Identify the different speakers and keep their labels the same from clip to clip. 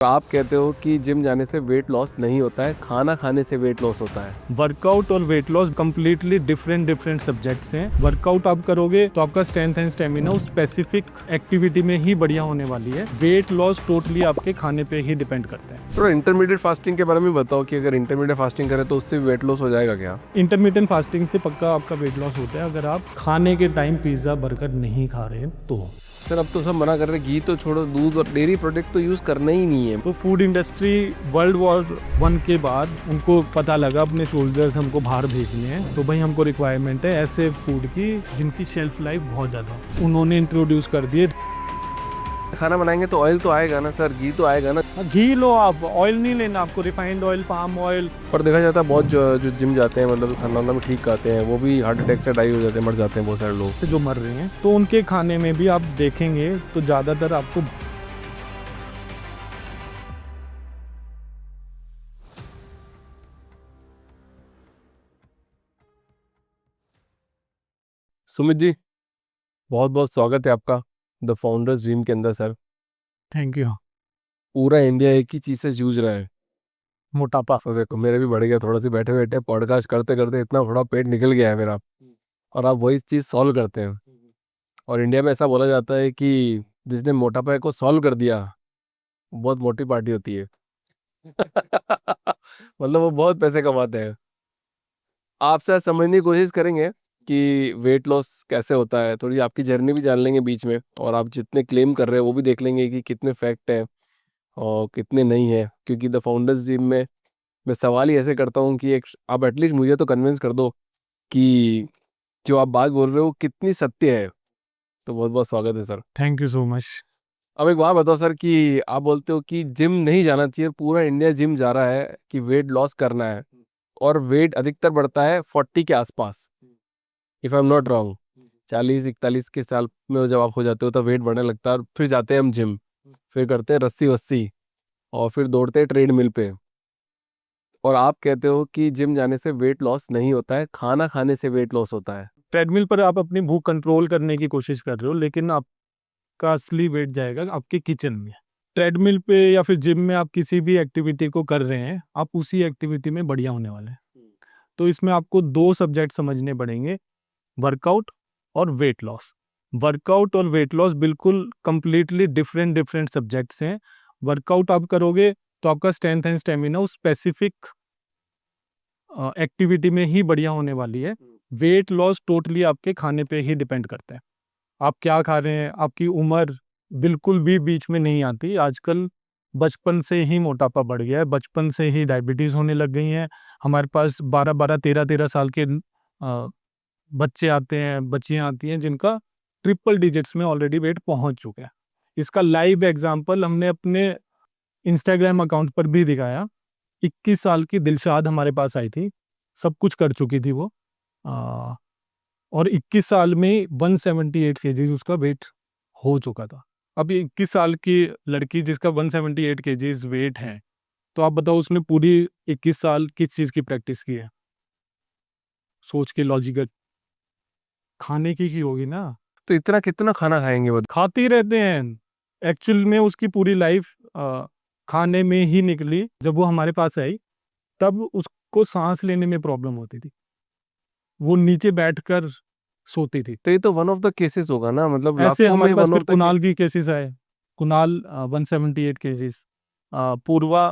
Speaker 1: आप कहते हो कि जिम जाने से वेट लॉस नहीं होता है, खाना खाने से वेट लॉस होता है।
Speaker 2: वर्कआउट और weight loss completely different subjects हैं। वर्कआउट आप करोगे तो आपका स्ट्रेंथ एंड स्टेमिना उस स्पेसिफिक एक्टिविटी में ही बढ़िया होने वाली है। वेट लॉस टोटली आपके खाने पे ही डिपेंड करता है।
Speaker 1: थोड़ा इंटरमीडिएट फास्टिंग के बारे में बताओ कि अगर इंटरमीडिएट फास्टिंग करें तो उससे वेट लॉस हो जाएगा क्या?
Speaker 2: इंटरमीडिएंट फास्टिंग से पक्का आपका वेट लॉस होता है अगर आप खाने के टाइम पिज्ज़ा बर्गर नहीं खा रहे तो।
Speaker 1: सर अब तो सब मना कर रहे हैं, घी तो छोड़ो, दूध और डेयरी प्रोडक्ट तो यूज़ करना ही नहीं है।
Speaker 2: तो फूड इंडस्ट्री वर्ल्ड वॉर 1 के बाद उनको पता लगा अपने सोल्जर्स हमको बाहर भेजने हैं, तो भाई हमको रिक्वायरमेंट है ऐसे फूड की जिनकी शेल्फ लाइफ बहुत ज़्यादा हो। उन्होंने इंट्रोड्यूस कर दिए।
Speaker 1: खाना बनाएंगे तो ऑयल तो आएगा ना सर, घी तो आएगा ना।
Speaker 2: घी लो, आप ऑयल नहीं लेना, आपको रिफाइंड ऑयल, पाम ऑयल।
Speaker 1: पर देखा जाता है बहुत जो जिम जाते हैं, मतलब खाना वाना में ठीक खाते हैं, वो भी हार्ट अटैक से डाई हो जाते हैं, मर जाते हैं बहुत सारे लोग।
Speaker 2: जो मर रहे हैं तो उनके खाने में भी आप देखेंगे तो ज़्यादातर आपको
Speaker 1: सुमित जी, बहुत बहुत स्वागत है आपका द फाउंडर्स ड्रीम के अंदर। Sir
Speaker 2: thank you.
Speaker 1: पूरा इंडिया एक ही चीज़ से जूझ रहा है।
Speaker 2: मोटापा।
Speaker 1: तो देखो मेरे भी बढ़ गया थोड़ा सी, बैठे बैठे पॉडकास्ट करते करते इतना थोड़ा पेट निकल गया है मेरा। और आप वही चीज़ सॉल्व करते हैं। और इंडिया में ऐसा बोला जाता है कि जिसने मोटापा को सॉल्व कर दिया वो बहुत मोटी पार्टी होती है। मतलब वो बहुत पैसे कमाते हैं। आपसे आज समझने की कोशिश करेंगे कि वेट लॉस कैसे होता है, थोड़ी आपकी जर्नी भी जान लेंगे बीच में, और आप जितने क्लेम कर रहे हैं वो भी देख लेंगे कि कितने फैक्ट हैं और कितने नहीं है। क्योंकि द फाउंडर्स टीम में मैं सवाल ही ऐसे करता हूँ कि एक आप एटलीस्ट मुझे तो कन्विंस कर दो कि जो आप बात बोल रहे हो कितनी सत्य है। तो बहुत बहुत स्वागत है sir.
Speaker 2: Thank you so much.
Speaker 1: अब एक बात बताओ सर कि आप बोलते हो कि जिम नहीं जाना चाहिए, पूरा इंडिया जिम जा रहा है कि वेट लॉस करना है, और वेट अधिकतर बढ़ता है 40 के आसपास, if I am not wrong. 40-41 के साल में जब आप हो जाते हो तो वेट बढ़ने लगता है, और फिर जाते हैं हम जिम, फिर करते हैं रस्सी वस्सी, और फिर दौड़ते हैं ट्रेडमिल पे। और आप कहते हो कि जिम जाने से वेट लॉस नहीं होता है, खाना खाने से वेट लॉस होता है।
Speaker 2: ट्रेडमिल पर आप अपनी भूख कंट्रोल करने की कोशिश कर रहे हो, लेकिन आपका असली वेट जाएगा आपके किचन में। ट्रेडमिल पे या फिर जिम में आप किसी भी एक्टिविटी को कर रहे हैं, आप उसी एक्टिविटी में बढ़िया होने वाले हैं। तो इसमें आपको 2 सब्जेक्ट समझने पड़ेंगे, वर्कआउट और वेट लॉस। वर्कआउट और वेट लॉस बिल्कुल कंप्लीटली डिफरेंट सब्जेक्ट्स हैं। वर्कआउट आप करोगे तो आपका स्ट्रेंथ एंड स्टेमिना उस स्पेसिफिक एक्टिविटी में ही बढ़िया होने वाली है। वेट लॉस टोटली आपके खाने पे ही डिपेंड करता है। आप क्या खा रहे हैं, आपकी उम्र बिल्कुल भी बीच में नहीं आती। आजकल बचपन से ही मोटापा बढ़ गया है, बचपन से ही डायबिटीज़ होने लग गई हैं। हमारे पास 12-12, 13-13 साल के बच्चे आते हैं, बच्चियाँ आती हैं जिनका ट्रिपल डिजिट्स में ऑलरेडी वेट पहुँच चुका है। इसका लाइव एग्ज़ाम्पल हमने अपने इंस्टाग्राम अकाउंट पर भी दिखाया। 21 साल की दिलशाद हमारे पास आई थी, सब कुछ कर चुकी थी वो, अ, और 21 साल में 178 केजीज़ उसका वेट हो चुका था। अब ये 21 साल की लड़की जिसका 178 केजीज़ वेट है, तो आप बताओ उसने पूरी 21 साल किस चीज़ की प्रैक्टिस की है? सोच के लॉजिकल खाने की ही होगी ना।
Speaker 1: तो इतना कितना खाना खाएंगे वो?
Speaker 2: खाते ही रहते हैं। एक्चुअल में उसकी पूरी लाइफ खाने में ही निकली। जब वो हमारे पास आई, तब उसको साँस लेने में प्रॉब्लम होती थी। वो नीचे बैठकर सोती थी।
Speaker 1: तो ये तो वन ऑफ द केसेस होगा ना, मतलब
Speaker 2: ऐसे
Speaker 1: लाखों में
Speaker 2: हमारे पास
Speaker 1: वन
Speaker 2: फिर
Speaker 1: ऑफ द केस।
Speaker 2: कुणाल की केसेस आए। कुणाल 178 केजीज़, पूर्वा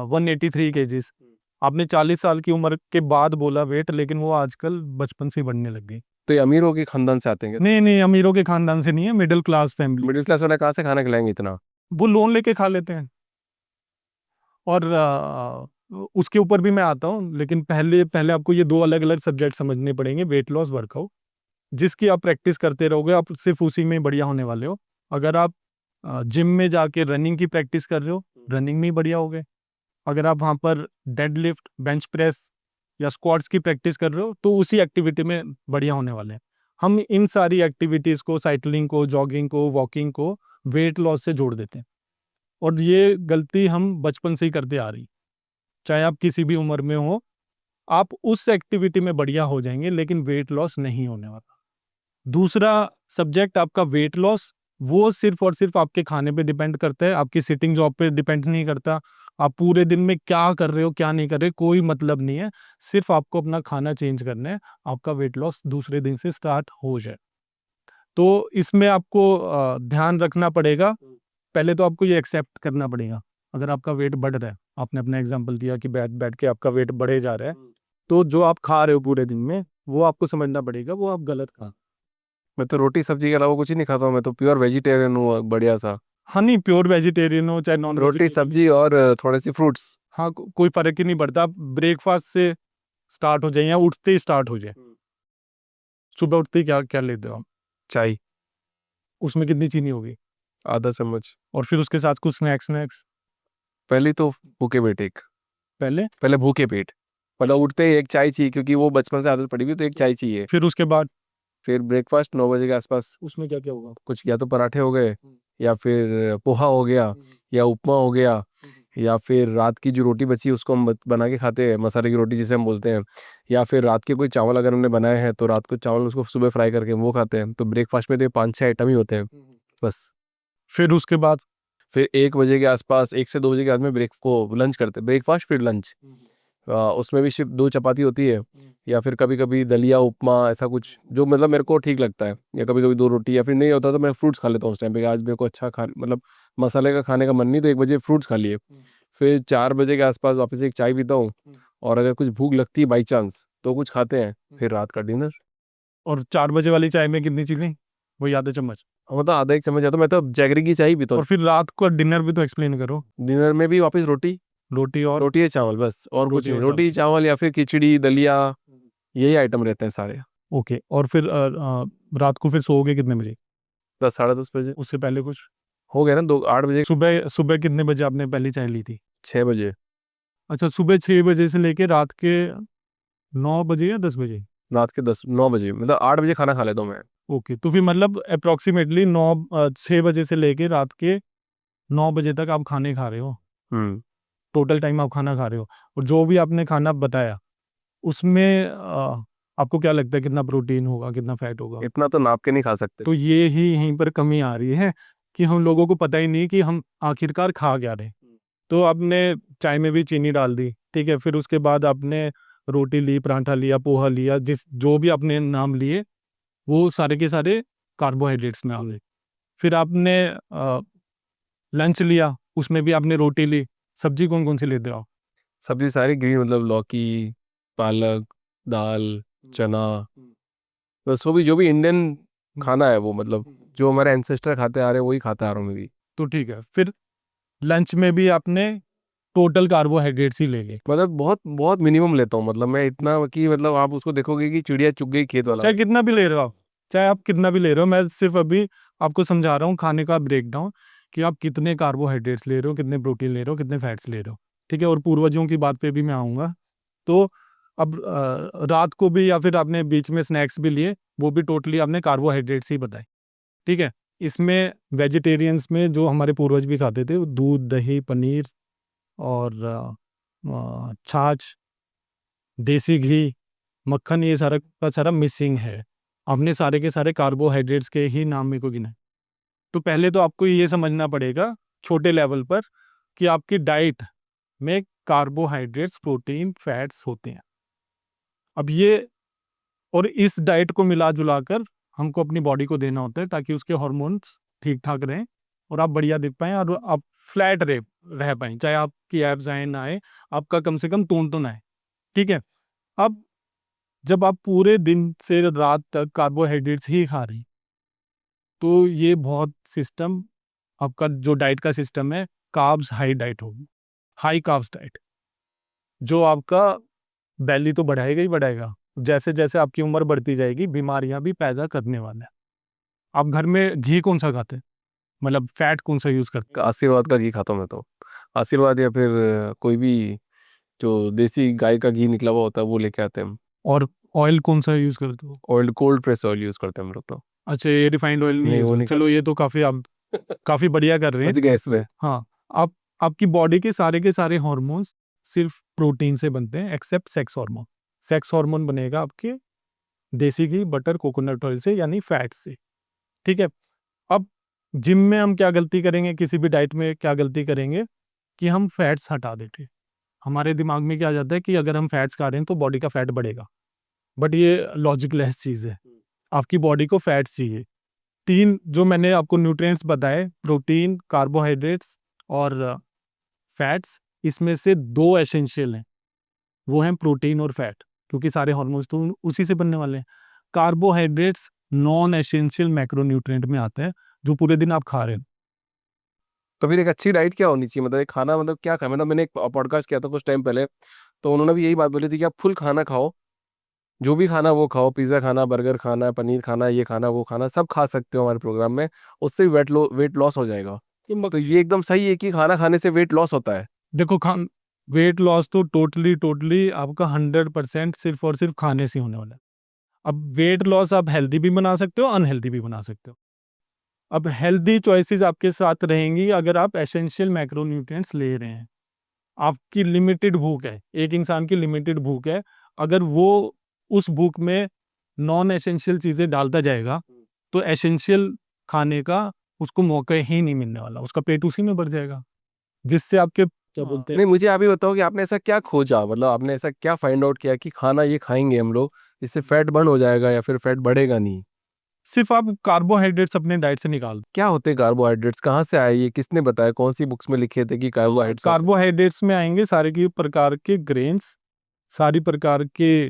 Speaker 2: 183 केजीज़। आपने 40 साल की उम्र के बाद बोला वेट, लेकिन वो आजकल बचपन से ही बढ़ने लग गई।
Speaker 1: तो ये अमीरों के खानदान से आते हैं?
Speaker 2: नहीं, अमीरों के खानदान से नहीं है, middle class family.
Speaker 1: Middle class वाले कहाँ से खाना खिलाएंगे इतना?
Speaker 2: वो लोन लेके खा लेते हैं। और उसके ऊपर भी मैं आता हूँ, लेकिन पहले पहले आपको ये 2 अलग-अलग सब्जेक्ट समझने पड़ेंगे, वेट लॉस, वर्कआउट। जिसकी आप प्रैक्टिस करते रहोगे, आप सिर्फ़ उसी में बढ़िया होने वाले हो। अगर आप जिम में जाके रनिंग की प्रैक्टिस कर रहे हो, रनिंग में ही बढ़िया होगे। अगर आप वहाँ पर डेडलिफ्ट, बेंच प्रेस या स्क्वाट्स की प्रैक्टिस कर रहे हो, तो उसी एक्टिविटी में बढ़िया होने वाले हैं। हम इन सारी एक्टिविटीज़ को, साइक्लिंग को, जॉगिंग को, वॉकिंग को वेट लॉस से जोड़ देते हैं, और ये गलती हम बचपन से ही करते आ रही हैं। चाहे आप किसी भी उम्र में हो, आप उस एक्टिविटी में बढ़िया हो जाएँगे, लेकिन वेट लॉस नहीं होने वाला। दूसरा सब्जेक्ट आपका वेट लॉस वो सिर्फ और सिर्फ आपके खाने पे डिपेंड करता है, आपकी सिटिंग जॉब पे डिपेंड नहीं करता। आप पूरे दिन में क्या कर रहे हो क्या नहीं कर रहे कोई मतलब नहीं है, सिर्फ आपको अपना खाना चेंज करना है, आपका वेट लॉस दूसरे दिन से स्टार्ट हो जाए। तो इसमें आपको ध्यान रखना पड़ेगा। पहले तो आपको ये एक्सेप्ट करना पड़ेगा, अगर आपका वेट बढ़ रहा है, आपने अपना एग्जांपल दिया कि बैठ बैठ के आपका वेट बढ़े जा रहा है, तो जो आप खा रहे हो पूरे दिन में वो आपको समझना पड़ेगा, वो आप गलत खा।
Speaker 1: मैं तो रोटी सब्जी के अलावा कुछ ही नहीं खाता हूँ, मैं तो प्योर वेजिटेरियन हूँ बढ़िया सा।
Speaker 2: हाँ नहीं, प्योर वेजिटेरियन हो चाहे नॉन
Speaker 1: रोटी
Speaker 2: वेजिटेरियन,
Speaker 1: सब्जी और थोड़े से फ्रूट्स।
Speaker 2: हाँ कोई फर्क ही नहीं पड़ता। आप ब्रेकफास्ट से स्टार्ट हो जाए या उठते ही स्टार्ट हो जाए, सुबह उठते ही क्या क्या लेते हो आप?
Speaker 1: चाय
Speaker 2: उसमें कितनी चीनी होगी?
Speaker 1: आधा चम्मच।
Speaker 2: और फिर उसके साथ कुछ स्नैक्स?
Speaker 1: पहले तो भूखे पेट एक,
Speaker 2: पहले,
Speaker 1: पहले भूखे पेट, मतलब उठते ही एक चाय चाहिए, क्योंकि वो बचपन से आदत पड़ी हुई, तो एक चाय चाहिए।
Speaker 2: फिर उसके बाद
Speaker 1: फिर ब्रेकफास्ट 9 बजे के आसपास,
Speaker 2: उसमें क्या क्या होगा?
Speaker 1: कुछ या तो पराठे हो गए, या फिर पोहा हो गया, या उपमा हो गया, या फिर रात की जो रोटी बची है उसको हम बना के खाते हैं, मसाले की रोटी जिसे हम बोलते हैं। या फिर रात के कोई चावल अगर हमने बनाए हैं तो रात को चावल उसको सुबह फ्राई करके वो खाते हैं। तो ब्रेकफास्ट में तो ये 5-6 आइटम ही होते हैं बस।
Speaker 2: फिर उसके बाद
Speaker 1: फिर 1 बजे के आसपास, 1 से 2 बजे के बाद में ब्रेक को लंच करते हैं, ब्रेकफास्ट फिर लंच। उसमें भी सिर्फ 2 चपाती होती है, या फिर कभी कभी दलिया उपमा ऐसा कुछ जो मतलब मेरे को ठीक लगता है, या कभी कभी 2 रोटी, या फिर नहीं होता तो मैं फ्रूट्स खा लेता हूँ उस टाइम पे, कि आज मेरे को अच्छा खा मतलब मसाले का खाने का मन नहीं, तो 1 बजे फ्रूट्स खा लिए। फिर 4 बजे के आसपास वापस एक चाय पीता हूँ, और अगर कुछ भूख लगती है बाई चांस तो कुछ खाते हैं, फिर रात का डिनर।
Speaker 2: और 4 बजे वाली चाय में कितनी चीनी? वो आधा चम्मच।
Speaker 1: मतलब आधा एक चम्मच जाता, मैं तो जैगरी की चाय ही पीता हूँ।
Speaker 2: और फिर रात को डिनर भी तो एक्सप्लेन करो।
Speaker 1: डिनर में भी वापस रोटी,
Speaker 2: रोटी और
Speaker 1: रोटी है चावल बस, और कुछ
Speaker 2: रोटी
Speaker 1: नहीं,
Speaker 2: और
Speaker 1: रोटी चावल या फिर खिचड़ी दलिया, यही आइटम रहते हैं सारे।
Speaker 2: ओके। और फिर रात को फिर सोओगे कितने बजे?
Speaker 1: 10 साढ़े 10 बजे।
Speaker 2: उससे पहले कुछ?
Speaker 1: हो गया ना, 8 बजे।
Speaker 2: सुबह सुबह कितने बजे आपने पहली चाय ली थी?
Speaker 1: 6 बजे।
Speaker 2: अच्छा, सुबह 6 बजे से लेके रात के 9 बजे या 10 बजे?
Speaker 1: रात के 9 बजे, मतलब 8 बजे खाना खा लेता हूँ मैं।
Speaker 2: ओके, तो फिर मतलब अप्रोक्सीमेटली 6 बजे से लेके रात के 9 बजे तक आप खाने खा रहे हो,
Speaker 1: हम्म।
Speaker 2: टोटल टाइम आप खाना खा रहे हो। और जो भी आपने खाना बताया उसमें आपको क्या लगता है कितना प्रोटीन होगा कितना फैट होगा?
Speaker 1: इतना तो नाप के नहीं खा सकते।
Speaker 2: तो ये ही यहीं पर कमी आ रही है कि हम लोगों को पता ही नहीं कि हम आखिरकार खा क्या रहे हैं। तो आपने चाय में भी चीनी डाल दी, ठीक है, फिर उसके बाद आपने रोटी ली, पराठा लिया, पोहा लिया, जिस जो भी आपने नाम लिए वो सारे के सारे कार्बोहाइड्रेट्स में आ गए। फिर आपने लंच लिया, उसमें भी आपने रोटी ली, सब्जी कौन कौन सी लेते हो आप?
Speaker 1: सब्जी सारी ग्रीन, मतलब लौकी, पालक, दाल, चना, बस वो भी जो भी इंडियन खाना है वो, मतलब जो हमारे एंसेस्टर खाते आ रहे हैं वही खाता आ रहा हूँ मैं भी।
Speaker 2: तो ठीक है, फिर लंच में भी आपने टोटल कार्बोहाइड्रेट्स ही ले गए,
Speaker 1: मतलब बहुत बहुत मिनिमम लेता हूँ, मतलब मैं इतना कि मतलब आप उसको देखोगे कि चिड़िया चुग गई खेत वाला।
Speaker 2: चाहे कितना भी ले रहे हो आप, चाहे आप कितना भी ले रहे हो। मैं सिर्फ अभी आपको समझा रहा हूँ खाने का ब्रेकडाउन, कि आप कितने कार्बोहाइड्रेट्स ले रहे हो, कितने प्रोटीन ले रहे हो, कितने फैट्स ले रहे हो, ठीक है। और पूर्वजों की बात पे भी मैं आऊँगा। तो अब रात को भी या फिर आपने बीच में स्नैक्स भी लिए, वो भी टोटली आपने कार्बोहाइड्रेट्स ही बताए, ठीक है। इसमें वेजिटेरियंस में जो हमारे पूर्वज भी खाते थे, वो दूध दही पनीर और छाछ, देसी घी, मक्खन, ये सारा का सारा मिसिंग है। आपने सारे के सारे कार्बोहाइड्रेट्स के ही नाम मेरे को गिनाए। तो पहले तो आपको ये समझना पड़ेगा छोटे लेवल पर कि आपकी डाइट में कार्बोहाइड्रेट्स प्रोटीन फैट्स होते हैं। अब ये और इस डाइट को मिला जुला कर हमको अपनी बॉडी को देना होता है, ताकि उसके हार्मोन्स ठीक ठाक रहें और आप बढ़िया दिख पाएँ और आप फ्लैट रह पाएँ, चाहे आपकी एब्स आए ना आए, आपका कम से कम टोन तो ना आए, ठीक है। अब जब आप पूरे दिन से रात तक कार्बोहाइड्रेट्स ही खा रहे हैं, तो ये बहुत सिस्टम, आपका जो डाइट का सिस्टम है, कार्ब्स हाई डाइट होगी, हाई कार्ब्स डाइट, जो आपका बैली तो बढ़ाएगा ही बढ़ाएगा। जैसे जैसे आपकी उम्र बढ़ती जाएगी बीमारियां भी पैदा करने वाला है। आप घर में घी कौन सा खाते हैं, मतलब फैट कौन सा यूज करते
Speaker 1: आशीर्वाद का घी खाता हूँ मैं तो, आशीर्वाद, या फिर कोई भी जो देसी गाय का घी निकला हुआ होता है वो लेके आते हैं हम।
Speaker 2: हैं? और ऑयल कौन सा यूज करते हो?
Speaker 1: Oil, cold press oil use करते हैं हम लोग तो।
Speaker 2: अच्छा, ये रिफाइंड ऑयल नहीं
Speaker 1: नहीं
Speaker 2: यूज
Speaker 1: वो
Speaker 2: करते,
Speaker 1: नहीं
Speaker 2: चलो
Speaker 1: खाते।
Speaker 2: ये तो काफी आप काफी बढ़िया कर रहे हैं।
Speaker 1: बच गए इसमें।
Speaker 2: हाँ, आप आपकी बॉडी के सारे हार्मोन्स सिर्फ प्रोटीन से बनते हैं except sex hormone. Sex hormone बनेगा आपके देसी घी, बटर, कोकोनट ऑयल से, यानी फैट से, ठीक है। अब जिम में हम क्या गलती करेंगे, किसी भी डाइट में क्या गलती करेंगे कि हम फैट्स हटा देते हैं। हमारे दिमाग में क्या आ जाता है कि अगर हम फैट्स खा रहे हैं तो बॉडी का फैट बढ़ेगा, बट ये लॉजिकलेस चीज़ है। आपकी बॉडी को फैट्स चाहिए। 3 जो मैंने आपको न्यूट्रिएंट्स बताए, प्रोटीन, कार्बोहाइड्रेट्स और फैट्स, इसमें से 2 एसेंशियल हैं, वो हैं प्रोटीन और फैट, क्योंकि सारे हार्मोन्स तो उसी से बनने वाले हैं। कार्बोहाइड्रेट्स नॉन एसेंशियल मैक्रोन्यूट्रिएंट में आता है, जो पूरे दिन आप खा रहे हैं।
Speaker 1: तो फिर एक अच्छी डाइट क्या होनी चाहिए, मतलब एक खाना मतलब क्या खाए, मतलब मैंने एक पॉडकास्ट किया था कुछ टाइम पहले, तो उन्होंने भी यही बात बोली थी कि आप फुल खाना खाओ, जो भी खाना वो खाओ, पिज़्ज़ा खाना, बर्गर खाना, पनीर खाना, ये खाना वो खाना, सब खा सकते हो हमारे प्रोग्राम में, उससे भी वेट लॉस हो जाएगा। तो ये एकदम सही है कि खाना खाने से वेट लॉस होता है?
Speaker 2: देखो, खान वेट लॉस तो टोटली टोटली आपका 100% सिर्फ और सिर्फ खाने से होने वाला है। अब वेट लॉस आप हेल्दी भी बना सकते हो, अनहेल्दी भी बना सकते हो। अब हेल्दी चॉइसेस आपके साथ रहेंगी अगर आप एसेंशियल मैक्रोन्यूट्रिएंट्स ले रहे हैं। आपकी लिमिटेड भूख है, एक इंसान की लिमिटेड भूख है, अगर वो उस भूख में नॉन एसेंशियल चीज़ें डालता जाएगा, तो एसेंशियल खाने का उसको मौका ही नहीं मिलने वाला, उसका पेट उसी में भर जाएगा, जिससे आपके क्या बोलते हैं।
Speaker 1: नहीं, मुझे आप ही बताओ कि आपने ऐसा क्या खोजा, मतलब आपने ऐसा क्या फाइंड आउट किया कि खाना ये खाएंगे हम लोग, इससे फैट बर्न हो जाएगा या फिर फैट बढ़ेगा नहीं?
Speaker 2: सिर्फ आप कार्बोहाइड्रेट्स अपने डाइट से निकाल दो।
Speaker 1: क्या होते हैं कार्बोहाइड्रेट्स, कहाँ से आए, ये किसने बताया, कौन सी बुक्स में लिखे थे कि कार्बोहाइड्रेट्स होते हैं?
Speaker 2: कार्बोहाइड्रेट्स में आएंगे सारे के प्रकार के ग्रेन्स, सारी प्रकार के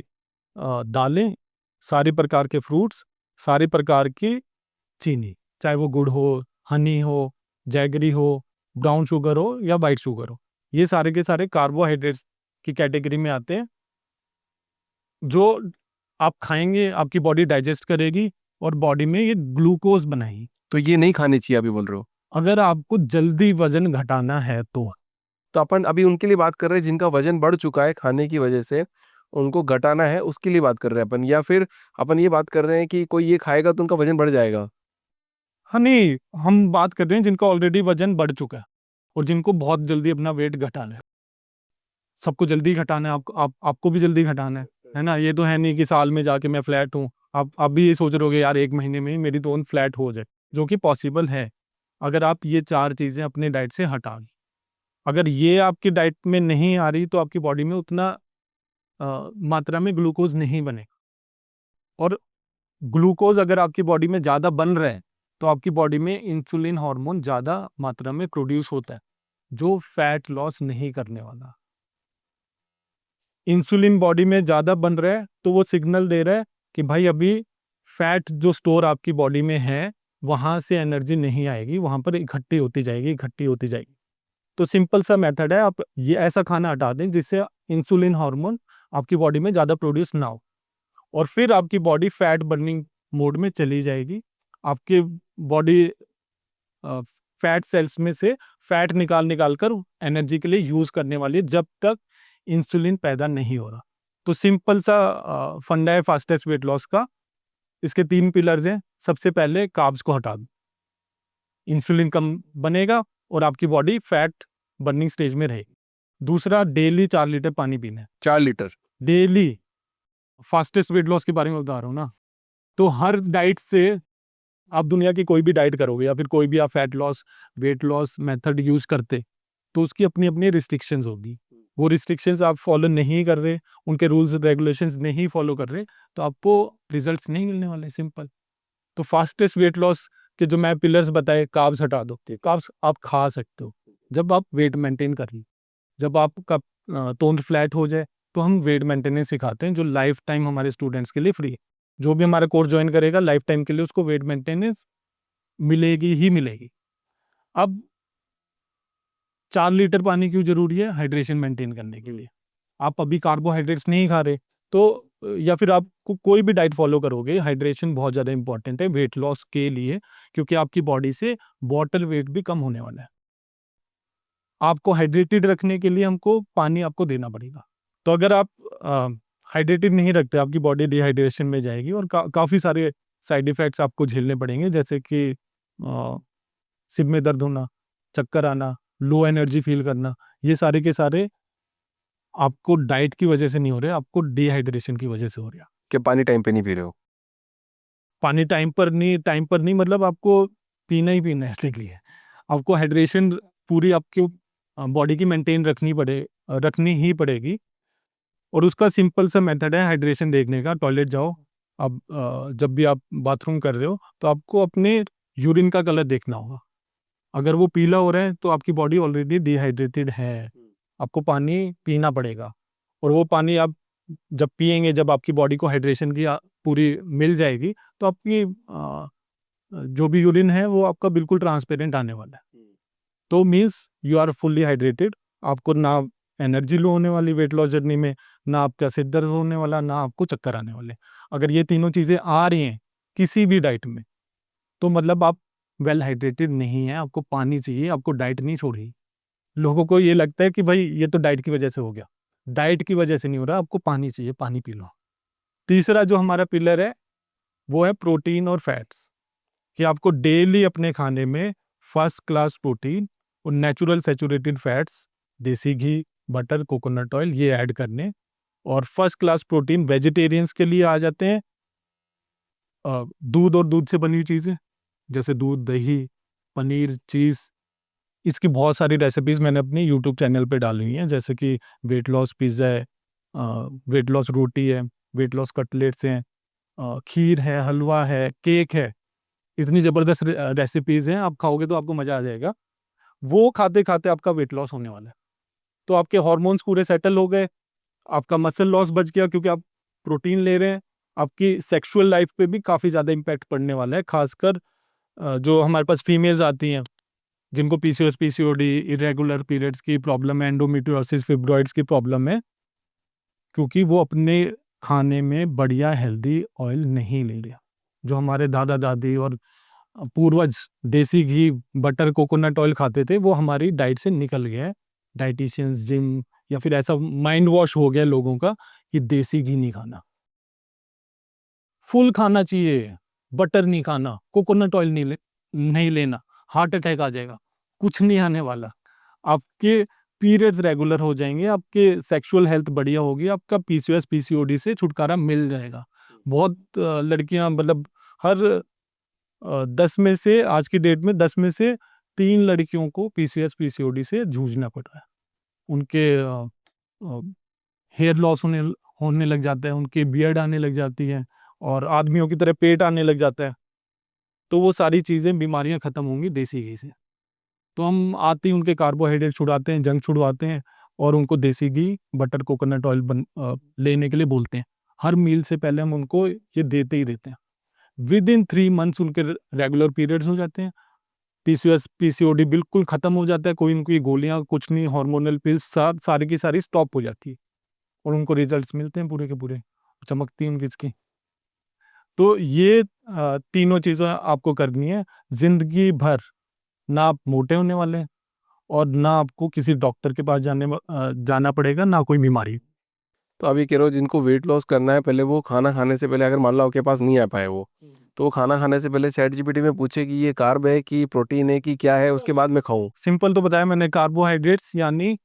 Speaker 2: दालें, सारे प्रकार के फ्रूट्स, सारे प्रकार की चीनी, चाहे वो गुड़ हो, हनी हो, जैगरी हो, ब्राउन शुगर हो या वाइट शुगर हो, ये सारे के सारे कार्बोहाइड्रेट्स की कैटेगरी में आते हैं, जो आप खाएंगे आपकी बॉडी डाइजेस्ट करेगी और बॉडी में ये ग्लूकोज बनाएगी।
Speaker 1: तो ये नहीं खानी चाहिए अभी बोल रहे हो?
Speaker 2: अगर आपको जल्दी वजन घटाना है
Speaker 1: तो अपन अभी उनके लिए बात कर रहे हैं जिनका वजन बढ़ चुका है खाने की वजह से, उनको घटाना है, उसके लिए बात कर रहे हैं अपन, या फिर अपन ये बात कर रहे हैं कि कोई ये खाएगा तो उनका वजन बढ़ जाएगा?
Speaker 2: हाँ नहीं, हम बात कर रहे हैं जिनका ऑलरेडी वजन बढ़ चुका है और जिनको बहुत जल्दी अपना वेट घटाना है। सबको जल्दी घटाना है, आपको भी जल्दी घटाना है ना? ये तो है नहीं कि साल में जाके मैं फ्लैट हूँ। आप भी ये सोच रहे होगे यार 1 महीने में ही मेरी तो फ्लैट हो जाए, जो कि पॉसिबल है, अगर आप ये 4 चीज़ें अपने डाइट से हटा दें। अगर ये आपकी डाइट में नहीं आ रही तो आपकी बॉडी में उतना मात्रा में ग्लूकोज़ नहीं बनेगा, और ग्लूकोज़ अगर आपकी बॉडी में ज़्यादा बन रहा है, तो आपकी बॉडी में इंसुलिन हार्मोन ज़्यादा मात्रा में प्रोड्यूस होता है, जो फैट लॉस नहीं करने वाला। इंसुलिन बॉडी में ज़्यादा बन रहा है, तो वो सिग्नल दे रहा है कि भाई अभी फैट जो स्टोर आपकी बॉडी में है, वहाँ से एनर्जी नहीं आएगी, वहाँ पर इकट्ठी होती जाएगी, इकट्ठी होती जाएगी। तो सिंपल सा मेथड है, आप ये ऐसा खाना हटा दें जिससे इंसुलिन हार्मोन आपकी बॉडी में ज़्यादा प्रोड्यूस ना हो, और फिर आपकी बॉडी फैट बर्निंग मोड में चली जाएगी। आपकी बॉडी फैट सेल्स में से फैट निकाल निकाल कर एनर्जी के लिए यूज़ करने वाली है, जब तक इंसुलिन पैदा नहीं हो रहा। तो सिंपल सा फंडा है फास्टेस्ट वेट लॉस का। इसके 3 पिलर्स हैं। सबसे पहले कार्ब्स को हटा दो, इंसुलिन कम बनेगा और आपकी बॉडी फैट बर्निंग स्टेज में रहेगी। दूसरा, डेली 4 लीटर पानी पीना है,
Speaker 1: 4 litre?
Speaker 2: Daily. Fastest weight loss के बारे में बता रहा हूँ ना, तो हर डाइट से आप दुनिया की कोई भी डाइट करोगे या फिर कोई भी आप fat loss, weight loss method use करते, तो उसकी अपनी-अपनी रिस्ट्रिक्शंस होगी। वो रिस्ट्रिक्शंस आप फॉलो नहीं कर रहे, उनके रूल्स रेगुलेशंस नहीं फॉलो कर रहे, तो आपको रिजल्ट्स नहीं मिलने वाले, सिंपल। तो फास्टेस्ट वेट लॉस के जो मैं पिलर्स बताए, कार्ब्स हटा दो। कार्ब्स आप खा सकते हो जब आप वेट मेंटेन कर रही, जब आपका टोन फ्लैट हो जाए, तो हम वेट मेंटेनेंस सिखाते हैं, जो लाइफ टाइम हमारे स्टूडेंट्स के लिए फ्री है। जो भी हमारा कोर्स ज्वाइन करेगा, लाइफ टाइम के लिए उसको वेट मेंटेनेंस मिलेगी ही मिलेगी। अब 4 लीटर पानी क्यों ज़रूरी है? हाइड्रेशन मेंटेन करने के लिए। आप अभी कार्बोहाइड्रेट्स नहीं खा रहे, तो या फिर आप कोई भी डाइट फॉलो करोगे, हाइड्रेशन बहुत ज़्यादा इंपॉर्टेंट है वेट लॉस के लिए, क्योंकि आपकी बॉडी से बॉटल वेट भी कम होने वाला है। आपको हाइड्रेटेड रखने के लिए हमको पानी आपको देना पड़ेगा। तो अगर आप हाइड्रेटेड नहीं रखते, आपकी बॉडी डिहाइड्रेशन में जाएगी और काफ़ी सारे साइड इफ़ेक्ट्स आपको झेलने पड़ेंगे, जैसे कि सिर में दर्द होना, चक्कर आना, लो एनर्जी फ़ील करना। ये सारे के सारे आपको डाइट की वजह से नहीं हो रहे, आपको डिहाइड्रेशन की वजह से हो रहे हैं।
Speaker 1: कि पानी टाइम पे नहीं पी रहे हो?
Speaker 2: पानी टाइम पर नहीं मतलब आपको पीना ही पीना है strictly है। आपको हाइड्रेशन पूरी आपकी बॉडी की मेंटेन रखनी ही पड़ेगी। और उसका सिंपल सा मेथड है हाइड्रेशन देखने का। टॉयलेट जाओ, अब जब भी आप बाथरूम कर रहे हो तो आपको अपने यूरिन का कलर देखना होगा। अगर वो पीला हो रहा है तो आपकी बॉडी ऑलरेडी डिहाइड्रेटेड है, आपको पानी पीना पड़ेगा। और वो पानी आप जब पिएंगे, जब आपकी बॉडी को हाइड्रेशन की पूरी मिल जाएगी, तो आपकी जो भी यूरिन है वो आपका बिल्कुल ट्रांसपेरेंट आने वाला है। तो means you are fully hydrated. आपको ना एनर्जी लो होने वाली वेट लॉस जर्नी में, ना आपका सिर दर्द होने वाला, ना आपको चक्कर आने वाले। अगर ये तीनों चीज़ें आ रही हैं किसी भी डाइट में, तो मतलब आप वेल हाइड्रेटेड नहीं है, आपको पानी चाहिए, आपको डाइट नहीं छोड़ी। लोगों को ये लगता है कि भाई ये तो डाइट की वजह से हो गया। डाइट की वजह से नहीं हो रहा, आपको पानी चाहिए, पानी पी लो। तीसरा जो हमारा पिलर है वो है प्रोटीन और फैट्स, कि आपको डेली अपने खाने में फर्स्ट क्लास प्रोटीन और नेचुरल सैचुरेटेड फैट्स, देसी घी, बटर, कोकोनट ऑयल, ये ऐड करने। और फर्स्ट क्लास प्रोटीन वेजिटेरियंस के लिए आ जाते हैं दूध और दूध से बनी हुई चीज़ें, जैसे दूध, दही, पनीर, चीज़। इसकी बहुत सारी रेसिपीज़ मैंने अपने यूट्यूब चैनल पे डाली हुई हैं, जैसे कि वेट लॉस पिज़्ज़ा है, वेट लॉस रोटी है, वेट लॉस कटलेट्स हैं, खीर है, हलवा है, केक है। इतनी ज़बरदस्त रेसिपीज़ हैं, आप खाओगे तो आपको मज़ा आ जाएगा। वो खाते-खाते आपका वेट लॉस होने वाला है। तो आपके हार्मोन्स पूरे सेटल हो गए, आपका मसल लॉस बच गया क्योंकि आप प्रोटीन ले रहे हैं। आपकी सेक्सुअल लाइफ पे भी काफ़ी ज़्यादा इम्पैक्ट पड़ने वाला है, खासकर जो हमारे पास फीमेल्स आती हैं, जिनको पीसीओएस, पीसीओडी, इर्रेगुलर पीरियड्स की प्रॉब्लम है, एंडोमेट्रियोसिस, फिब्रॉइड्स की प्रॉब्लम है, क्योंकि वो अपने खाने में बढ़िया हेल्दी ऑयल नहीं ले रहे। जो हमारे दादा-दादी और पूर्वज देसी घी, बटर, कोकोनट ऑयल खाते थे, वो हमारी डाइट से निकल गया है। डाइटिशियंस, जिम, या फिर ऐसा माइंड वॉश हो गया लोगों का कि देसी घी नहीं खाना, फुल खाना चाहिए, बटर नहीं खाना, कोकोनट ऑयल नहीं लेना, हार्ट अटैक आ जाएगा। कुछ नहीं आने वाला। आपके पीरियड्स रेगुलर हो जाएंगे, आपके सेक्सुअल हेल्थ बढ़िया होगी, आपका पीसीओएस, पीसीओडी से छुटकारा मिल जाएगा। बहुत लड़कियां, मतलब हर 10 में से, आज की डेट में 10 में से 3 लड़कियों को पीसीओएस, पीसीओडी से जूझना पड़ रहा है। उनके हेयर लॉस होने लग जाता है, उनके बियर्ड आने लग जाती है, और आदमियों की तरह पेट आने लग जाता है। तो वो सारी चीज़ें, बीमारियां खत्म होंगी देसी घी से। तो हम आते ही उनके कार्बोहाइड्रेट छुड़ाते हैं, जंक छुड़वाते हैं, और उनको देसी घी, बटर, कोकोनट ऑयल लेने के लिए बोलते हैं। हर मील से पहले हम उनको ये देते ही देते हैं। विद इन 3 मंथ्स उनके रेगुलर पीरियड्स हो जाते हैं, पीसीओएस, पीसीओडी बिल्कुल खत्म हो जाता है, कोई उनकी गोलियां कुछ नहीं, हार्मोनल पिल्स सारी की सारी स्टॉप हो जाती है, और उनको रिजल्ट्स मिलते हैं पूरे के पूरे, चमकती है उनकी स्किन। तो ये तीनों चीज़ें आपको करनी है जिंदगी भर। ना आप मोटे होने वाले हैं, और ना आपको किसी डॉक्टर के पास जाना पड़ेगा, ना कोई बीमारी।
Speaker 1: तो अभी कह रहे हो जिनको वेट लॉस करना है, पहले वो खाना खाने से पहले, अगर मान लो आपके पास नहीं आ पाए वो, तो वो खाना खाने से पहले चैट जीपीटी में पूछे कि ये कार्ब है कि प्रोटीन है कि क्या है, उसके बाद मैं खाऊं।
Speaker 2: सिंपल तो बताया मैंने, कार्बोहाइड्रेट्स यानी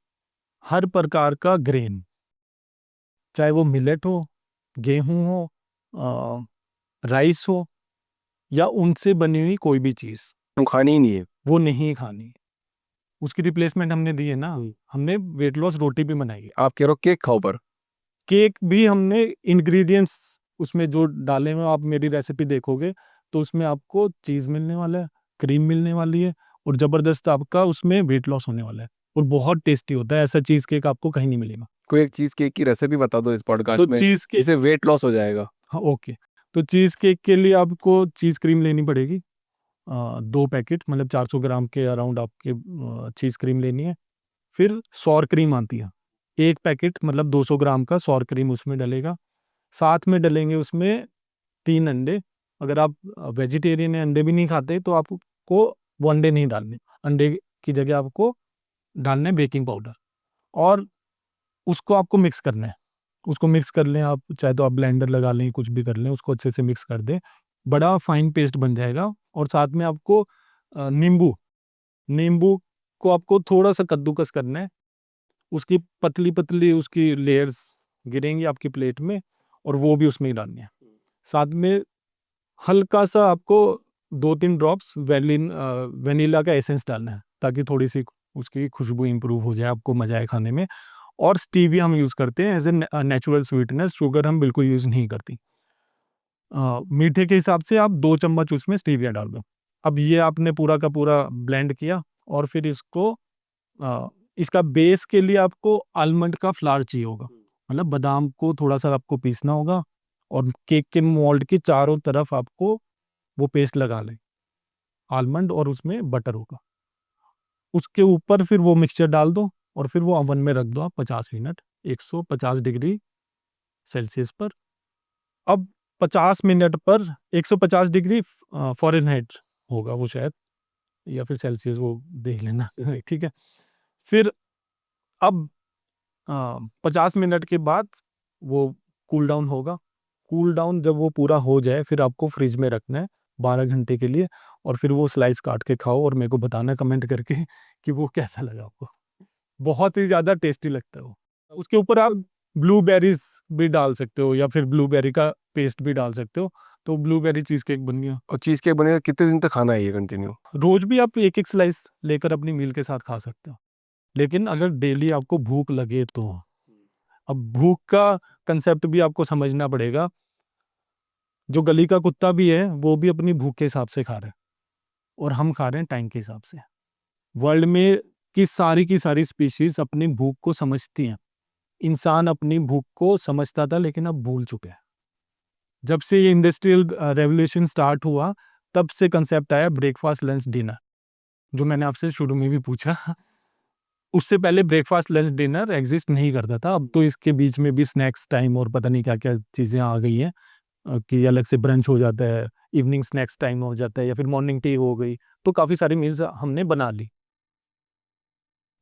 Speaker 2: हर प्रकार का ग्रेन, चाहे वो मिलेट हो, गेहूं हो, राइस हो, या उनसे बनी हुई कोई भी चीज़,
Speaker 1: तो खानी ही नहीं है।
Speaker 2: वो नहीं खानी। उसकी रिप्लेसमेंट हमने दी है ना, हमने वेट लॉस रोटी भी बनाई है।
Speaker 1: आप कह रहे हो केक खाओ पर।
Speaker 2: केक भी हमने इंग्रेडिएंट्स उसमें जो डाले हुए, आप मेरी रेसिपी देखोगे तो उसमें आपको चीज़ मिलने वाला है, क्रीम मिलने वाली है, और ज़बरदस्त आपका उसमें वेट लॉस होने वाला है, और बहुत टेस्टी होता है। ऐसा चीज़ केक आपको कहीं नहीं मिलेगा।
Speaker 1: कोई एक चीज केक की रेसिपी बता दो इस
Speaker 2: तो
Speaker 1: पॉडकास्ट में,
Speaker 2: चीज़ केक,
Speaker 1: जिससे वेट लॉस हो जाएगा।
Speaker 2: हाँ ओके, तो चीज़ केक के लिए आपको चीज़ क्रीम लेनी पड़ेगी। 2 पैकेट, मतलब 400 ग्राम के अराउंड आपके चीज़ क्रीम लेनी है। फिर सौर क्रीम आती है, 1 पैकेट मतलब 200 ग्राम का सौर क्रीम उसमें डलेगा। साथ में डलेंगे उसमें 3 अंडे। अगर आप वेजिटेरियन या अंडे भी नहीं खाते तो आपको वो अंडे नहीं डालने, अंडे की जगह आपको डालना है बेकिंग पाउडर, और उसको आपको मिक्स करना है। उसको मिक्स कर लें आप, चाहे तो आप ब्लेंडर लगा लें, कुछ भी कर लें, उसको अच्छे से मिक्स कर दें, बड़ा फाइन पेस्ट बन जाएगा। और साथ में आपको नींबू नींबू को आपको थोड़ा-सा कद्दूकस करना है, उसकी पतली-पतली उसकी लेयर्स गिरेंगी आपकी प्लेट में, और वो भी उसमें ही डालनी है। साथ में हल्का-सा आपको 2-3 ड्रॉप्स वेनिला का एसेंस डालना है ताकि थोड़ी सी उसकी खुशबू इंप्रूव हो जाए, आपको मजा आए खाने में। और स्टीविया हम यूज़ करते हैं as a natural sweetener, sugar हम बिल्कुल यूज़ नहीं करती। मीठे के हिसाब से आप 2 चम्मच उसमें स्टीविया डाल दो। अब ये आपने पूरा का पूरा ब्लेंड किया और फिर इसको इसका बेस के लिए आपको आलमंड का फ्लावर चाहिए होगा, मतलब बादाम को थोड़ा सा आपको पीसना होगा और केक के मोल्ड की चारों तरफ आपको वो पेस्ट लगा लें, आलमंड और उसमें बटर होगा। उसके ऊपर फिर वो मिक्सचर डाल दो और फिर वो ओवन में रख दो आप 50 मिनट 150 डिग्री सेल्सियस पर। अब 50 मिनट पर 150 डिग्री फ़ारेनहाइट होगा वो शायद, या फिर सेल्सियस, वो देख लेना ठीक है। फिर अब 50 मिनट के बाद वो कूल डाउन होगा। कूल डाउन जब वो पूरा हो जाए फिर आपको फ्रिज में रखना है 12 घंटे के लिए और फिर वो स्लाइस काट के खाओ और मेरे को बताना कमेंट करके कि वो कैसा लगा आपको। बहुत ही ज़्यादा टेस्टी लगता है वो। उसके ऊपर आप ब्लूबेरीज़ भी डाल सकते हो या फिर ब्लूबेरी का पेस्ट भी डाल सकते हो, तो ब्लूबेरी चीज़ केक बन गया।
Speaker 1: और चीज़ केक बनेगा कितने दिन तक खाना है ये कंटिन्यू?
Speaker 2: रोज़ भी आप एक-एक स्लाइस लेकर अपनी मील के साथ खा सकते हो। लेकिन अगर डेली आपको भूख लगे तो। अब भूख का कंसेप्ट भी आपको समझना पड़ेगा। जो गली का कुत्ता भी है, वो भी अपनी भूख के हिसाब से खा रहा है और हम खा रहे हैं टाइम के हिसाब से। वर्ल्ड में की सारी स्पीशीज़ अपनी भूख को समझती हैं। इंसान अपनी भूख को समझता था लेकिन अब भूल चुके हैं। जब से ये इंडस्ट्रियल रेवोल्यूशन स्टार्ट हुआ, तब से कंसेप्ट आया ब्रेकफास्ट, लंच, डिनर, जो मैंने आपसे शुरू में भी पूछा। उससे पहले ब्रेकफास्ट, लंच, डिनर एग्जिस्ट नहीं करता था। अब तो इसके बीच में भी स्नैक्स टाइम और पता नहीं क्या-क्या चीज़ें आ गई हैं, कि अलग से ब्रंच हो जाता है, इवनिंग स्नैक्स टाइम हो जाता है या फिर मॉर्निंग टी हो गई। तो काफ़ी सारी मील्स हमने बना ली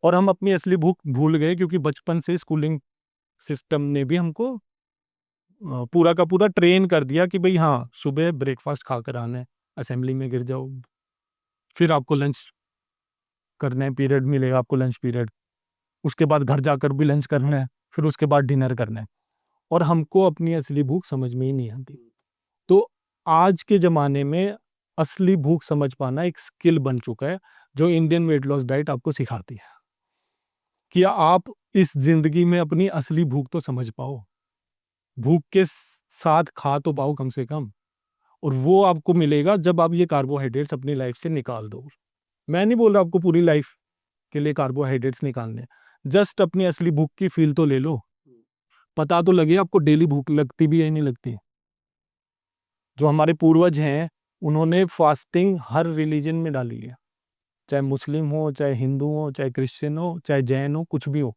Speaker 2: और हम अपनी असली भूख भूल गए क्योंकि बचपन से स्कूलिंग सिस्टम ने भी हमको पूरा का पूरा ट्रेन कर दिया कि भई हाँ, सुबह ब्रेकफास्ट खाकर आना है, असेंबली में गिर जाओ, फिर आपको लंच करना है, पीरियड मिलेगा आपको लंच पीरियड, उसके बाद घर जाकर भी लंच करना है, फिर उसके बाद डिनर करना है और हमको अपनी असली भूख समझ में ही नहीं आती। तो आज के ज़माने में असली भूख समझ पाना एक स्किल बन चुका है, जो इंडियन वेट लॉस डाइट आपको सिखाती है, कि आप इस ज़िंदगी में अपनी असली भूख तो समझ पाओ, भूख के साथ खा तो पाओ कम से कम, और वो आपको मिलेगा जब आप ये कार्बोहाइड्रेट्स अपनी लाइफ से निकाल दो। मैं नहीं बोल रहा आपको पूरी लाइफ के लिए कार्बोहाइड्रेट्स निकालने हैं, जस्ट अपनी असली भूख की फील तो ले लो, पता तो लगे आपको डेली भूख लगती भी है या नहीं लगती। जो हमारे पूर्वज हैं, उन्होंने फास्टिंग हर रिलीजन में डाली है, चाहे मुस्लिम हो, चाहे हिंदू हो, चाहे क्रिश्चियन हो, चाहे जैन हो, कुछ भी हो,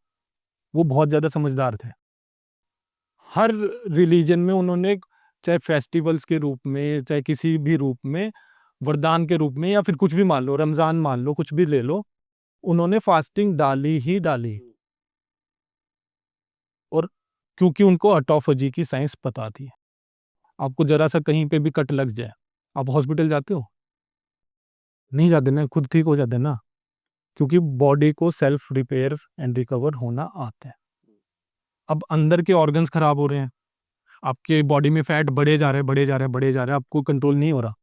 Speaker 2: वो बहुत ज़्यादा समझदार थे। हर रिलीजन में उन्होंने, चाहे फेस्टिवल्स के रूप में, चाहे किसी भी रूप में, वरदान के रूप में, या फिर कुछ भी मान लो, रमज़ान मान लो, कुछ भी ले लो, उन्होंने फास्टिंग डाली ही डाली। और क्योंकि उनको ऑटोफेजी की साइंस पता थी। आपको ज़रा सा कहीं पे भी कट लग जाए, आप हॉस्पिटल जाते हो? नहीं जाते ना, खुद ठीक हो जाते ना, क्योंकि बॉडी को सेल्फ रिपेयर एंड रिकवर होना आता है। अब अंदर के ऑर्गन्स खराब हो रहे हैं, आपके बॉडी में फैट बढ़े जा रहे हैं, बढ़े जा रहे हैं, बढ़े जा रहे हैं, आपको कंट्रोल नहीं हो रहा।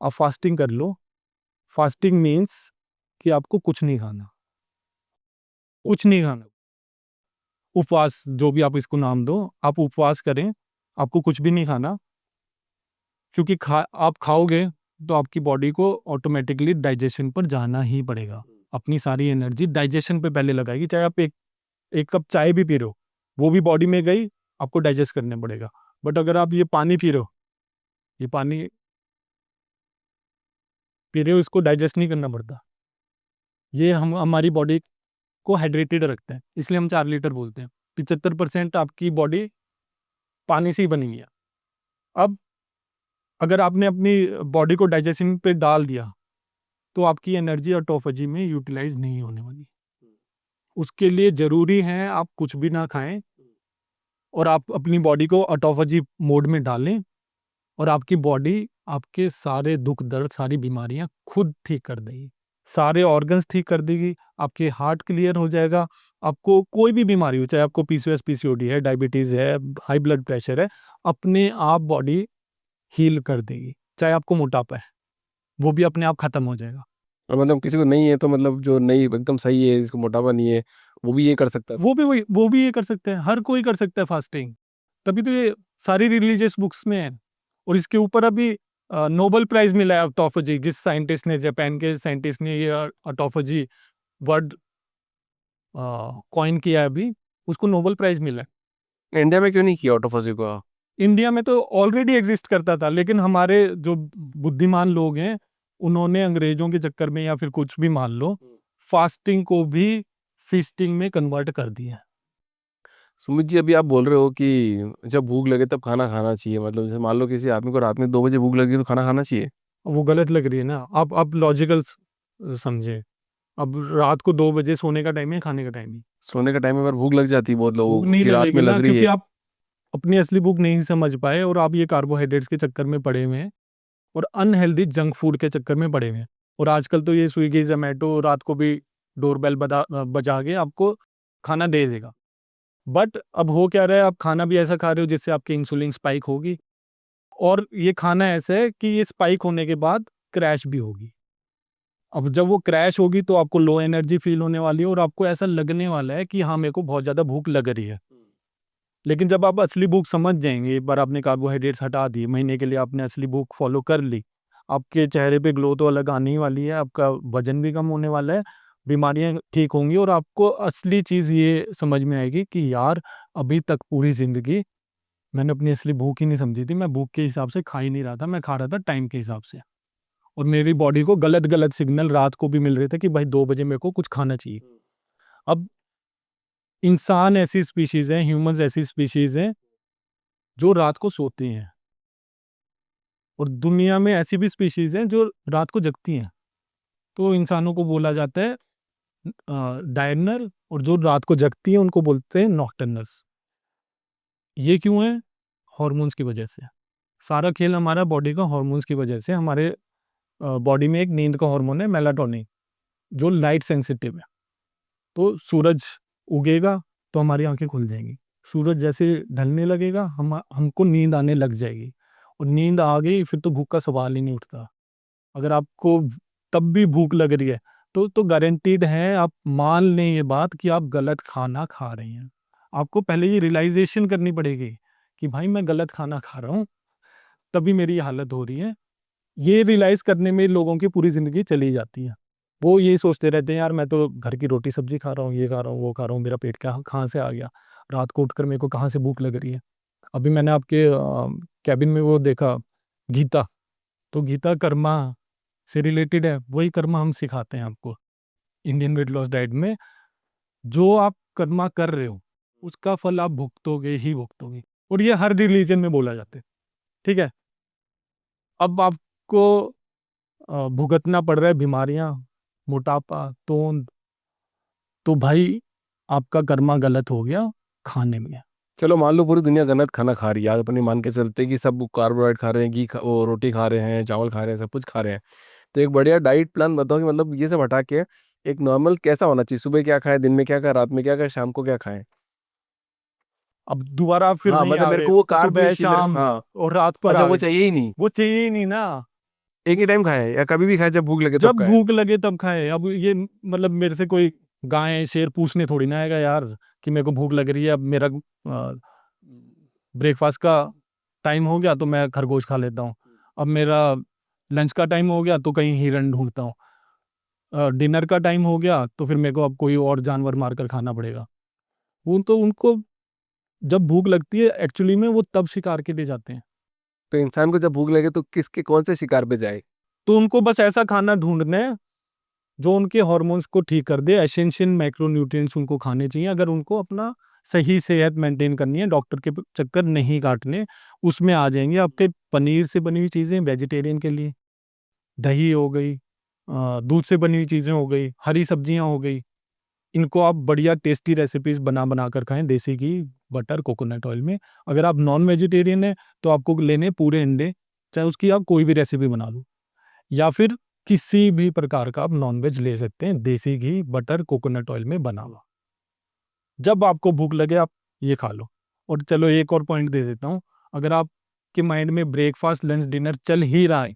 Speaker 2: आप फास्टिंग कर लो। फास्टिंग मीन्स कि आपको कुछ नहीं खाना, कुछ नहीं खाना। उपवास, जो भी आप इसको नाम दो, आप उपवास करें, आपको कुछ भी नहीं खाना, क्योंकि आप खाओगे तो आपकी बॉडी को ऑटोमेटिकली डाइजेशन पर जाना ही पड़ेगा। अपनी सारी एनर्जी डाइजेशन पे पहले लगाएगी, चाहे आप एक कप चाय भी पी रहे हो, वो भी बॉडी में गई, आपको डाइजेस्ट करने पड़ेगा। बट अगर आप ये पानी पी रहे हो, ये पानी पी रहे हो, इसको डाइजेस्ट नहीं करना पड़ता। ये हम हमारी बॉडी को हाइड्रेटेड रखते हैं, इसलिए हम 4 लीटर बोलते हैं। 75% आपकी बॉडी पानी से ही बनी हुई है। अब अगर आपने अपनी बॉडी को डाइजेशन पे डाल दिया, तो आपकी एनर्जी ऑटोफेजी में यूटिलाइज नहीं होने वाली। उसके लिए ज़रूरी है आप कुछ भी ना खाएँ और आप अपनी बॉडी को ऑटोफेजी मोड में डालें और आपकी बॉडी आपके सारे दुख दर्द, सारी बीमारियां खुद ठीक कर देगी, सारे ऑर्गन्स ठीक कर देगी, आपके हार्ट क्लियर हो जाएगा। आपको कोई भी बीमारी हो, चाहे आपको पीसीओएस पीसीओडी है, डायबिटीज़ है, हाई ब्लड प्रेशर है, अपने आप बॉडी हील कर देगी। चाहे आपको मोटापा है, वो भी अपने आप खत्म हो जाएगा।
Speaker 1: और मतलब किसी को नहीं है तो मतलब जो नहीं एकदम सही है, जिसको मोटापा नहीं है, वो भी ये कर सकता है।
Speaker 2: वो भी ये कर सकते हैं, हर कोई कर सकता है फास्टिंग। तभी तो ये सारी रिलीजियस बुक्स में है। और इसके ऊपर अभी नोबेल प्राइज मिला है ऑटोफेजी, जिस साइंटिस्ट ने, जापान के साइंटिस्ट ने ये ऑटोफेजी वर्ड कॉइन किया है अभी, उसको नोबेल प्राइज मिला है।
Speaker 1: इंडिया में क्यों नहीं किया ऑटोफॉसी को?
Speaker 2: इंडिया में तो ऑलरेडी एग्जिस्ट करता था, लेकिन हमारे जो बुद्धिमान लोग हैं, उन्होंने अंग्रेजों के चक्कर में या फिर कुछ भी मान लो, फास्टिंग को भी फीस्टिंग में कन्वर्ट कर दिया।
Speaker 1: सुमित जी, अभी आप बोल रहे हो कि जब भूख लगे तब खाना खाना चाहिए, मतलब जैसे मान लो किसी आदमी को रात में 2 बजे भूख लगी तो खाना खाना चाहिए।
Speaker 2: वो गलत लग रही है ना। आप लॉजिकल समझे। अब रात को 2 बजे सोने का टाइम है, खाने का टाइम है।
Speaker 1: सोने का टाइम में पर भूख लग जाती है बहुत लोगों
Speaker 2: भूख
Speaker 1: को
Speaker 2: नहीं
Speaker 1: कि रात
Speaker 2: लगेगी
Speaker 1: में
Speaker 2: ना,
Speaker 1: लग रही
Speaker 2: क्योंकि
Speaker 1: है।
Speaker 2: आप अपनी असली भूख नहीं समझ पाए, और आप ये कार्बोहाइड्रेट्स के चक्कर में पड़े हुए हैं, और अनहेल्दी जंक फूड के चक्कर में पड़े हुए हैं। और आजकल तो ये स्विगी जोमेटो रात को भी डोरबेल बजा के आपको खाना दे देगा। बट अब हो क्या रहा है, आप खाना भी ऐसा खा रहे हो जिससे आपकी इंसुलिन स्पाइक होगी, और ये खाना ऐसा है कि ये स्पाइक होने के बाद क्रैश भी होगी। अब जब वो क्रैश होगी तो आपको लो एनर्जी फील होने वाली है, और आपको ऐसा लगने वाला है कि हाँ, मेरे को बहुत ज़्यादा भूख लग रही है। लेकिन जब आप असली भूख समझ जाएंगे, एक बार आपने कार्बोहाइड्रेट्स हटा दिए, महीने के लिए आपने असली भूख फॉलो कर ली, आपके चेहरे पे ग्लो तो अलग आने ही वाली है, आपका वजन भी कम होने वाला है, बीमारियां ठीक होंगी, और आपको असली चीज़ ये समझ में आएगी कि यार, अभी तक पूरी ज़िंदगी मैंने अपनी असली भूख ही नहीं समझी थी। मैं भूख के हिसाब से खा ही नहीं रहा था, मैं खा रहा था टाइम के हिसाब से। और मेरी बॉडी को गलत गलत सिग्नल रात को भी मिल रहे थे कि भाई 2 बजे मेरे को कुछ खाना चाहिए। अब इंसान ऐसी स्पीशीज हैं, ह्यूमंस ऐसी स्पीशीज हैं जो रात को सोती हैं, और दुनिया में ऐसी भी स्पीशीज हैं जो रात को जगती हैं। तो इंसानों को बोला जाता है डायर्नल, और जो रात को जगती है उनको बोलते हैं नॉकटर्नल्स। ये क्यों है? हॉर्मोन्स की वजह से। सारा खेल हमारा बॉडी का हॉर्मोन्स की वजह से। हमारे बॉडी में एक नींद का हार्मोन है मेलाटोनिन, जो लाइट सेंसिटिव है। तो सूरज उगेगा तो हमारी आंखें खुल जाएंगी, सूरज जैसे ढलने लगेगा हमको नींद आने लग जाएगी, और नींद आ गई फिर तो भूख का सवाल ही नहीं उठता। अगर आपको तब भी भूख लग रही है तो गारंटीड है, आप मान लें ये बात कि आप गलत खाना खा रहे हैं। आपको पहले ये रियलाइजेशन करनी पड़ेगी कि भाई मैं गलत खाना खा रहा हूँ, तभी मेरी ये हालत हो रही है। ये रियलाइज करने में लोगों की पूरी ज़िंदगी चली जाती है। वो यही सोचते रहते हैं, यार मैं तो घर की रोटी सब्जी खा रहा हूँ, ये खा रहा हूँ, वो खा रहा हूँ, मेरा पेट क्या कहाँ से आ गया, रात को उठकर मेरे को कहाँ से भूख लग रही है। अभी मैंने आपके कैबिन में वो देखा, गीता। तो गीता कर्मा से रिलेटेड है, वही कर्मा हम सिखाते हैं आपको इंडियन वेट लॉस डाइट में। जो आप कर्मा कर रहे हो, उसका फल आप भुगतोगे ही भुगतोगे। और ये हर रिलीजन में बोला जाता है, ठीक है। अब आपको भुगतना पड़ रहा है बीमारियां, मोटापा, तोंद, तो भाई आपका कर्मा गलत हो गया खाने में।
Speaker 1: चलो मान लो पूरी दुनिया गलत खाना खा रही है, आज अपनी मान के चलते हैं कि सब कार्बोहाइड्रेट खा रहे हैं, वो रोटी खा रहे हैं, चावल खा रहे हैं, सब कुछ खा रहे हैं। तो एक बढ़िया डाइट प्लान बताओ कि मतलब ये सब हटा के एक नॉर्मल कैसा होना चाहिए, सुबह क्या खाएं, दिन में क्या खाएं, रात में क्या खाएं, शाम को क्या खाएं।
Speaker 2: अब दोबारा आप फिर
Speaker 1: हाँ
Speaker 2: वहीं
Speaker 1: मतलब
Speaker 2: आ
Speaker 1: मेरे
Speaker 2: गए,
Speaker 1: को वो
Speaker 2: सुबह
Speaker 1: कार्बोहाइड्रेट
Speaker 2: शाम
Speaker 1: हाँ।
Speaker 2: और रात पर
Speaker 1: अच्छा,
Speaker 2: आ
Speaker 1: वो
Speaker 2: गए।
Speaker 1: चाहिए ही नहीं,
Speaker 2: वो चाहिए ही नहीं ना।
Speaker 1: एक ही टाइम खाएं या कभी भी खाएं जब भूख लगे तब
Speaker 2: जब
Speaker 1: खाएं।
Speaker 2: भूख लगे तब खाए। अब ये मतलब मेरे से कोई गाय शेर पूछने थोड़ी ना आएगा यार कि मेरे को भूख लग रही है, अब मेरा ब्रेकफास्ट का टाइम हो गया तो मैं खरगोश खा लेता हूँ, अब मेरा लंच का टाइम हो गया तो कहीं हिरन ढूंढता हूँ, डिनर का टाइम हो गया तो फिर मेरे को अब कोई और जानवर मारकर खाना पड़ेगा। वो तो उनको जब भूख लगती है एक्चुअली में वो तब शिकार के लिए जाते हैं।
Speaker 1: तो इंसान को जब भूख लगे तो किसके कौन से शिकार पे जाए?
Speaker 2: तो उनको बस ऐसा खाना ढूंढना है जो उनके हार्मोन्स को ठीक कर दे। एसेंशियल मैक्रोन्यूट्रिएंट्स उनको खाने चाहिए अगर उनको अपना सही सेहत मेंटेन करनी है, डॉक्टर के चक्कर नहीं काटने। उसमें आ जाएंगे आपके पनीर से बनी हुई चीज़ें वेजिटेरियन के लिए, दही हो गई, दूध से बनी हुई चीज़ें हो गई, हरी सब्जियां हो गई। इनको आप बढ़िया टेस्टी रेसिपीज बना बना कर खाएं, देसी घी, बटर, कोकोनट ऑयल में। अगर आप नॉन वेजिटेरियन हैं तो आपको लेने पूरे अंडे, चाहे उसकी आप कोई भी रेसिपी बना लो, या फिर किसी भी प्रकार का आप नॉनवेज ले सकते हैं, देसी घी, बटर, कोकोनट ऑयल में बना हुआ। जब आपको भूख लगे आप ये खा लो। और चलो एक और पॉइंट दे देता हूँ, अगर आप आपके माइंड में ब्रेकफास्ट लंच डिनर चल ही रहा है,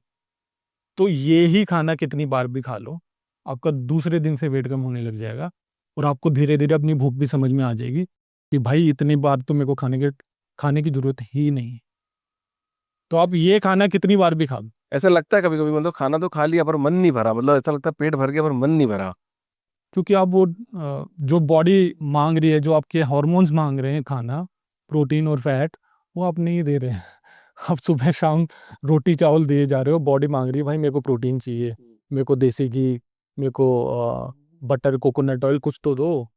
Speaker 2: तो ये ही खाना कितनी बार भी खा लो, आपका दूसरे दिन से वेट कम होने लग जाएगा और आपको धीरे धीरे अपनी भूख भी समझ में आ जाएगी कि भाई इतनी बार तो मेरे को खाने की जरूरत ही नहीं है। तो आप ये खाना कितनी बार भी खा लो।
Speaker 1: ऐसा लगता है कभी कभी मतलब खाना तो खा लिया पर मन नहीं भरा, मतलब ऐसा लगता है पेट भर गया पर मन नहीं भरा।
Speaker 2: क्योंकि आप वो जो बॉडी मांग रही है, जो आपके हार्मोन्स मांग रहे हैं खाना, प्रोटीन और फैट, वो आप नहीं दे रहे हैं। आप सुबह शाम रोटी चावल दिए जा रहे हो, बॉडी मांग रही है भाई मेरे को प्रोटीन चाहिए, मेरे को देसी घी, मेरे को बटर कोकोनट ऑयल कुछ तो दो,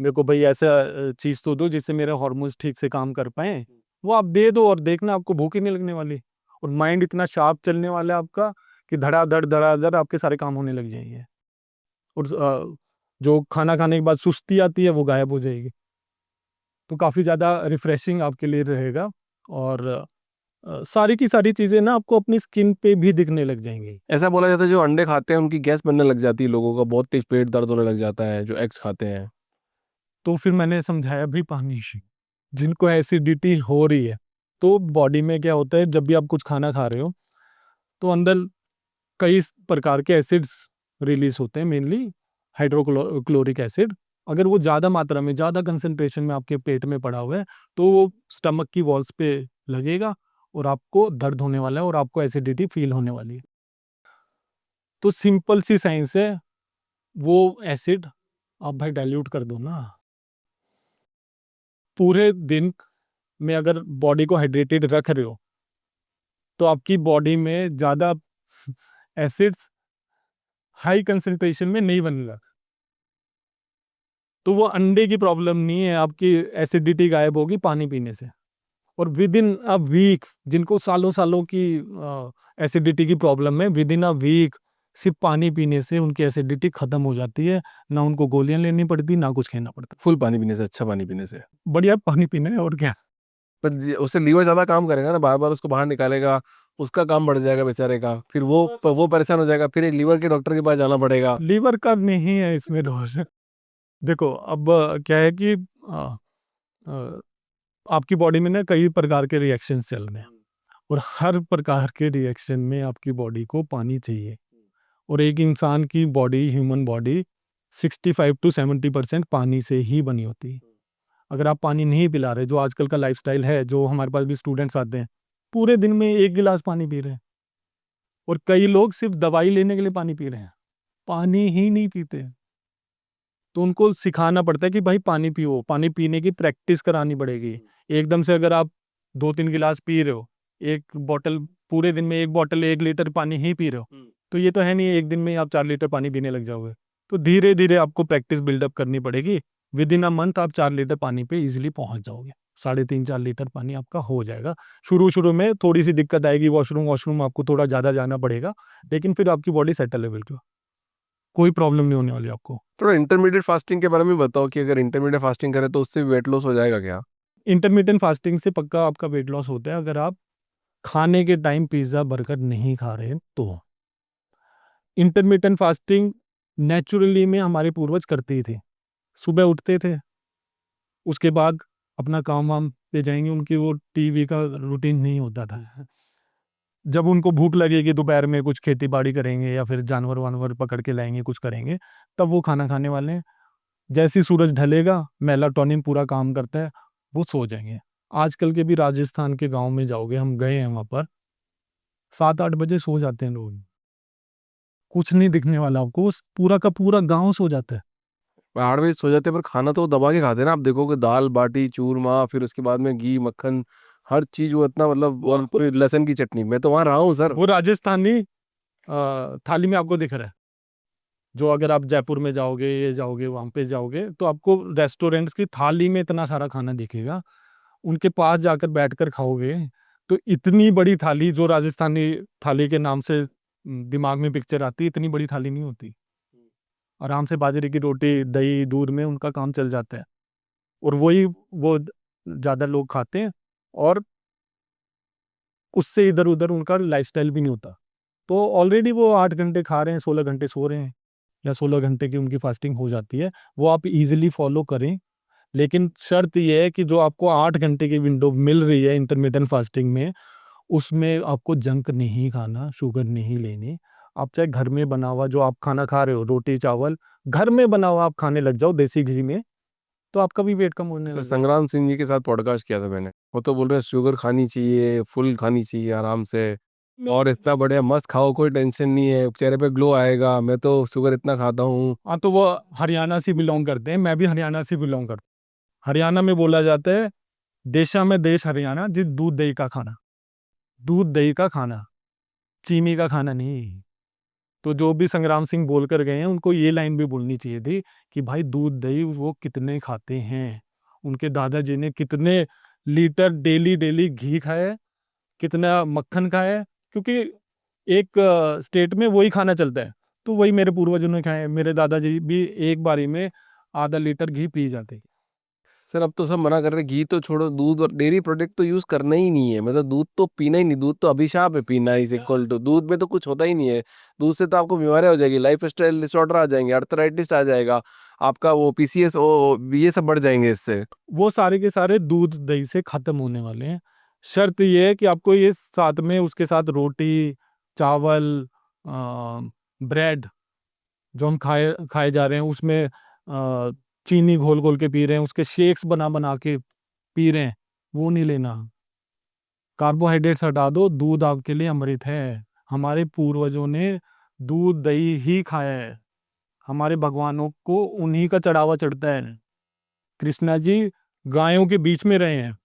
Speaker 2: मेरे को भाई ऐसा चीज़ तो दो जिससे मेरे हार्मोन्स ठीक से काम कर पाए। वो आप दे दो और देखना आपको भूख ही नहीं लगने वाली, और माइंड इतना शार्प चलने वाला है आपका कि धड़ाधड़ आपके सारे काम होने लग जाएंगे। और जो खाना खाने के बाद सुस्ती आती है वो गायब हो जाएगी। तो काफ़ी ज़्यादा रिफ्रेशिंग आपके लिए रहेगा, और सारी की सारी चीज़ें ना आपको अपनी स्किन पे भी दिखने लग जाएंगी।
Speaker 1: ऐसा बोला जाता है जो अंडे खाते हैं उनकी गैस बनने लग जाती है, लोगों का बहुत तेज पेट दर्द होने लग जाता है जो एग्स खाते हैं।
Speaker 2: तो फिर मैंने समझाया भी पानी से, जिनको एसिडिटी हो रही है, तो बॉडी में क्या होता है जब भी आप कुछ खाना खा रहे हो तो अंदर कई प्रकार के एसिड्स रिलीज होते हैं, मेनली हाइड्रोक्लोरिक एसिड। अगर वो ज़्यादा मात्रा में, ज़्यादा कंसंट्रेशन में आपके पेट में पड़ा हुआ है तो वो स्टमक की वॉल्स पे लगेगा और आपको दर्द होने वाला है और आपको एसिडिटी फील होने वाली है। तो सिंपल सी साइंस है, वो एसिड आप भाई डाइल्यूट कर दो ना। पूरे दिन में अगर बॉडी को हाइड्रेटेड रख रहे हो तो आपकी बॉडी में ज़्यादा एसिड्स हाई कंसंट्रेशन में नहीं बनेगा। तो वो अंडे की प्रॉब्लम नहीं है, आपकी एसिडिटी गायब होगी पानी पीने से। और विद इन अ वीक, जिनको सालों सालों की एसिडिटी की प्रॉब्लम है, विद इन अ वीक सिर्फ पानी पीने से उनकी एसिडिटी खत्म हो जाती है। ना उनको गोलियां लेनी पड़ती, ना कुछ खाना पड़ता।
Speaker 1: फुल पानी पीने से, अच्छा पानी पीने से।
Speaker 2: बढ़िया पानी पीना है और क्या।
Speaker 1: पर उससे लीवर ज्यादा काम करेगा ना, बार बार उसको बाहर निकालेगा, उसका काम बढ़ जाएगा बेचारे का, फिर वो परेशान हो जाएगा, फिर एक लीवर के डॉक्टर के पास जाना पड़ेगा।
Speaker 2: लीवर का नहीं है इसमें दोष। देखो अब क्या है कि अ, आपकी बॉडी में ना कई प्रकार के रिएक्शंस चल रहे हैं, और हर प्रकार के रिएक्शन में आपकी बॉडी को पानी चाहिए। और एक इंसान की बॉडी, ह्यूमन बॉडी 65 to 70% पानी से ही बनी होती है। अगर आप पानी नहीं पिला रहे, जो आजकल का लाइफस्टाइल है, जो हमारे पास भी स्टूडेंट्स आते हैं पूरे दिन में 1 गिलास पानी पी रहे हैं, और कई लोग सिर्फ दवाई लेने के लिए पानी पी रहे हैं, पानी ही नहीं पीते। तो उनको सिखाना पड़ता है कि भाई पानी पियो, पानी पीने की प्रैक्टिस करानी पड़ेगी। एकदम से अगर आप 2-3 गिलास पी रहे हो, एक बॉटल पूरे दिन में, एक बॉटल 1 लीटर पानी ही पी रहे हो, तो ये तो है नहीं एक दिन में ही आप 4 लीटर पानी पीने लग जाओगे। तो धीरे धीरे आपको प्रैक्टिस बिल्डअप करनी पड़ेगी। विद इन अ मंथ आप 4 लीटर पानी पे इजिली पहुंच जाओगे। 3.5-4 लीटर पानी आपका हो जाएगा। शुरू शुरू में थोड़ी सी दिक्कत आएगी, वॉशरूम आपको थोड़ा ज़्यादा जाना पड़ेगा, लेकिन फिर आपकी बॉडी सेटल है, बिल्कुल कोई प्रॉब्लम नहीं होने वाली आपको।
Speaker 1: थोड़ा इंटरमीडिएट फास्टिंग के बारे में बताओ कि अगर इंटरमीडिएट फास्टिंग करें तो उससे वेट लॉस हो जाएगा क्या?
Speaker 2: इंटरमीडिएंट फास्टिंग से पक्का आपका वेट लॉस होता है, अगर आप खाने के टाइम पिज्ज़ा बर्गर नहीं खा रहे हैं तो। इंटरमीडिएंट फास्टिंग नेचुरली में हमारे पूर्वज करते ही थे। सुबह उठते थे, उसके बाद अपना काम वाम पे जाएंगे, उनकी वो टीवी का रूटीन नहीं होता था। जब उनको भूख लगेगी दोपहर में कुछ खेती बाड़ी करेंगे या फिर जानवर वानवर पकड़ के लाएंगे, कुछ करेंगे, तब वो खाना खाने वाले हैं। जैसे ही सूरज ढलेगा, मेलाटोनिन पूरा काम करता है, वो सो जाएंगे। आजकल के भी राजस्थान के गांव में जाओगे, हम गए हैं वहाँ पर, 7-8 बजे सो जाते हैं लोग। कुछ नहीं दिखने वाला आपको, पूरा का पूरा गांव सो जाता है।
Speaker 1: 8 बजे सो जाते हैं पर खाना तो वो दबा के खाते हैं ना, आप देखोगे दाल बाटी चूरमा, फिर उसके बाद में घी मक्खन हर चीज वो इतना, मतलब और पूरी लहसुन की चटनी। मैं तो वहाँ रहा हूँ सर।
Speaker 2: वो राजस्थानी थाली में आपको दिख रहा है। जो अगर आप जयपुर में जाओगे, ये जाओगे, वहाँ पे जाओगे, तो आपको रेस्टोरेंट्स की थाली में इतना सारा खाना दिखेगा। उनके पास जाकर बैठकर खाओगे तो इतनी बड़ी थाली, जो राजस्थानी थाली के नाम से दिमाग में पिक्चर आती है, इतनी बड़ी थाली नहीं होती। आराम से बाजरे की रोटी, दही, दूध में उनका काम चल जाता है, और वही वो ज़्यादा लोग खाते हैं, और उससे इधर उधर उनका लाइफस्टाइल भी नहीं होता। तो ऑलरेडी वो 8 घंटे खा रहे हैं, 16 घंटे सो रहे हैं, या 16 घंटे की उनकी फास्टिंग हो जाती है। वो आप इजीली फॉलो करें, लेकिन शर्त ये है कि जो आपको 8 घंटे की विंडो मिल रही है इंटरमिटेंट फास्टिंग में, उसमें आपको जंक नहीं खाना, शुगर नहीं लेनी। आप चाहे घर में बना हुआ जो आप खाना खा रहे हो, रोटी चावल घर में बना हुआ आप खाने लग जाओ देसी घी में, तो आपका भी वेट कम होने
Speaker 1: सर
Speaker 2: लग जाएगा।
Speaker 1: संग्राम सिंह जी के साथ पॉडकास्ट किया था मैंने, वो तो बोल रहे हैं शुगर खानी चाहिए, फुल खानी चाहिए आराम से, और इतना बढ़िया मस्त खाओ, कोई टेंशन नहीं है, चेहरे पे ग्लो आएगा, मैं तो शुगर इतना खाता हूँ।
Speaker 2: हाँ, तो वो हरियाणा से बिलोंग करते हैं, मैं भी हरियाणा से बिलोंग करता हूँ। हरियाणा में बोला जाता है, देशा में देश हरियाणा, जिस दूध दही का खाना, दूध दही का खाना, चीनी का खाना नहीं। तो जो भी संग्राम सिंह बोल कर गए हैं उनको ये लाइन भी बोलनी चाहिए थी कि भाई दूध दही वो कितने खाते हैं, उनके दादाजी ने कितने लीटर डेली डेली घी खाया, कितना मक्खन खाया है, क्योंकि एक स्टेट में वही खाना चलता है, तो वही मेरे पूर्वजों ने खाया है। मेरे दादाजी भी एक बारी में आधा लीटर घी पी जाते।
Speaker 1: सर अब तो सब मना कर रहे हैं, घी तो छोड़ो, दूध और डेयरी प्रोडक्ट तो यूज करना ही नहीं है, मतलब दूध तो पीना ही नहीं, दूध तो अभिशाप है पीना, इज इक्वल टू दूध में तो कुछ होता ही नहीं है। दूध से तो आपको बीमारियां हो जाएगी, लाइफ स्टाइल डिसऑर्डर आ जाएंगे, अर्थराइटिस आ जाएगा आपका, वो पीसीएस ओ ये सब बढ़ जाएंगे इससे।
Speaker 2: वो सारे के सारे दूध दही से खत्म होने वाले हैं। शर्त ये है कि आपको ये साथ में उसके साथ रोटी, चावल, ब्रेड जो हम खाए खाए जा रहे हैं उसमें चीनी घोल घोल के पी रहे हैं, उसके शेक्स बना बना के पी रहे हैं, वो नहीं लेना। कार्बोहाइड्रेट्स हटा दो, दूध आपके लिए अमृत है। हमारे पूर्वजों ने दूध दही ही खाया है, हमारे भगवानों को उन्हीं का चढ़ावा चढ़ता है। कृष्णा जी गायों के बीच में रहे हैं,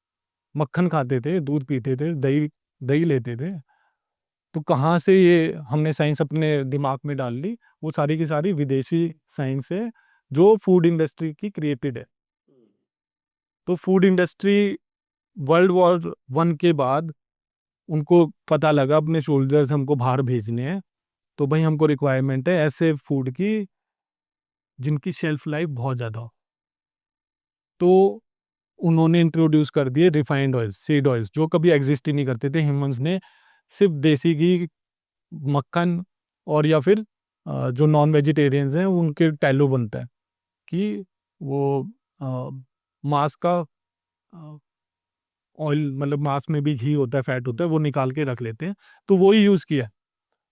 Speaker 2: मक्खन खाते थे, दूध पीते थे, दही दही लेते थे। तो कहाँ से ये हमने साइंस अपने दिमाग में डाल ली? वो सारी की सारी विदेशी साइंस है जो फूड इंडस्ट्री की क्रिएटेड है। तो food industry world war one के बाद उनको पता लगा अपने सोल्जर्स हमको बाहर भेजने हैं, तो भाई हमको रिक्वायरमेंट है ऐसे फूड की जिनकी शेल्फ लाइफ बहुत ज़्यादा हो। तो उन्होंने इंट्रोड्यूस कर दिए रिफाइंड ऑयल्स, सीड ऑयल्स, जो कभी एग्जिस्ट ही नहीं करते थे। ह्यूमंस ने सिर्फ देसी घी, मक्खन और या फिर जो नॉन वेजिटेरियंस हैं उनके टैलो बनता है कि वो अ, मांस का ऑयल, मतलब मांस में भी घी होता है, फैट होता है, वो निकाल के रख लेते हैं, तो वो ही यूज़ किया।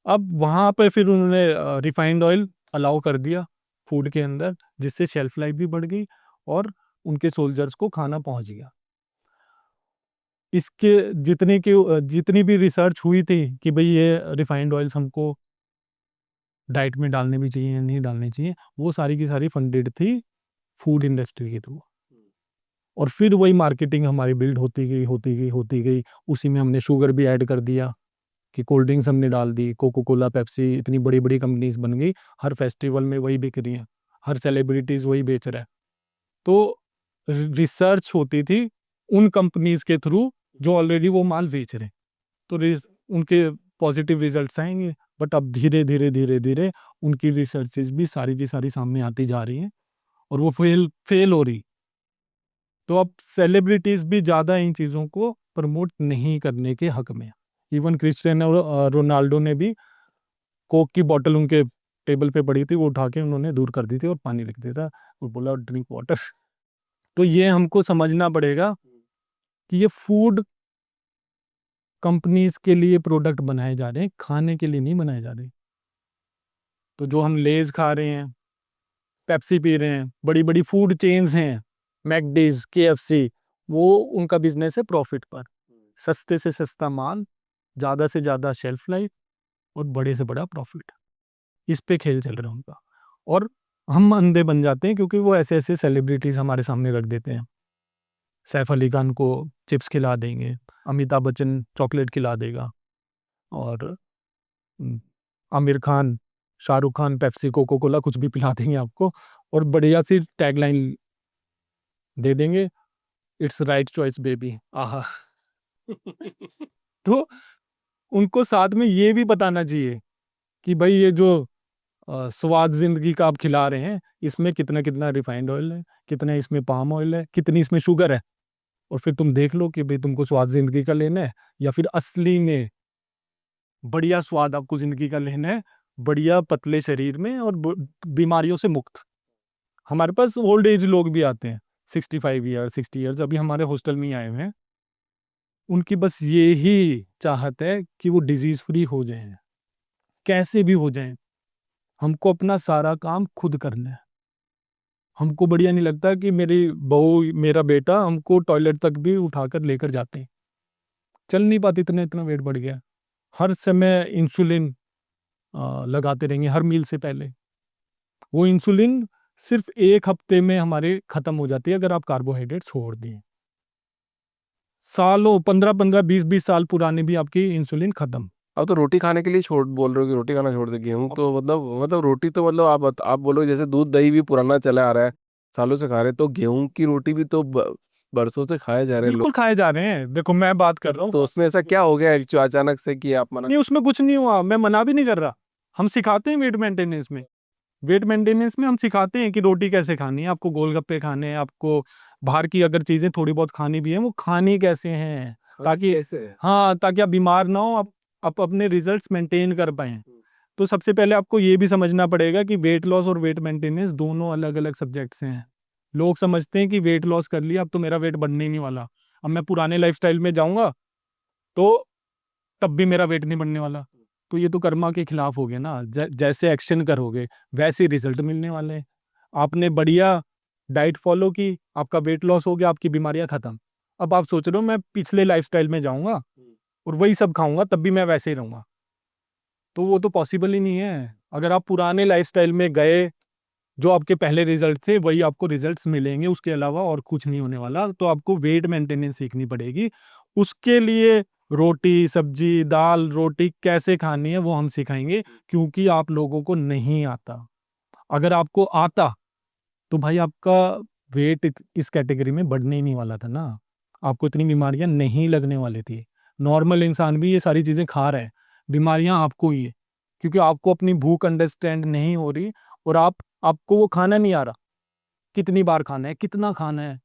Speaker 2: अब वहाँ पे फिर उन्होंने रिफाइंड ऑयल अलाउ कर दिया फूड के अंदर, जिससे शेल्फ लाइफ भी बढ़ गई और उनके सोल्जर्स को खाना पहुंच गया। इसके जितनी भी रिसर्च हुई थी कि भाई ये रिफाइंड ऑयल्स हमको डाइट में डालने भी चाहिए या नहीं डालने चाहिए, वो सारी की सारी फंडेड थी फूड इंडस्ट्री के थ्रू। और फिर वही मार्केटिंग हमारी बिल्ड होती गई होती गई होती गई। उसी में हमने शुगर भी ऐड कर दिया कि कोल्ड ड्रिंक्स हमने डाल दी, कोको कोला, पेप्सी, इतनी बड़ी बड़ी कंपनीज बन गई, हर फेस्टिवल में वही बिक रही है, हर सेलिब्रिटीज वही बेच रहा है। तो रिसर्च होती थी उन कंपनीज के थ्रू जो ऑलरेडी वो माल बेच रहे हैं, तो उनके पॉजिटिव रिजल्ट्स आएंगे। बट अब धीरे धीरे धीरे धीरे उनकी रिसर्चेज भी सारी की सारी सामने आती जा रही हैं और वो फेल हो रही। तो अब सेलिब्रिटीज भी ज़्यादा इन चीज़ों को प्रमोट नहीं करने के हक में। इवन क्रिस्टियानो रोनाल्डो ने भी कोक की बोतल उनके टेबल पे पड़ी थी, वो उठा के उन्होंने दूर कर दी थी और पानी लिख दिया था और बोला ड्रिंक वाटर। तो ये हमको समझना पड़ेगा कि ये फूड कंपनीज के लिए प्रोडक्ट बनाए जा रहे हैं, खाने के लिए नहीं बनाए जा रहे। तो जो हम लेज खा रहे हैं, पेप्सी पी रहे हैं, बड़ी बड़ी फूड चेन्स हैं, मैकडीज, केएफसी, वो उनका बिजनेस है प्रॉफिट पर। सस्ते से सस्ता माल, ज़्यादा से ज़्यादा शेल्फ लाइफ और बड़े से बड़ा प्रॉफिट, इस पे खेल चल रहा है उनका। और हम अंधे बन जाते हैं क्योंकि वो ऐसे ऐसे सेलिब्रिटीज हमारे सामने रख देते हैं। सैफ अली खान को चिप्स खिला देंगे, अमिताभ बच्चन चॉकलेट खिला देगा, और Aamir Khan, Shahrukh Khan Pepsi, Coca Cola कुछ भी पिला देंगे आपको, और बढ़िया सी टैगलाइन दे देंगे, इट्स राइट चॉइस बेबी, आहा। तो उनको साथ में ये भी बताना चाहिए कि भाई ये जो स्वाद जिंदगी का आप खिला रहे हैं, इसमें कितना कितना रिफाइंड ऑयल है, कितना इसमें पाम ऑयल है, कितनी इसमें शुगर है, और फिर तुम देख लो कि भाई तुमको स्वाद जिंदगी का लेना है या फिर असली में बढ़िया स्वाद आपको जिंदगी का लेना है, बढ़िया पतले शरीर में और बीमारियों से मुक्त। हमारे पास ओल्ड एज लोग भी आते हैं, 65 ईयर, 60 ईयर्स, अभी हमारे हॉस्टल में ही आए हुए हैं। उनकी बस ये ही चाहत है कि वो डिजीज फ्री हो जाएं, कैसे भी हो जाएं। हमको अपना सारा काम खुद करना है। हमको बढ़िया नहीं लगता कि मेरी बहू, मेरा बेटा हमको टॉयलेट तक भी उठाकर लेकर जाते हैं। चल नहीं पाती, इतना इतना वेट बढ़ गया। हर समय इंसुलिन लगाते रहेंगे हर मील से पहले। वो इंसुलिन सिर्फ 1 हफ्ते में हमारे खत्म हो जाती है अगर आप कार्बोहाइड्रेट छोड़ दिए। सालों 15-15 20-20 साल पुरानी भी आपकी इंसुलिन खत्म।
Speaker 1: अब तो रोटी खाने के लिए छोड़ बोल रहे हो कि रोटी खाना छोड़ दे। गेहूं तो मतलब रोटी तो मतलब आप बोलो जैसे दूध दही भी पुराना चला आ रहा है, सालों से खा रहे हैं, तो गेहूं की रोटी भी तो बरसों से खाए जा रहे हैं लोग।
Speaker 2: बिल्कुल खाए जा रहे हैं। देखो मैं बात कर रहा हूँ,
Speaker 1: तो उसमें ऐसा क्या हो गया अचानक से कि आप मना।
Speaker 2: नहीं उसमें कुछ नहीं हुआ, मैं मना भी नहीं कर रहा। हम सिखाते हैं वेट मेंटेनेंस में। वेट मेंटेनेंस में हम सिखाते हैं कि रोटी कैसे खानी है, आपको गोलगप्पे खाने हैं, आपको बाहर की अगर चीजें थोड़ी बहुत खानी भी है वो खानी कैसे हैं, ताकि
Speaker 1: कैसे।
Speaker 2: हाँ, ताकि आप बीमार ना हो, आप अपने रिजल्ट्स मेंटेन कर पाए। तो सबसे पहले आपको ये भी समझना पड़ेगा कि वेट लॉस और वेट मेंटेनेंस दोनों अलग अलग सब्जेक्ट्स हैं। लोग समझते हैं कि वेट लॉस कर लिया अब तो मेरा वेट बढ़ने ही नहीं वाला, अब मैं पुराने लाइफस्टाइल में जाऊंगा तो तब भी मेरा वेट नहीं बढ़ने वाला। तो ये तो कर्मा के खिलाफ हो गया ना। जैसे एक्शन करोगे वैसे रिजल्ट मिलने वाले हैं। आपने बढ़िया डाइट फॉलो की, आपका वेट लॉस हो गया, आपकी बीमारियां खत्म। अब आप सोच रहे हो मैं पिछले लाइफस्टाइल में जाऊंगा और वही सब खाऊंगा तब भी मैं वैसे ही रहूंगा, तो वो तो पॉसिबल ही नहीं है। अगर आप पुराने लाइफस्टाइल में गए, जो आपके पहले रिजल्ट थे वही आपको रिजल्ट्स मिलेंगे, उसके अलावा और कुछ नहीं होने वाला। तो आपको वेट मेंटेनेंस सीखनी पड़ेगी। उसके लिए रोटी सब्जी दाल रोटी कैसे खानी है वो हम सिखाएंगे, क्योंकि आप लोगों को नहीं आता। अगर आपको आता तो भाई आपका वेट इस कैटेगरी में बढ़ने ही नहीं वाला था ना, आपको इतनी बीमारियां नहीं लगने वाली थी। नॉर्मल इंसान भी ये सारी चीजें खा रहे हैं, बीमारियां आपको ही है, क्योंकि आपको अपनी भूख अंडरस्टैंड नहीं हो रही और आपको वो खाना नहीं आ रहा। कितनी बार खाना है, कितना खाना है,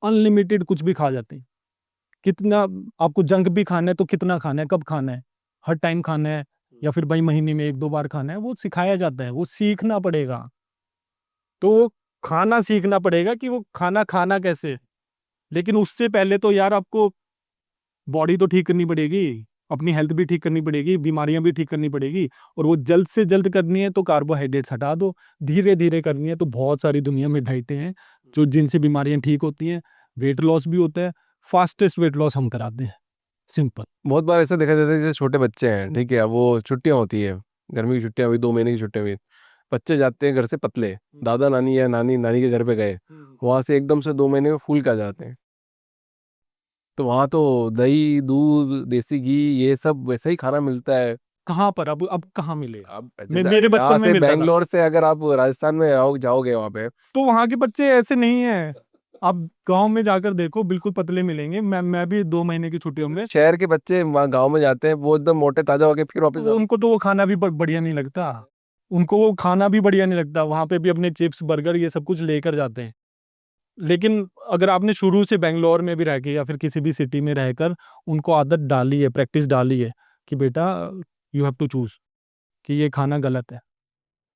Speaker 2: अनलिमिटेड कुछ भी खा जाते हैं। कितना आपको जंक भी खाना है तो कितना खाना है, कब खाना है, हर टाइम खाना है या फिर भाई महीने में 1-2 बार खाना है, वो सिखाया जाता है, वो सीखना पड़ेगा। तो वो खाना सीखना पड़ेगा कि वो खाना खाना कैसे है। लेकिन उससे पहले तो यार आपको बॉडी तो ठीक करनी पड़ेगी, अपनी हेल्थ भी ठीक करनी पड़ेगी, बीमारियां भी ठीक करनी पड़ेगी। और वो जल्द से जल्द करनी है तो कार्बोहाइड्रेट्स हटा दो, धीरे धीरे करनी है तो बहुत सारी दुनिया में डाइटें हैं जो जिनसे बीमारियां ठीक होती हैं, वेट लॉस भी होता है। फास्टेस्ट वेट लॉस हम कराते हैं, सिंपल।
Speaker 1: बहुत बार ऐसा देखा जाता है जैसे छोटे बच्चे हैं, ठीक है, वो छुट्टियां होती है, गर्मी की छुट्टियां हुई, 2 महीने की छुट्टियां हुई, बच्चे जाते हैं घर से पतले, दादा नानी या नानी नानी के घर पे गए, वहां से एकदम से 2 महीने में फूल के आ जाते हैं। तो वहां तो दही दूध देसी घी ये सब वैसा ही खाना मिलता है।
Speaker 2: कहाँ पर अब कहाँ मिलेगा?
Speaker 1: अब जैसे
Speaker 2: मेरे
Speaker 1: यहाँ
Speaker 2: बचपन में
Speaker 1: से
Speaker 2: मिलता था।
Speaker 1: बैंगलोर से अगर आप राजस्थान में आओ जाओगे वहां पे,
Speaker 2: तो वहां के बच्चे ऐसे नहीं है। आप गांव में जाकर देखो, बिल्कुल पतले मिलेंगे। मैं भी 2 महीने की छुट्टियों में,
Speaker 1: शहर के बच्चे वहाँ गाँव में जाते हैं, वो एकदम मोटे ताजा होके फिर वापस
Speaker 2: उनको तो वो खाना भी बढ़िया नहीं लगता। उनको वो खाना भी बढ़िया नहीं लगता, वहां पे भी अपने चिप्स बर्गर ये सब कुछ लेकर जाते हैं। लेकिन अगर आपने शुरू से बेंगलोर में भी रह के या फिर किसी भी सिटी में रहकर उनको आदत डाली है, प्रैक्टिस डाली है कि बेटा यू हैव टू चूज, कि ये खाना गलत है,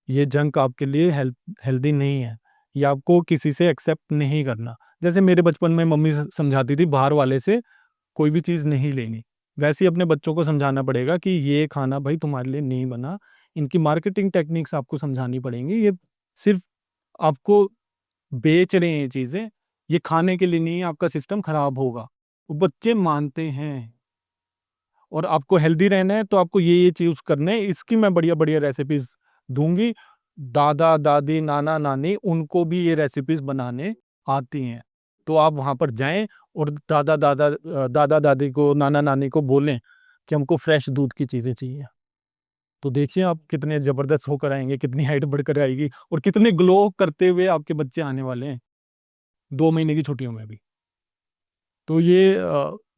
Speaker 2: ये जंक आपके लिए हेल्दी नहीं है, ये आपको किसी से एक्सेप्ट नहीं करना। जैसे मेरे बचपन में मम्मी समझाती थी बाहर वाले से कोई भी चीज़ नहीं लेनी, वैसे ही अपने बच्चों को समझाना पड़ेगा कि ये खाना भाई तुम्हारे लिए नहीं बना। इनकी मार्केटिंग टेक्निक्स आपको समझानी पड़ेंगी। ये सिर्फ आपको बेच रहे हैं ये चीज़ें, ये खाने के लिए नहीं है, आपका सिस्टम खराब होगा। वो बच्चे मानते हैं। और आपको हेल्दी रहना है तो आपको ये चीज करना है। इसकी मैं बढ़िया बढ़िया रेसिपीज दूंगी। दादा दादी नाना नानी उनको भी ये रेसिपीज बनाने आती हैं। तो आप वहां पर जाएं और दादा दादी को नाना नानी को बोलें कि हमको फ्रेश दूध की चीजें चाहिए। तो देखिए आप कितने जबरदस्त होकर आएंगे, कितनी हाइट बढ़कर आएगी और कितने ग्लो करते हुए आपके बच्चे आने वाले हैं 2 महीने की छुट्टियों में भी। तो ये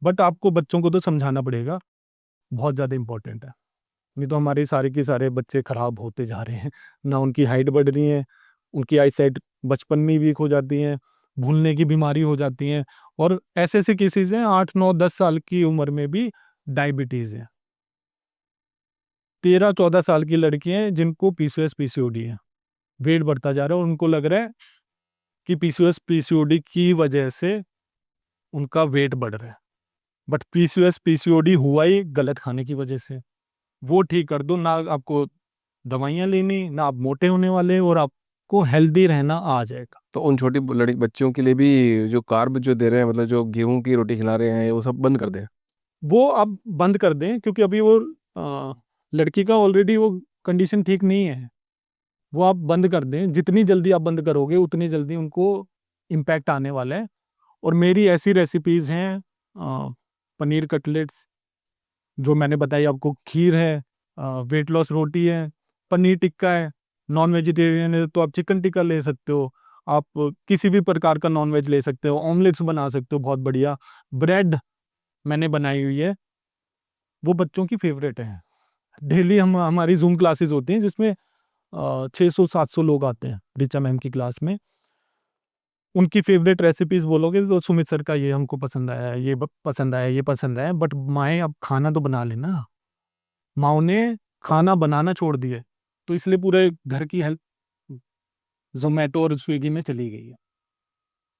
Speaker 2: बट आपको बच्चों को तो समझाना पड़ेगा, बहुत ज़्यादा इंपॉर्टेंट है। नहीं तो हमारे सारे के सारे बच्चे खराब होते जा रहे हैं। ना उनकी हाइट बढ़ रही है, उनकी आई साइट बचपन में ही वीक हो जाती है, भूलने की बीमारी हो जाती है। और ऐसे ऐसे केसेस हैं 8 9 10 साल की उम्र में भी डायबिटीज है। 13 14 साल की लड़कियां हैं जिनको पीसीओएस पीसीओडी है, वेट बढ़ता जा रहा है और उनको लग रहा है कि पीसीओएस पीसीओडी की वजह से उनका वेट बढ़ रहा है। बट पीसीओएस पीसीओडी हुआ ही गलत खाने की वजह से। वो ठीक कर दो, ना आपको दवाइयाँ लेनी, ना आप मोटे होने वाले, और आपको हेल्दी रहना आ जाएगा।
Speaker 1: तो उन छोटी लड़की बच्चियों के लिए भी जो कार्ब जो दे रहे हैं, मतलब जो गेहूं की रोटी खिला रहे हैं, वो सब बंद कर दें?
Speaker 2: वो आप बंद कर दें, क्योंकि अभी वो लड़की का ऑलरेडी वो कंडीशन ठीक नहीं है। वो आप बंद कर दें, जितनी जल्दी आप बंद करोगे उतनी जल्दी उनको इम्पैक्ट आने वाला है। और मेरी ऐसी रेसिपीज़ हैं, पनीर कटलेट्स जो मैंने बताई आपको, खीर है, वेट लॉस रोटी है, पनीर टिक्का है। नॉन वेजिटेरियन है तो आप चिकन टिक्का ले सकते हो, आप किसी भी प्रकार का नॉन वेज ले सकते हो, ऑमलेट्स बना सकते हो बहुत बढ़िया। ब्रेड मैंने बनाई हुई है, वो बच्चों की फेवरेट है। डेली हम हमारी जूम क्लासेस होती हैं जिसमें 600-700 लोग आते हैं रिचा मैम की क्लास में। उनकी फेवरेट रेसिपीज बोलोगे तो सुमित सर का ये हमको पसंद आया है, ये पसंद आया, ये पसंद आया। बट माएँ अब खाना तो बना लेना, माओ ने खाना बनाना छोड़ दिए, तो इसलिए पूरे घर की हेल्प जोमेटो और स्विगी में चली गई है।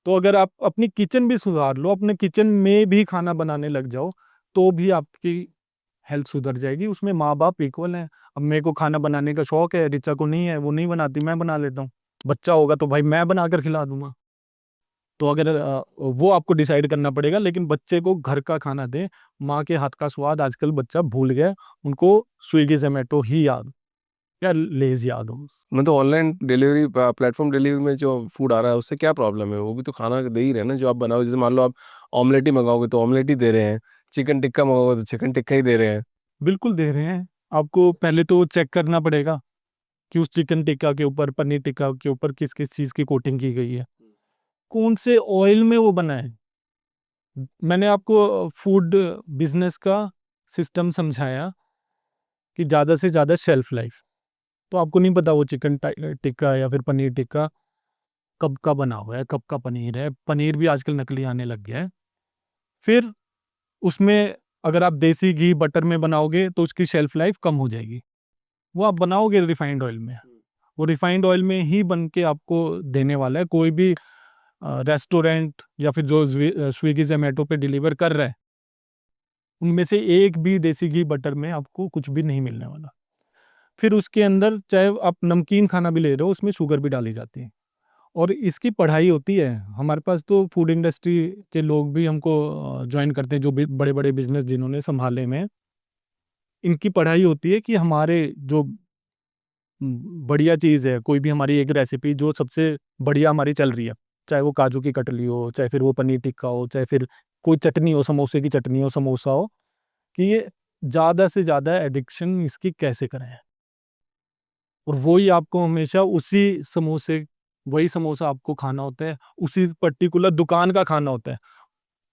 Speaker 2: तो अगर आप अपनी किचन भी सुधार लो, अपने किचन में भी खाना बनाने लग जाओ, तो भी आपकी हेल्थ सुधर जाएगी। उसमें माँ बाप इक्वल हैं। अब मेरे को खाना बनाने का शौक है, रिचा को नहीं है, वो नहीं बनाती, मैं बना लेता हूँ। बच्चा होगा तो भाई मैं बनाकर खिला दूंगा। तो अगर वो आपको डिसाइड करना पड़ेगा, लेकिन बच्चे को घर का खाना दें। माँ के हाथ का स्वाद आजकल बच्चा भूल गया है, उनको स्विगी जोमेटो ही याद, या लेज याद हो।
Speaker 1: मतलब ऑनलाइन डिलीवरी प्लेटफॉर्म डिलीवरी में जो फूड आ रहा है उससे क्या प्रॉब्लम है? वो भी तो खाना दे ही रहे हैं ना जो आप बनाओ। जैसे मान लो आप ऑमलेट ही मंगाओगे तो ऑमलेट ही दे रहे हैं, चिकन टिक्का मंगाओगे तो चिकन टिक्का ही दे रहे हैं।
Speaker 2: बिल्कुल दे रहे हैं। आपको पहले तो चेक करना पड़ेगा कि उस चिकन टिक्का के ऊपर, पनीर टिक्का के ऊपर किस किस चीज़ की कोटिंग की गई है, कौन से ऑयल में वो बना है। मैंने आपको फूड बिजनेस का सिस्टम समझाया कि ज़्यादा से ज़्यादा शेल्फ लाइफ। तो आपको नहीं पता वो चिकन टिक्का या फिर पनीर टिक्का कब का बना हुआ है, कब का पनीर है। पनीर भी आजकल नकली आने लग गया है। फिर उसमें अगर आप देसी घी बटर में बनाओगे तो उसकी शेल्फ लाइफ कम हो जाएगी। वो आप बनाओगे रिफाइंड ऑयल में, वो रिफाइंड ऑयल में ही बन के आपको देने वाला है। कोई भी रेस्टोरेंट या फिर जो स्विगी जोमेटो पे डिलीवर कर रहा है, उनमें से एक भी देसी घी बटर में आपको कुछ भी नहीं मिलने वाला। फिर उसके अंदर चाहे आप नमकीन खाना भी ले रहे हो, उसमें शुगर भी डाली जाती है। और इसकी पढ़ाई होती है। हमारे पास तो फूड इंडस्ट्री के लोग भी हमको ज्वाइन करते हैं, जो भी बड़े बड़े बिजनेस जिन्होंने संभाले में, इनकी पढ़ाई होती है कि हमारे जो बढ़िया चीज़ है, कोई भी हमारी एक रेसिपी जो सबसे बढ़िया हमारी चल रही है, चाहे वो काजू की कतली हो, चाहे फिर वो पनीर टिक्का हो, चाहे फिर कोई चटनी हो, समोसे की चटनी हो, समोसा हो, कि ये ज़्यादा से ज़्यादा एडिक्शन इसकी कैसे करें। और वही आपको हमेशा उसी समोसे, वही समोसा आपको खाना होता है, उसी पर्टिकुलर दुकान का खाना होता है।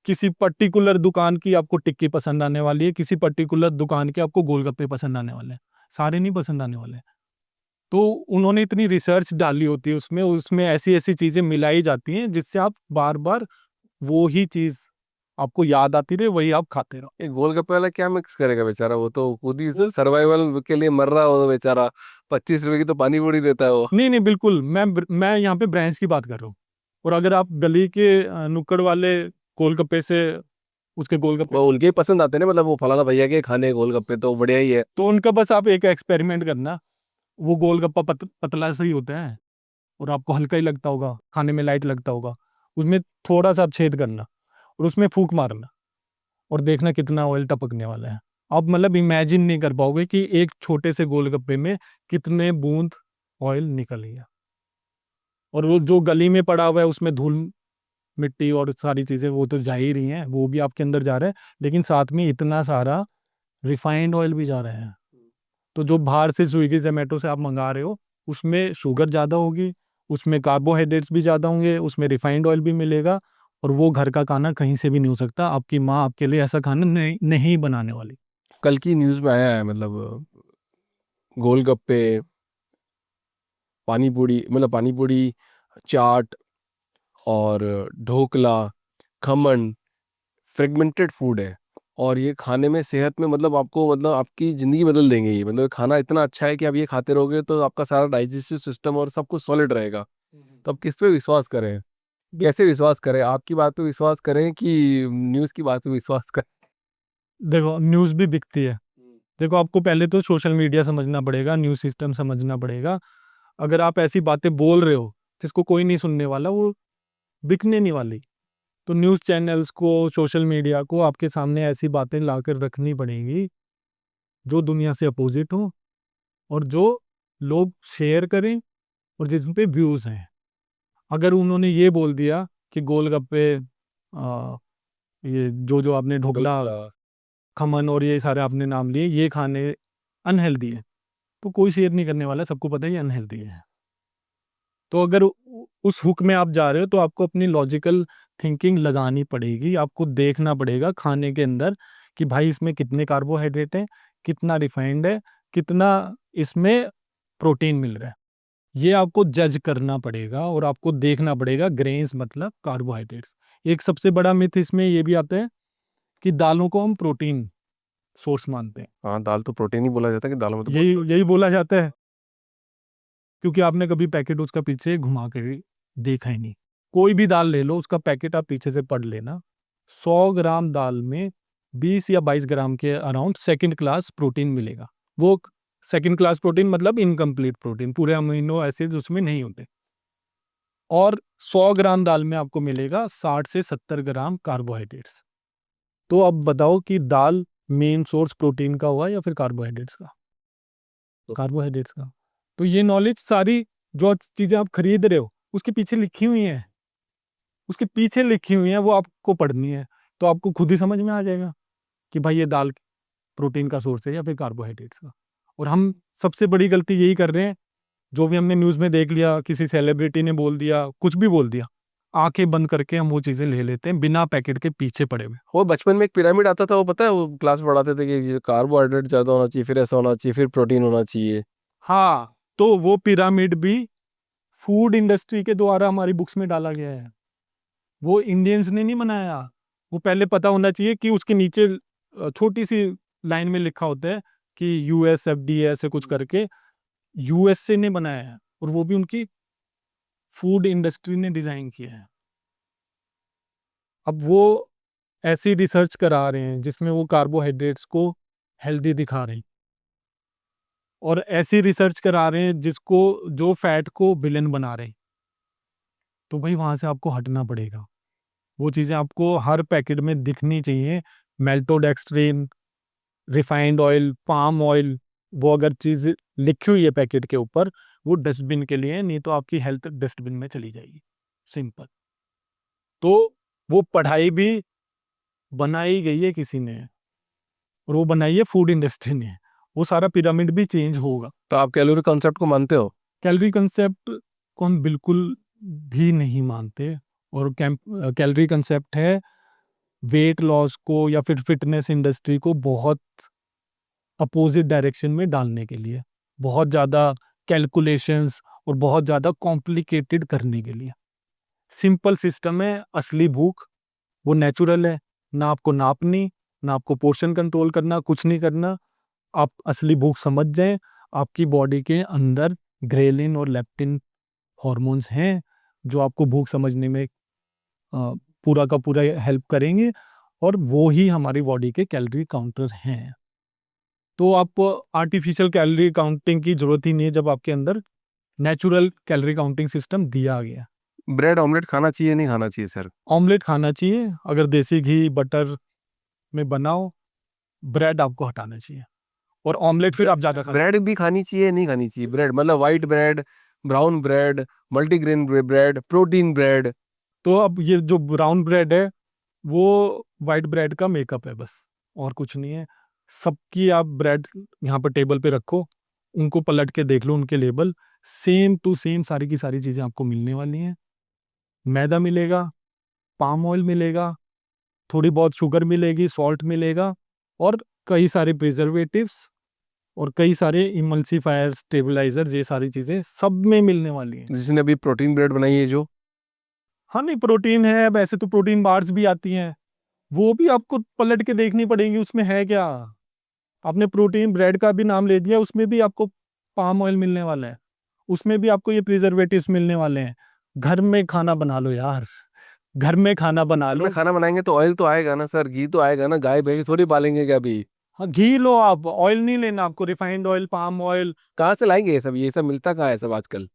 Speaker 2: किसी पर्टिकुलर दुकान की आपको टिक्की पसंद आने वाली है, किसी पर्टिकुलर दुकान के आपको गोलगप्पे पसंद आने वाले हैं, सारे नहीं पसंद आने वाले। तो उन्होंने इतनी रिसर्च डाली होती है उसमें, उसमें ऐसी-ऐसी चीज़ें मिलाई जाती हैं जिससे आप बार-बार वो ही चीज़ आपको याद आती रहे, वही आप खाते रहो।
Speaker 1: ये गोलगप्पे वाला क्या मिक्स करेगा बेचारा? वो तो खुद ही सर्वाइवल के लिए मर रहा हो बेचारा। 25 रुपए की तो पानी पूरी देता है वो।
Speaker 2: नहीं, नहीं, बिल्कुल, मैं यहाँ पे ब्रांड्स की बात कर रहा हूँ। और अगर आप गली के नुक्कड़ वाले गोलगप्पे से उसके गोलगप्पे,
Speaker 1: वो उनके ही पसंद आते हैं ना, मतलब वो फलाना भैया के खाने गोलगप्पे तो बढ़िया ही है।
Speaker 2: तो उनका बस आप एक एक्सपेरिमेंट करना, वो गोलगप्पा पतला सा ही होता है और आपको हल्का ही लगता होगा, खाने में लाइट लगता होगा। उसमें थोड़ा-सा आप छेद करना और उसमें फूँक मारना और देखना कितना ऑयल टपकने वाला है। आप मतलब इमेजिन नहीं कर पाओगे कि एक छोटे से गोलगप्पे में कितने बूंद ऑयल निकल गया। और वो जो गली में पड़ा हुआ है उसमें धूल, मिट्टी और सारी चीज़ें वो तो जा ही रही हैं, वो भी आपके अंदर जा रहा है, लेकिन साथ में इतना सारा रिफाइंड ऑयल भी जा रहा है। तो जो बाहर से स्विगी, ज़ोमैटो से आप मँगा रहे हो, उसमें शुगर ज़्यादा होगी, उसमें कार्बोहाइड्रेट्स भी ज़्यादा होंगे, उसमें रिफाइंड ऑयल भी मिलेगा, और वो घर का खाना कहीं से भी नहीं हो सकता। आपकी माँ आपके लिए ऐसा खाना नहीं नहीं बनाने वाली।
Speaker 1: कल की न्यूज़ में आया है, मतलब गोलगप्पे, पानी पूरी, मतलब पानी पूरी, चाट और ढोकला, खमन फ्रेगमेंटेड फूड है। और ये खाने में, सेहत में, मतलब आपको, मतलब आपकी ज़िंदगी बदल देंगे ये। मतलब खाना इतना अच्छा है कि आप ये खाते रहोगे तो आपका सारा डाइजेस्टिव सिस्टम और सब कुछ सॉलिड रहेगा। तो अब किस पे विश्वास करें? कैसे विश्वास करें? आपकी बात पे विश्वास करें कि न्यूज़ की बात पे विश्वास करें?
Speaker 2: देखो न्यूज़ भी बिकती है। देखो आपको पहले तो सोशल मीडिया समझना पड़ेगा, न्यूज़ सिस्टम समझना पड़ेगा। अगर आप ऐसी बातें बोल रहे हो जिसको कोई नहीं सुनने वाला, वो बिकने नहीं वाली। तो न्यूज़ चैनल्स को, सोशल मीडिया को आपके सामने ऐसी बातें लाकर रखनी पड़ेंगी जो दुनिया से अपोजिट हो और जो लोग शेयर करें और जिन पे व्यूज़ हैं। अगर उन्होंने ये बोल दिया कि गोलगप्पे, ये जो जो आपने ढोकला, खमन और ये सारे आपने नाम लिए, ये खाने अनहेल्दी है, तो कोई शेयर नहीं करने वाला, सबको पता है ये अनहेल्दी है। तो अगर उस हुक में आप जा रहे हो तो आपको अपनी लॉजिकल थिंकिंग लगानी पड़ेगी। आपको देखना पड़ेगा खाने के अंदर कि भाई इसमें कितने कार्बोहाइड्रेट है, कितना रिफाइंड है, कितना इसमें प्रोटीन मिल रहा है। ये आपको जज करना पड़ेगा और आपको देखना पड़ेगा ग्रेन्स मतलब कार्बोहाइड्रेट्स। एक सबसे बड़ा मिथ इसमें ये भी आता है कि दालों को हम प्रोटीन सोर्स मानते हैं।
Speaker 1: हाँ, दाल तो प्रोटीन ही बोला जाता है कि दालों में तो
Speaker 2: यही यही बोला जाता है, क्योंकि आपने कभी पैकेट उसका पीछे घुमा के देखा ही नहीं। कोई भी दाल ले लो, उसका पैकेट आप पीछे से पढ़ लेना। 100 ग्राम दाल में 20 या 22 ग्राम के अराउंड सेकंड क्लास प्रोटीन मिलेगा। वो सेकंड क्लास प्रोटीन मतलब इनकम्प्लीट प्रोटीन, पूरे अमीनो एसिड्स उसमें नहीं होते। और 100 ग्राम दाल में आपको मिलेगा 60 से 70 ग्राम कार्बोहाइड्रेट्स। तो अब बताओ कि दाल मेन सोर्स प्रोटीन का हुआ या फिर कार्बोहाइड्रेट्स का? कार्बोहाइड्रेट्स का। तो ये नॉलेज सारी जो चीजें आप खरीद रहे हो उसके पीछे लिखी हुई हैं, उसके पीछे लिखी हुई हैं, वो आपको पढ़नी है। तो आपको खुद ही समझ में आ जाएगा कि भाई ये दाल प्रोटीन का सोर्स है या फिर कार्बोहाइड्रेट्स का। और हम सबसे बड़ी गलती यही कर रहे हैं, जो भी हमने न्यूज़ में देख लिया, किसी सेलिब्रिटी ने बोल दिया, कुछ भी बोल दिया, आंखें बंद करके हम वो चीजें ले लेते हैं बिना पैकेट के पीछे पड़े हुए।
Speaker 1: वो बचपन में एक पिरामिड आता था, वो पता है, वो क्लास में पढ़ाते थे कि कार्बोहाइड्रेट ज्यादा होना चाहिए, फिर ऐसा होना चाहिए, फिर प्रोटीन होना चाहिए।
Speaker 2: हाँ, तो वो पिरामिड भी फूड इंडस्ट्री के द्वारा हमारी बुक्स में डाला गया है। वो इंडियंस ने नहीं बनाया। वो पहले पता होना चाहिए कि उसके नीचे छोटी सी लाइन में लिखा होता है कि यूएस एफडीए ऐसे कुछ करके यूएसए ने बनाया है, और वो भी उनकी फूड इंडस्ट्री ने डिजाइन किया है। अब वो ऐसी रिसर्च करा रहे हैं जिसमें वो कार्बोहाइड्रेट्स को हेल्दी दिखा रहे हैं, और ऐसी रिसर्च करा रहे हैं जिसको जो फैट को विलेन बना रहे हैं। तो भाई वहां से आपको हटना पड़ेगा। वो चीजें आपको हर पैकेट में दिखनी चाहिए। मेल्टोडेक्स्ट्रिन, रिफाइंड ऑयल, पाम ऑयल, वो अगर चीज लिखी हुई है पैकेट के ऊपर, वो डस्टबिन के लिए है, नहीं तो आपकी हेल्थ डस्टबिन में चली जाएगी। सिंपल। तो वो पढ़ाई भी बनाई गई है किसी ने, और वो बनाई है फूड इंडस्ट्री ने। वो सारा पिरामिड भी चेंज होगा।
Speaker 1: तो आप कैलोरी कॉन्सेप्ट को मानते हो?
Speaker 2: कैलोरी कंसेप्ट को हम बिल्कुल भी नहीं मानते। और कैलोरी कंसेप्ट है वेट लॉस को या फिर फिटनेस इंडस्ट्री को बहुत अपोजिट डायरेक्शन में डालने के लिए, बहुत ज़्यादा कैलकुलेशंस और बहुत ज़्यादा कॉम्प्लिकेटेड करने के लिए। सिंपल सिस्टम है। असली भूख वो नेचुरल है, ना आपको नापनी, ना आपको पोर्शन कंट्रोल करना, कुछ नहीं करना। आप असली भूख समझ जाएं, आपकी बॉडी के अंदर ग्रेलिन और लेप्टिन हॉर्मोन्स हैं जो आपको भूख समझने में पूरा का पूरा हेल्प करेंगे, और वो ही हमारी बॉडी के कैलोरी काउंटर हैं। तो आप आर्टिफिशियल कैलोरी काउंटिंग की जरूरत ही नहीं है जब आपके अंदर नेचुरल कैलोरी काउंटिंग सिस्टम दिया गया।
Speaker 1: ब्रेड ऑमलेट खाना चाहिए नहीं खाना चाहिए सर?
Speaker 2: ऑमलेट खाना चाहिए अगर देसी घी बटर में बनाओ, ब्रेड आपको हटाना चाहिए। और ऑमलेट फिर आप ज़्यादा खा।
Speaker 1: ब्रेड भी खानी चाहिए नहीं खानी चाहिए? ब्रेड मतलब white bread, brown bread, multigrain bread, protein bread.
Speaker 2: तो अब ये जो ब्राउन ब्रेड है वो वाइट ब्रेड का मेकअप है बस, और कुछ नहीं है। सबकी आप ब्रेड यहाँ पर टेबल पे रखो, उनको पलट के देख लो, उनके लेबल सेम टू सेम सारी की सारी चीज़ें आपको मिलने वाली हैं। मैदा मिलेगा, पाम ऑयल मिलेगा, थोड़ी बहुत शुगर मिलेगी, सॉल्ट मिलेगा, और कई सारे प्रिजर्वेटिव्स और कई सारे इमल्सिफायर्स, स्टेबलाइजर्स, ये सारी चीज़ें सब में मिलने वाली हैं।
Speaker 1: जिसने अभी प्रोटीन ब्रेड बनाई है जो,
Speaker 2: हाँ नहीं, प्रोटीन है। वैसे तो प्रोटीन बार्स भी आती हैं, वो भी आपको पलट के देखनी पड़ेगी उसमें है क्या। आपने प्रोटीन ब्रेड का भी नाम ले दिया, उसमें भी आपको पाम ऑयल मिलने वाला है, उसमें भी आपको ये प्रिजर्वेटिव्स मिलने वाले हैं। घर में खाना बना लो यार, घर में खाना बना लो।
Speaker 1: में खाना बनाएंगे तो ऑयल तो आएगा ना सर, घी तो आएगा ना, गाय भैंस थोड़ी पालेंगे क्या अभी।
Speaker 2: हाँ, घी लो आप, ऑयल नहीं लेना आपको, रिफाइंड ऑयल, पाम ऑयल।
Speaker 1: कहाँ से लाएंगे ये सब मिलता कहाँ है सब आजकल।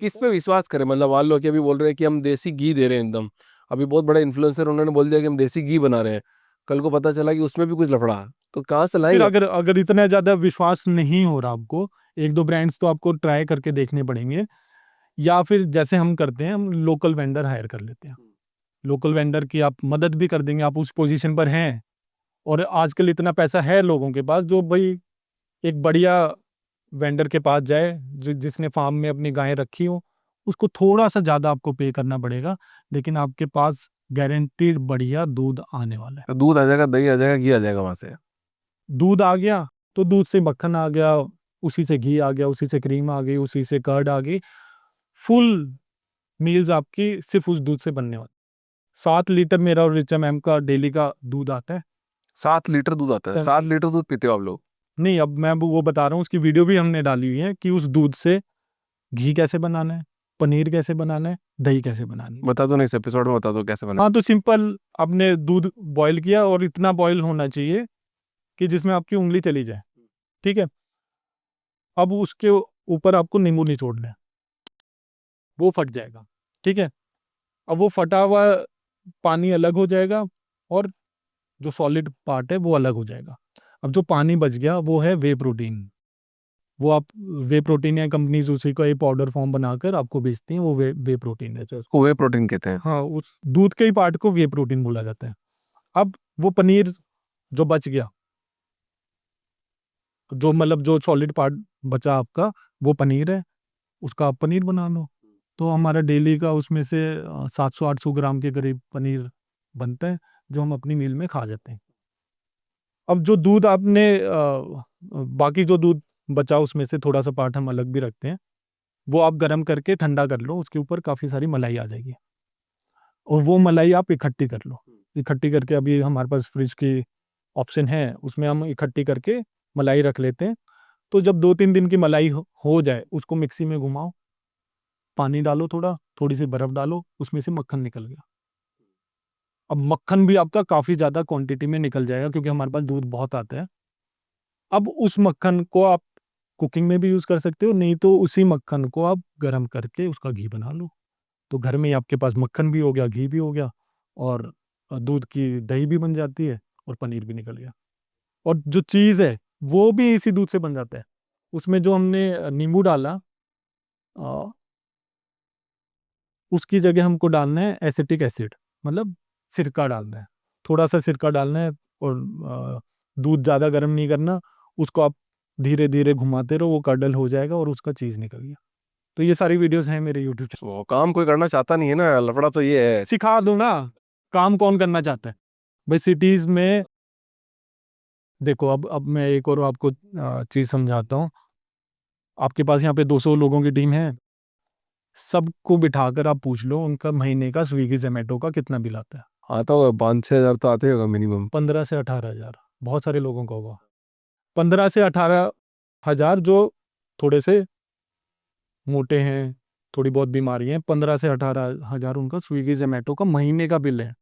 Speaker 1: किस पे विश्वास करें, मतलब मान लो कि अभी बोल रहे हैं कि हम देसी घी दे रहे हैं एकदम, अभी बहुत बड़े इन्फ्लुएंसर उन्होंने बोल दिया कि हम देसी घी बना रहे हैं, कल को पता चला कि उसमें भी कुछ लफड़ा, तो कहाँ से
Speaker 2: फिर
Speaker 1: लाएंगे।
Speaker 2: अगर अगर इतना ज्यादा विश्वास नहीं हो रहा आपको, एक दो ब्रांड्स तो आपको ट्राई करके देखने पड़ेंगे, या फिर जैसे हम करते हैं, हम लोकल वेंडर हायर कर लेते हैं। लोकल वेंडर की आप मदद भी कर देंगे, आप उस पोजीशन पर हैं और आजकल इतना पैसा है लोगों के पास, जो भाई एक बढ़िया वेंडर के पास जाए जिसने फार्म में अपनी गायें रखी हो, उसको थोड़ा सा ज़्यादा आपको पे करना पड़ेगा, लेकिन आपके पास गारंटीड बढ़िया दूध आने वाला है।
Speaker 1: तो दूध आ जाएगा, दही आ जाएगा, घी आ जाएगा वहां से।
Speaker 2: दूध आ गया तो दूध से मक्खन आ गया, उसी से घी आ गया, उसी से क्रीम आ गई, उसी से कर्ड आ गई। फुल मील्स आपकी सिर्फ उस दूध से बनने वाली। 7 लीटर मेरा और रिचा मैम का डेली का दूध आता है।
Speaker 1: 7 लीटर दूध आता है,
Speaker 2: सर,
Speaker 1: 7 लीटर दूध पीते हो आप लोग।
Speaker 2: नहीं, अब मैं वो बता रहा हूँ, उसकी वीडियो भी हमने डाली हुई है कि उस दूध से घी कैसे बनाना है, पनीर कैसे बनाना है, दही कैसे बनानी है।
Speaker 1: बता दो ना, इस एपिसोड में बता दो कैसे बना।
Speaker 2: हाँ, तो सिंपल, आपने दूध बॉईल किया और इतना बॉईल होना चाहिए कि जिसमें आपकी उंगली चली जाए, ठीक है। अब उसके ऊपर आपको नींबू निचोड़ना है, वो फट जाएगा, ठीक है। अब वो फटा हुआ पानी अलग हो जाएगा और जो सॉलिड पार्ट है वो अलग हो जाएगा। अब जो पानी बच गया वो है वे प्रोटीन। वो आप, वे प्रोटीन या कंपनीज उसी को एक पाउडर फॉर्म बनाकर आपको बेचती हैं, वो वे प्रोटीन है।
Speaker 1: उसको वे प्रोटीन कहते हैं।
Speaker 2: हाँ, उस दूध के ही पार्ट को वे प्रोटीन बोला जाता है। अब वो पनीर जो बच गया, जो मतलब जो सॉलिड पार्ट बचा आपका, वो पनीर है, उसका आप पनीर बना लो। तो हमारा डेली का उसमें से 700-800 ग्राम के करीब पनीर बनता है, जो हम अपनी मील में खा जाते हैं। अब जो दूध आपने बाकी जो दूध बचा उसमें से थोड़ा सा पार्ट हम अलग भी रखते हैं, वो आप गर्म करके ठंडा कर लो, उसके ऊपर काफ़ी सारी मलाई आ जाएगी और वो मलाई आप इकट्ठी कर लो। इकट्ठी करके, अभी हमारे पास फ्रिज की ऑप्शन है, उसमें हम इकट्ठी करके मलाई रख लेते हैं। तो जब 2-3 दिन की मलाई हो जाए, उसको मिक्सी में घुमाओ, पानी डालो थोड़ा, थोड़ी सी बर्फ डालो, उसमें से मक्खन निकल गया। अब मक्खन भी आपका काफ़ी ज़्यादा क्वांटिटी में निकल जाएगा क्योंकि हमारे पास दूध बहुत आता है। अब उस मक्खन को आप कुकिंग में भी यूज़ कर सकते हो, नहीं तो उसी मक्खन को आप गरम करके उसका घी बना लो। तो घर में ही आपके पास मक्खन भी हो गया, घी भी हो गया और दूध की दही भी बन जाती है और पनीर भी निकल गया। और जो चीज़ है, वो भी इसी दूध से बन जाता है। उसमें जो हमने नींबू डाला, अ, उसकी जगह हमको डालना है एसिटिक एसिड, मतलब सिरका डालना है। थोड़ा-सा सिरका डालना है और दूध ज़्यादा गर्म नहीं करना, उसको आप धीरे-धीरे घुमाते रहो, वो कर्डल हो जाएगा और उसका चीज़ निकल गया। तो ये सारी वीडियोज़ हैं मेरे यूट्यूब चैनल।
Speaker 1: वो काम कोई करना चाहता नहीं है ना, लफड़ा तो ये है।
Speaker 2: सिखा दूँ ना, काम कौन करना चाहता है? भाई सिटीज़ में देखो, अब मैं एक और आपको चीज़ समझाता हूँ। आपके पास यहाँ पे 200 लोगों की टीम है, सबको बिठाकर आप पूछ लो उनका महीने का स्विगी, ज़ोमैटो का कितना बिल आता है?
Speaker 1: आता होगा 5-6 हज़ार तो आते होगा मिनिमम।
Speaker 2: 15 से 18,000, बहुत सारे लोगों का होगा। 15 से 18,000 जो थोड़े से मोटे हैं, थोड़ी बहुत बीमारी है, 15 से 18,000 उनका स्विगी, ज़ोमैटो का महीने का बिल है।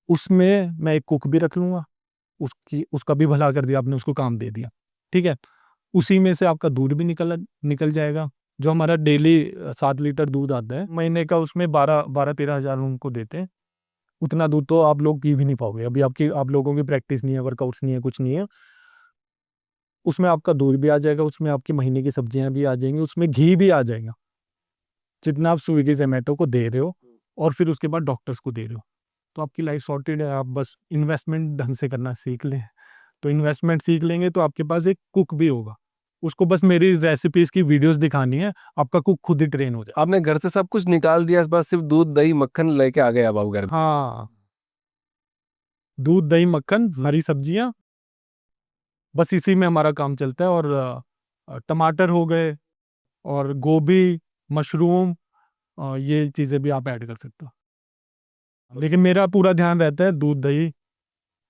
Speaker 2: उसमें मैं एक कुक भी रख लूँगा, उसका भी भला कर दिया आपने, उसको काम दे दिया, ठीक है? उसी में से आपका दूध भी निकल जाएगा। जो हमारा डेली 7 लीटर दूध आता है, महीने का उसमें 12-13,000 उनको देते हैं। उतना दूध तो आप लोग पी भी नहीं पाओगे। अभी आप लोगों की प्रैक्टिस नहीं है, वर्कआउट्स नहीं है, कुछ नहीं है। उसमें आपका दूध भी आ जाएगा, उसमें आपकी महीने की सब्जियाँ भी आ जाएँगी, उसमें घी भी आ जाएगा। जितना आप स्विगी, ज़ोमैटो को दे रहे हो और फिर उसके बाद डॉक्टर्स को दे रहे हो, तो आपकी लाइफ सॉर्टेड है। आप बस इन्वेस्टमेंट ढंग से करना सीख लें। तो इन्वेस्टमेंट सीख लेंगे तो आपके पास एक कुक भी होगा। उसको बस मेरी रेसिपीज़ की वीडियोज़ दिखानी है, आपका कुक खुद ही ट्रेन हो जाए।
Speaker 1: आपने घर से सब कुछ निकाल दिया, बस सिर्फ दूध दही मक्खन लेके आ गए अब आप घर में।
Speaker 2: हाँ, दूध, दही, मक्खन, हरी सब्जियाँ, बस इसी में हमारा काम चलता है। और टमाटर हो गए और गोभी, मशरूम, ये चीज़ें भी आप ऐड कर सकते हो। लेकिन मेरा पूरा ध्यान रहता है दूध, दही,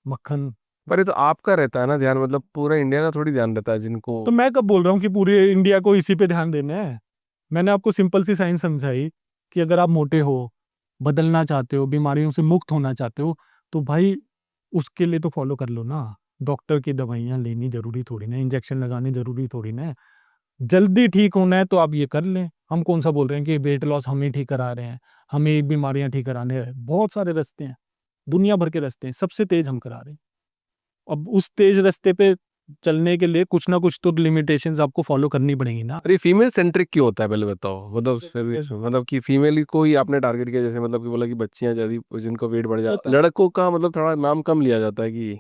Speaker 2: मक्खन।
Speaker 1: पर ये तो आपका रहता है ना ध्यान, मतलब पूरा इंडिया का थोड़ी ध्यान रहता है जिनको।
Speaker 2: तो मैं कब बोल रहा हूँ कि पूरे इंडिया को इसी पे ध्यान देना है? मैंने आपको सिंपल सी साइंस समझाई कि अगर आप मोटे हो, बदलना चाहते हो, बीमारियों से मुक्त होना चाहते हो, तो भाई उसके लिए तो फॉलो कर लो ना। डॉक्टर की दवाइयाँ लेनी जरूरी थोड़ी ना, इंजेक्शन लगाने जरूरी थोड़ी ना है। जल्दी ठीक होना है तो आप ये कर लें। हम कौन सा बोल रहे हैं कि वेट लॉस हम ही ठीक करा रहे हैं, हमें ये बीमारियां ठीक कराने हैं। बहुत सारे रास्ते हैं, दुनिया भर के रास्ते हैं, सबसे तेज हम करा रहे हैं। अब उस तेज रास्ते पे चलने के लिए कुछ ना कुछ तो लिमिटेशंस आपको फॉलो करनी पड़ेंगी ना।
Speaker 1: अरे फीमेल सेंट्रिक क्यों होता है पहले बताओ, मतलब मतलब कि फीमेल को ही आपने टारगेट किया, जैसे मतलब कि बोला कि बच्चियां जल्दी जिनको वेट बढ़ जाता है, लड़कों का मतलब थोड़ा नाम कम लिया जाता है कि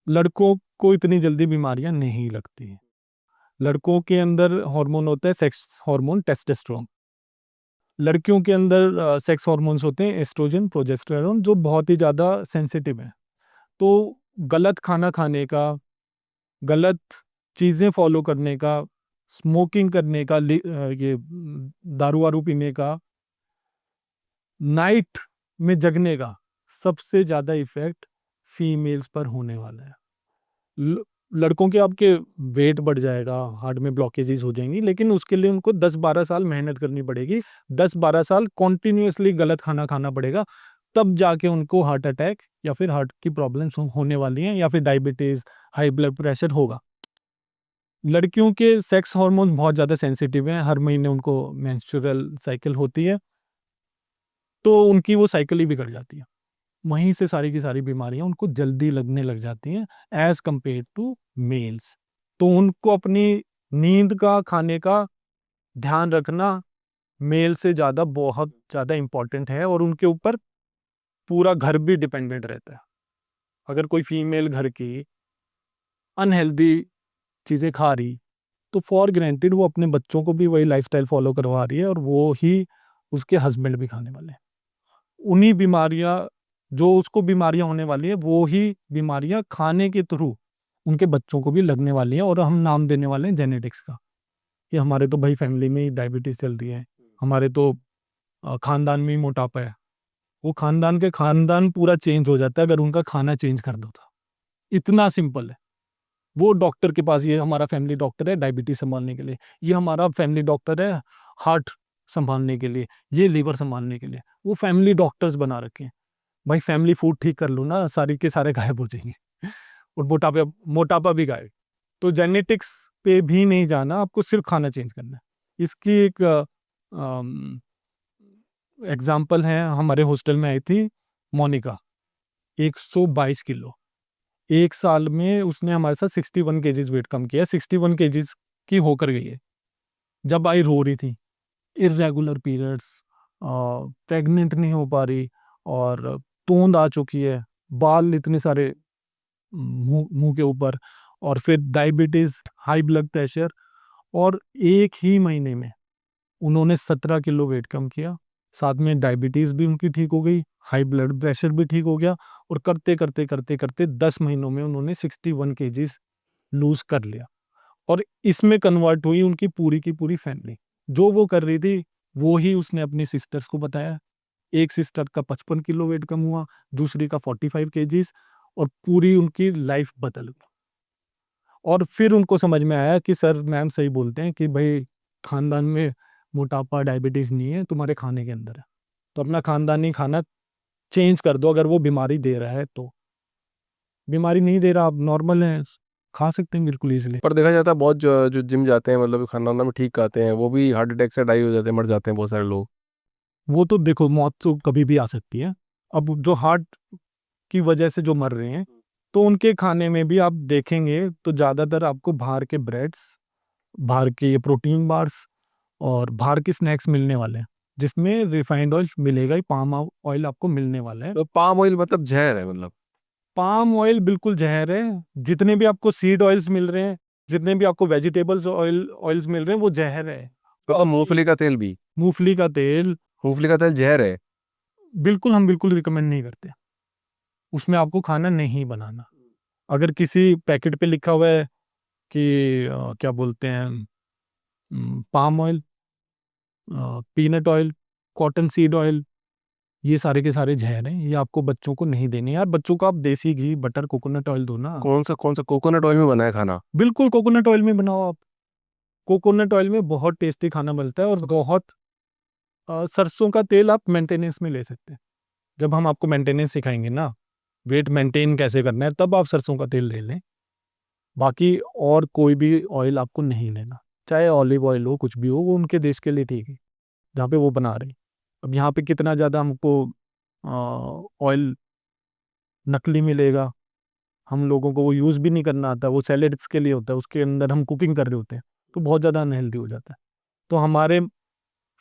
Speaker 2: लड़कों को इतनी जल्दी बीमारियां नहीं लगती हैं। लड़कों के अंदर हार्मोन होता है सेक्स हार्मोन टेस्टोस्टेरोन। लड़कियों के अंदर सेक्स हार्मोन्स होते हैं एस्ट्रोजन प्रोजेस्टेरोन, जो बहुत ही ज़्यादा सेंसिटिव है। तो गलत खाना खाने का, गलत चीज़ें फॉलो करने का, स्मोकिंग करने का, दारू वारू पीने का, नाइट में जगने का सबसे ज़्यादा इफेक्ट फीमेल्स पर होने वाला है। ल- लड़कों के आपके वेट बढ़ जाएगा, हार्ट में ब्लॉकेजेस हो जाएंगी, लेकिन उसके लिए उनको 10-12 साल मेहनत करनी पड़ेगी। 10-12 साल कॉन्टिन्यूसली गलत खाना खाना पड़ेगा, तब जाके उनको हार्ट अटैक या फिर हार्ट की प्रॉब्लम्स होने वाली हैं, या फिर डायबिटीज, हाई ब्लड प्रेशर होगा। लड़कियों के सेक्स हार्मोन बहुत ज़्यादा सेंसिटिव हैं, हर महीने उनको मेंस्ट्रुअल साइकिल होती है, तो उनकी वो साइकिल ही बिगड़ जाती है। वहीं से सारी की सारी बीमारियां उनको जल्दी लगने लग जाती हैं एज कंपेयर टू मेल्स। तो उनको अपनी नींद का, खाने का ध्यान रखना मेल से ज़्यादा, बहुत ज़्यादा इम्पोर्टेंट है, और उनके ऊपर पूरा घर भी डिपेंडेंट रहता है। अगर कोई फीमेल घर की अनहेल्दी चीज़ें खा रही, तो फॉर ग्रांटेड वो अपने बच्चों को भी वही लाइफस्टाइल फॉलो करवा रही है, और वो ही उसके हस्बैंड भी खाने वाले हैं। उन्हीं बीमारियां, जो उसको बीमारियां होने वाली है, वो ही बीमारियां खाने के थ्रू उनके बच्चों को भी लगने वाली हैं, और हम नाम देने वाले हैं जेनेटिक्स का, कि हमारे तो भाई फैमिली में ही डायबिटीज चल रही है, हमारे तो खानदान में ही मोटापा है। वो खानदान के खानदान पूरा चेंज हो जाता है अगर उनका खाना चेंज कर दो तो। इतना सिंपल है। वो डॉक्टर के पास, ये हमारा फैमिली डॉक्टर है डायबिटीज संभालने के लिए, ये हमारा फैमिली डॉक्टर है हार्ट संभालने के लिए, ये लीवर संभालने के लिए। वो फैमिली डॉक्टर्स बना रखे हैं। भाई फैमिली फूड ठीक कर लो ना, सारी के सारे गायब हो जाएंगे, और मोटापा मोटापा भी गायब। तो जेनेटिक्स पे भी नहीं जाना, आपको सिर्फ खाना चेंज करना है। इसकी एक एग्जाम्पल है, हमारे हॉस्टल में आई थी मोनिका, 122 किलो। एक साल में उसने हमारे साथ 61 केजीज वेट कम किया, 61 केजीज की होकर गई है। जब आई रो रही थी, इरेगुलर पीरियड्स, प्रेग्नेंट नहीं हो पा रही, और तोंद आ चुकी है, बाल इतने सारे मुंह मुंह के ऊपर, और फिर डायबिटीज, हाई ब्लड प्रेशर। और एक ही महीने में उन्होंने 17 किलो वेट कम किया, साथ में डायबिटीज भी उनकी ठीक हो गई, हाई ब्लड प्रेशर भी ठीक हो गया, और करते करते करते करते 10 महीनों में उन्होंने 61 केजीज लूज कर लिया। और इसमें कन्वर्ट हुई उनकी पूरी की पूरी फैमिली। जो वो कर रही थी वो ही उसने अपनी सिस्टर्स को बताया। एक सिस्टर का 55 किलो वेट कम हुआ, दूसरी का 45 केजीज, और पूरी उनकी लाइफ बदल गई। और फिर उनको समझ में आया कि सर मैम सही बोलते हैं कि भाई खानदान में मोटापा डायबिटीज नहीं है, तुम्हारे खाने के अंदर है। तो अपना खानदानी खाना चेंज कर दो, अगर वो बीमारी दे रहा है तो। बीमारी नहीं दे रहा, आप नॉर्मल हैं, खा सकते हैं बिल्कुल ईजिली।
Speaker 1: पर देखा जाता है बहुत जो जो जिम जाते हैं मतलब खाना वाना में ठीक खाते हैं, वो भी हार्ट अटैक से डाई हो जाते हैं, मर जाते हैं बहुत सारे लोग।
Speaker 2: वो तो देखो, मौत तो कभी भी आ सकती है। अब जो हार्ट की वजह से जो मर रहे हैं, तो उनके खाने में भी आप देखेंगे तो ज़्यादातर आपको बाहर के ब्रेड्स, बाहर के ये प्रोटीन बार्स, और बाहर के स्नैक्स मिलने वाले हैं, जिसमें रिफाइंड ऑयल मिलेगा ही, पाम ऑयल आपको मिलने वाला है।
Speaker 1: तो पाम ऑयल मतलब जहर है मतलब?
Speaker 2: पाम ऑयल बिल्कुल जहर है। जितने भी आपको सीड ऑयल्स मिल रहे हैं, जितने भी आपको वेजिटेबल्स ऑयल्स मिल रहे हैं, वो जहर है।
Speaker 1: तो मूंगफली का तेल भी?
Speaker 2: मूंगफली का तेल
Speaker 1: मूंगफली का तेल जहर है?
Speaker 2: बिल्कुल, हम बिल्कुल रिकमेंड नहीं करते। उसमें आपको खाना नहीं बनाना। अगर किसी पैकेट पे लिखा हुआ है कि क्या बोलते हैं, palm oil, peanut oil, cotton seed oil, ये सारे के सारे जहर हैं, ये आपको बच्चों को नहीं देने। यार बच्चों को आप देसी घी, बटर, कोकोनट ऑयल दो ना।
Speaker 1: कौन सा कोकोनट ऑयल में बना है खाना?
Speaker 2: बिल्कुल कोकोनट ऑयल में बनाओ आप। कोकोनट ऑयल में बहुत टेस्टी खाना बनता है, और बहुत सरसों का तेल आप मेंटेनेंस में ले सकते हैं। जब हम आपको मेंटेनेंस सिखाएंगे ना, वेट मेंटेन कैसे करना है, तब आप सरसों का तेल ले लें। बाकी और कोई भी ऑयल आपको नहीं लेना, चाहे ऑलिव ऑयल हो, कुछ भी हो, वो उनके देश के लिए ठीक है जहाँ पे वो बना रहे हैं। अब यहाँ पे कितना ज़्यादा हमको ऑयल नकली मिलेगा, हम लोगों को वो यूज़ भी नहीं करना आता, वो सैलेड्स के लिए होता है, उसके अंदर हम कुकिंग कर रहे होते हैं, तो बहुत ज़्यादा अनहेल्दी हो जाता है। तो हमारे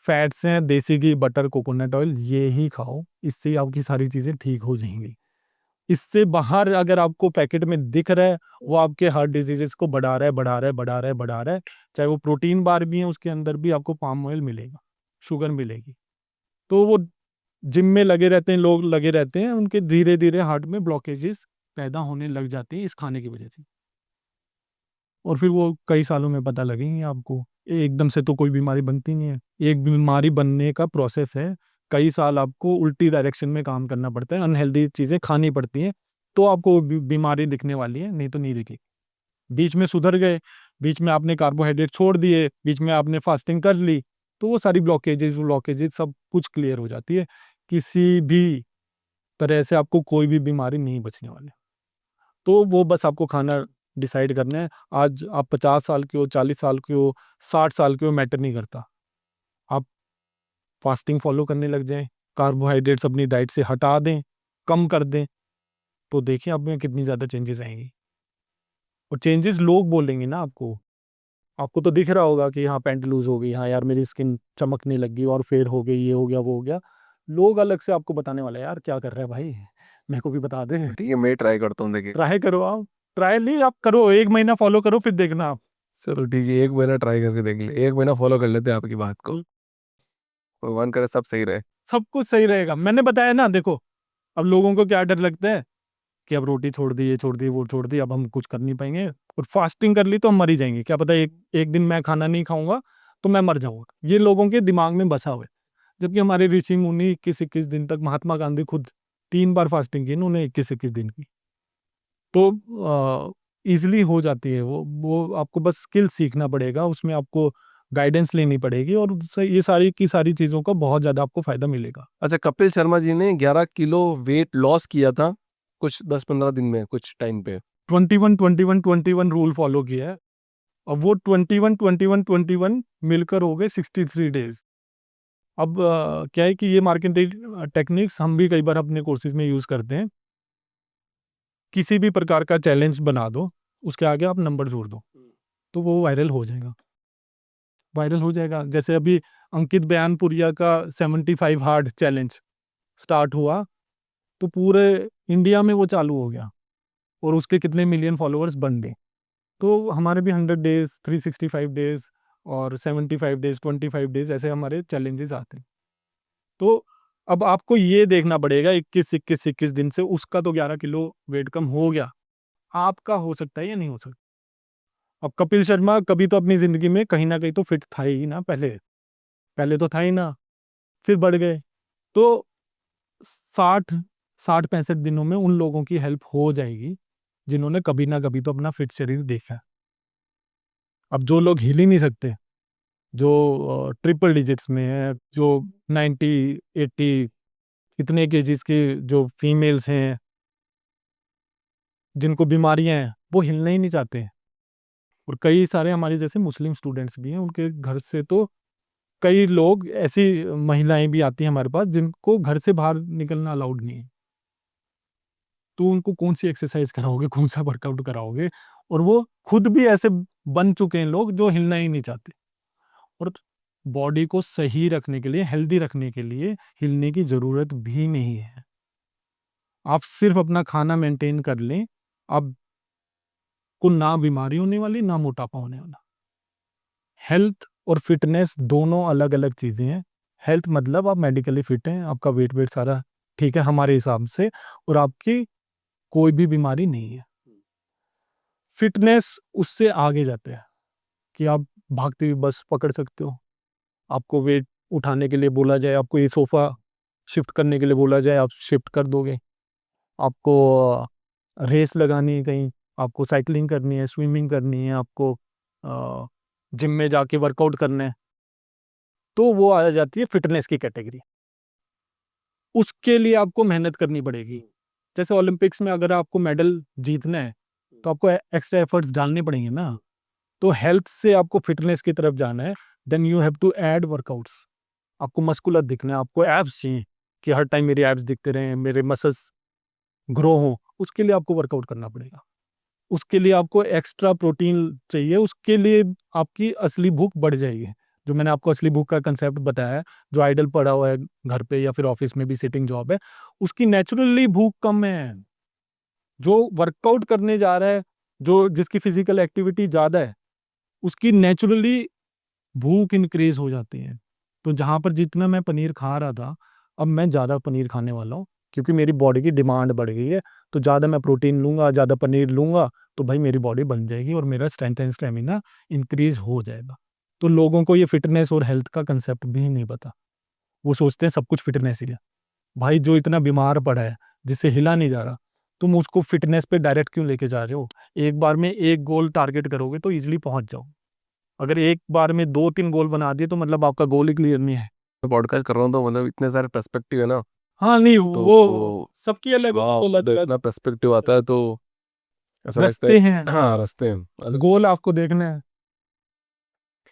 Speaker 2: फैट्स हैं देसी घी, बटर, कोकोनट ऑयल, ये ही खाओ, इससे ही आपकी सारी चीज़ें ठीक हो जाएंगी। इससे बाहर अगर आपको पैकेट में दिख रहा है, वो आपके हार्ट डिजीजेस को बढ़ा रहा है, बढ़ा रहा है, बढ़ा रहा है, बढ़ा रहा है। चाहे वो प्रोटीन बार भी है, उसके अंदर भी आपको पाम ऑयल मिलेगा, शुगर मिलेगी। तो वो जिम में लगे रहते हैं, लोग लगे रहते हैं, उनके धीरे धीरे हार्ट में ब्लॉकेजेस पैदा होने लग जाते हैं इस खाने की वजह से, और फिर वो कई सालों में पता लगेंगे आपको। एकदम से तो कोई बीमारी बनती नहीं है, एक बीमारी बनने का प्रोसेस है, कई साल आपको उल्टी डायरेक्शन में काम करना पड़ता है, अनहेल्दी चीज़ें खानी पड़ती हैं, तो आपको बीमारी दिखने वाली है, नहीं तो नहीं दिखेगी। बीच में सुधर गए, बीच में आपने कार्बोहाइड्रेट छोड़ दिए, बीच में आपने फास्टिंग कर ली, तो वो सारी ब्लॉकेजेस व्लॉकेजेस सब कुछ क्लियर हो जाती है। किसी भी तरह से आपको कोई भी बीमारी नहीं बचने वाली। तो वो बस आपको खाना डिसाइड करना है। आज आप 50 साल के हो, 40 साल के हो, 60 साल के हो, मैटर नहीं करता। आप फास्टिंग फॉलो करने लग जाएं, कार्बोहाइड्रेट्स अपनी डाइट से हटा दें, कम कर दें, तो देखिए आप में कितनी ज़्यादा चेंजेस आएंगी। और चेंजेस लोग बोलेंगे ना आपको, आपको तो दिख रहा होगा कि हाँ पैंट लूज हो गई, हाँ यार मेरी स्किन चमकने लगी और फेयर हो गई, ये हो गया, वो हो गया। लोग अलग से आपको बताने वाले हैं, यार क्या कर रहा है भाई, मेरे को भी बता दे।
Speaker 1: ठीक है, मैं ट्राई करता हूँ, देखिए।
Speaker 2: ट्राई करो आप, ट्राई नहीं आप करो, 1 महीना फॉलो करो, फिर देखना आप।
Speaker 1: चलो ठीक है, 1 महीना ट्राई करके देख ले, 1 महीना फॉलो कर लेते हैं आपकी बात को। भगवान करे सब सही रहे।
Speaker 2: सब कुछ सही रहेगा, मैंने बताया ना। देखो अब लोगों को क्या डर लगता है कि अब रोटी छोड़ दी, ये छोड़ दी, वो छोड़ दी, अब हम कुछ कर नहीं पाएंगे, और फास्टिंग कर ली तो हम मर ही जाएंगे, क्या पता एक एक दिन मैं खाना नहीं खाऊंगा तो मैं मर जाऊंगा, ये लोगों के दिमाग में बसा हुआ है। जबकि हमारे ऋषि मुनि 21-21 दिन तक, महात्मा गांधी खुद 3 बार फास्टिंग की उन्होंने, 21-21 दिन की। तो इजिली हो जाती है वो आपको बस स्किल सीखना पड़ेगा, उसमें आपको गाइडेंस लेनी पड़ेगी, और उससे ये सारी की सारी चीज़ों का बहुत ज़्यादा आपको फायदा मिलेगा।
Speaker 1: अच्छा, कपिल शर्मा जी ने 11 किलो वेट लॉस किया था कुछ 10-15 दिन में, कुछ टाइम पे।
Speaker 2: 21-21-21 रूल फॉलो किया है, अब वो 21-21-21 मिलकर हो गए 63 डेज। अब क्या है कि ये मार्केटिंग टेक्निक्स हम भी कई बार अपने कोर्सेज में यूज़ करते हैं। किसी भी प्रकार का चैलेंज बना दो, उसके आगे आप नंबर जोड़ दो, तो वो वायरल हो जाएगा, वायरल हो जाएगा। जैसे अभी अंकित बयानपुरिया का 75 हार्ड चैलेंज स्टार्ट हुआ, तो पूरे इंडिया में वो चालू हो गया, और उसके कितने मिलियन फॉलोअर्स बन गए। तो हमारे भी 100 डेज, 365 डेज और 75 डेज, 25 डेज, ऐसे हमारे चैलेंजेस आते हैं। तो अब आपको ये देखना पड़ेगा, 21-21-21 दिन से उसका तो 11 किलो वेट कम हो गया, आपका हो सकता है या नहीं हो सकता। अब कपिल शर्मा कभी तो अपनी जिंदगी में कहीं ना कहीं तो फिट था ही ना, पहले पहले तो था ही ना, फिर बढ़ गए। तो 60-65 दिनों में उन लोगों की हेल्प हो जाएगी जिन्होंने कभी ना कभी तो अपना फिट शरीर देखा है। अब जो लोग हिल ही नहीं सकते, जो ट्रिपल डिजिट्स में है, जो 90-80 इतने केजीज की जो फीमेल्स हैं, जिनको बीमारियां हैं, वो हिलना ही नहीं चाहते हैं। और कई सारे हमारे जैसे मुस्लिम स्टूडेंट्स भी हैं, उनके घर से तो कई लोग, ऐसी महिलाएं भी आती हैं हमारे पास जिनको घर से बाहर निकलना अलाउड नहीं है। तो उनको कौन सी एक्सरसाइज कराओगे, कौन सा वर्कआउट कराओगे, और वो खुद भी ऐसे बन चुके हैं लोग जो हिलना ही नहीं चाहते। और बॉडी को सही रखने के लिए, हेल्दी रखने के लिए हिलने की जरूरत भी नहीं है। आप सिर्फ अपना खाना मेंटेन कर लें, आपको ना बीमारी होने वाली, ना मोटापा होने वाला। हेल्थ और फिटनेस दोनों अलग अलग चीजें हैं। हेल्थ मतलब आप मेडिकली फिट हैं, आपका वेट वेट सारा ठीक है हमारे हिसाब से, और आपकी कोई भी बीमारी नहीं है। फिटनेस उससे आगे जाते हैं कि आप भागती हुई बस पकड़ सकते हो, आपको वेट उठाने के लिए बोला जाए, आपको ये सोफा शिफ्ट करने के लिए बोला जाए, आप शिफ्ट कर दोगे। आपको रेस लगानी है कहीं, आपको साइकिलिंग करनी है, स्विमिंग करनी है, आपको जिम में जाके वर्कआउट करना है, तो वो आ जाती है फिटनेस की कैटेगरी। उसके लिए आपको मेहनत करनी पड़ेगी। जैसे ओलंपिक्स में अगर आपको मेडल जीतना है तो आपको एक्स्ट्रा एफर्ट्स डालने पड़ेंगे ना। तो हेल्थ से आपको फिटनेस की तरफ जाना है, then you have to add workouts. आपको मस्कुलर दिखना है, आपको एब्स चाहिए कि हर टाइम मेरे एब्स दिखते रहें, मेरे मसल्स ग्रो हों, उसके लिए आपको वर्कआउट करना पड़ेगा। उसके लिए आपको एक्स्ट्रा प्रोटीन चाहिए, उसके लिए आपकी असली भूख बढ़ जाएगी। जो मैंने आपको असली भूख का कंसेप्ट बताया है, जो आइडल पड़ा हुआ है घर पे या फिर ऑफिस में भी सिटिंग जॉब है, उसकी नेचुरली भूख कम है। जो वर्कआउट करने जा रहा है, जो जिसकी फिजिकल एक्टिविटी ज़्यादा है, उसकी नेचुरली भूख इंक्रीज हो जाती है। तो जहाँ पर जितना मैं पनीर खा रहा था, अब मैं ज़्यादा पनीर खाने वाला हूँ, क्योंकि मेरी बॉडी की डिमांड बढ़ गई है। तो ज़्यादा मैं प्रोटीन लूँगा, ज़्यादा पनीर लूँगा, तो भाई मेरी बॉडी बन जाएगी और मेरा स्ट्रेंथ एंड स्टेमिना इंक्रीज हो जाएगा। तो लोगों को ये फिटनेस और हेल्थ का कंसेप्ट भी नहीं पता। वो सोचते हैं सब कुछ फिटनेस ही है। भाई जो इतना बीमार पड़ा है, जिससे हिला नहीं जा रहा, तुम उसको फिटनेस पे डायरेक्ट क्यों लेके जा रहे हो? एक बार में एक गोल टारगेट करोगे तो ईजिली पहुंच जाओ। अगर एक बार में 2-3 गोल बना दिए तो मतलब आपका गोल ही क्लियर नहीं है।
Speaker 1: मैं पॉडकास्ट कर रहा हूँ तो मतलब इतने सारे पर्सपेक्टिव है ना,
Speaker 2: हाँ, नहीं
Speaker 1: तो
Speaker 2: वो सबकी
Speaker 1: वाह,
Speaker 2: अलग-अलग
Speaker 1: इतना पर्सपेक्टिव आता है तो ऐसा लगता है।
Speaker 2: रास्ते हैं,
Speaker 1: हाँ, रास्ते हैं अलग।
Speaker 2: गोल आपको देखना है।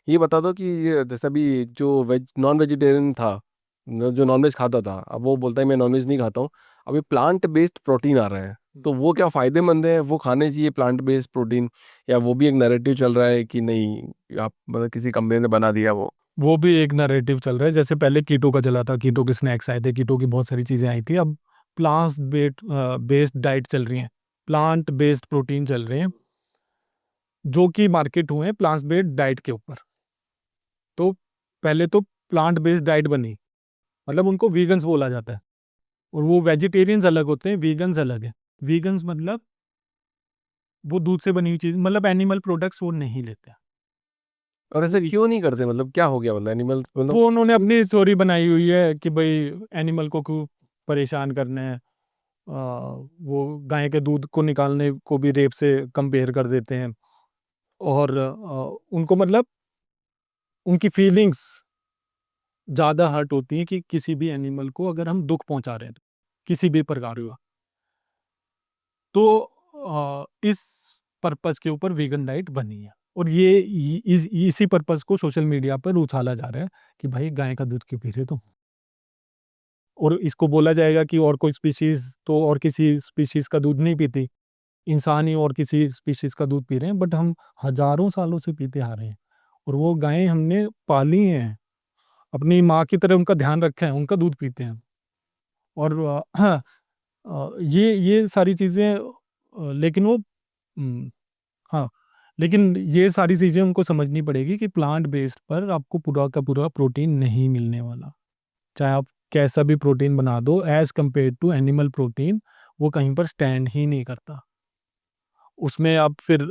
Speaker 1: ये बता दो कि ये जैसे अभी जो वेज नॉन वेजिटेरियन था, जो नॉन वेज खाता था, अब वो बोलता है मैं नॉन वेज नहीं खाता हूँ, अभी प्लांट बेस्ड प्रोटीन आ रहा है, तो वो क्या फायदेमंद है, वो खाने चाहिए प्लांट बेस्ड प्रोटीन, या वो भी एक नैरेटिव चल रहा है कि नहीं, आप मतलब किसी कंपनी ने बना दिया वो?
Speaker 2: वो भी एक नैरेटिव चल रहा है। जैसे पहले कीटो का चला था, कीटो के स्नैक्स आए थे, कीटो की बहुत सारी चीज़ें आई थी। अब प्लांट बेस्ड डाइट चल रही हैं, प्लांट बेस्ड प्रोटीन चल रहे हैं, जो कि मार्केट हुए हैं प्लांट बेस्ड डाइट के ऊपर। तो पहले तो प्लांट बेस्ड डाइट बनी, मतलब उनको वीगन्स बोला जाता है, और वो वेजिटेरियंस अलग होते हैं, वीगन्स अलग है। वीगन्स मतलब वो दूध से बनी हुई चीज, मतलब एनिमल प्रोडक्ट्स वो नहीं लेते।
Speaker 1: और
Speaker 2: वो
Speaker 1: ऐसे क्यों नहीं करते, मतलब क्या हो गया, मतलब एनिमल मतलब?
Speaker 2: वो उन्होंने अपनी स्टोरी बनाई हुई है कि भाई एनिमल को क्यों परेशान करना है। वो गाय के दूध को निकालने को भी रेप से कंपेयर कर देते हैं। और उनको मतलब उनकी फीलिंग्स ज़्यादा हर्ट होती हैं कि किसी भी एनिमल को अगर हम दुख पहुंचा रहे हैं, तो किसी भी प्रकार का। तो इस पर्पस के ऊपर वीगन डाइट बनी है, और ये इसी पर्पस को सोशल मीडिया पर उछाला जा रहा है कि भाई गाय का दूध क्यों पी रहे तुम। और इसको बोला जाएगा कि और कोई स्पीशीज तो और किसी स्पीशीज का दूध नहीं पीती, इंसान ही और किसी स्पीशीज का दूध पी रहे हैं, बट हम हजारों सालों से पीते आ रहे हैं। और वो गायें हमने पाली हैं, अपनी माँ की तरह उनका ध्यान रखा है, उनका दूध पीते हैं। और ये सारी चीज़ें, लेकिन वो हाँ, लेकिन ये सारी चीज़ें उनको समझनी पड़ेगी कि प्लांट बेस्ड पर आपको पूरा का पूरा प्रोटीन नहीं मिलने वाला। चाहे आप कैसा भी प्रोटीन बना दो, as compare to animal protein, वो कहीं पर स्टैंड ही नहीं करता। उसमें आप फिर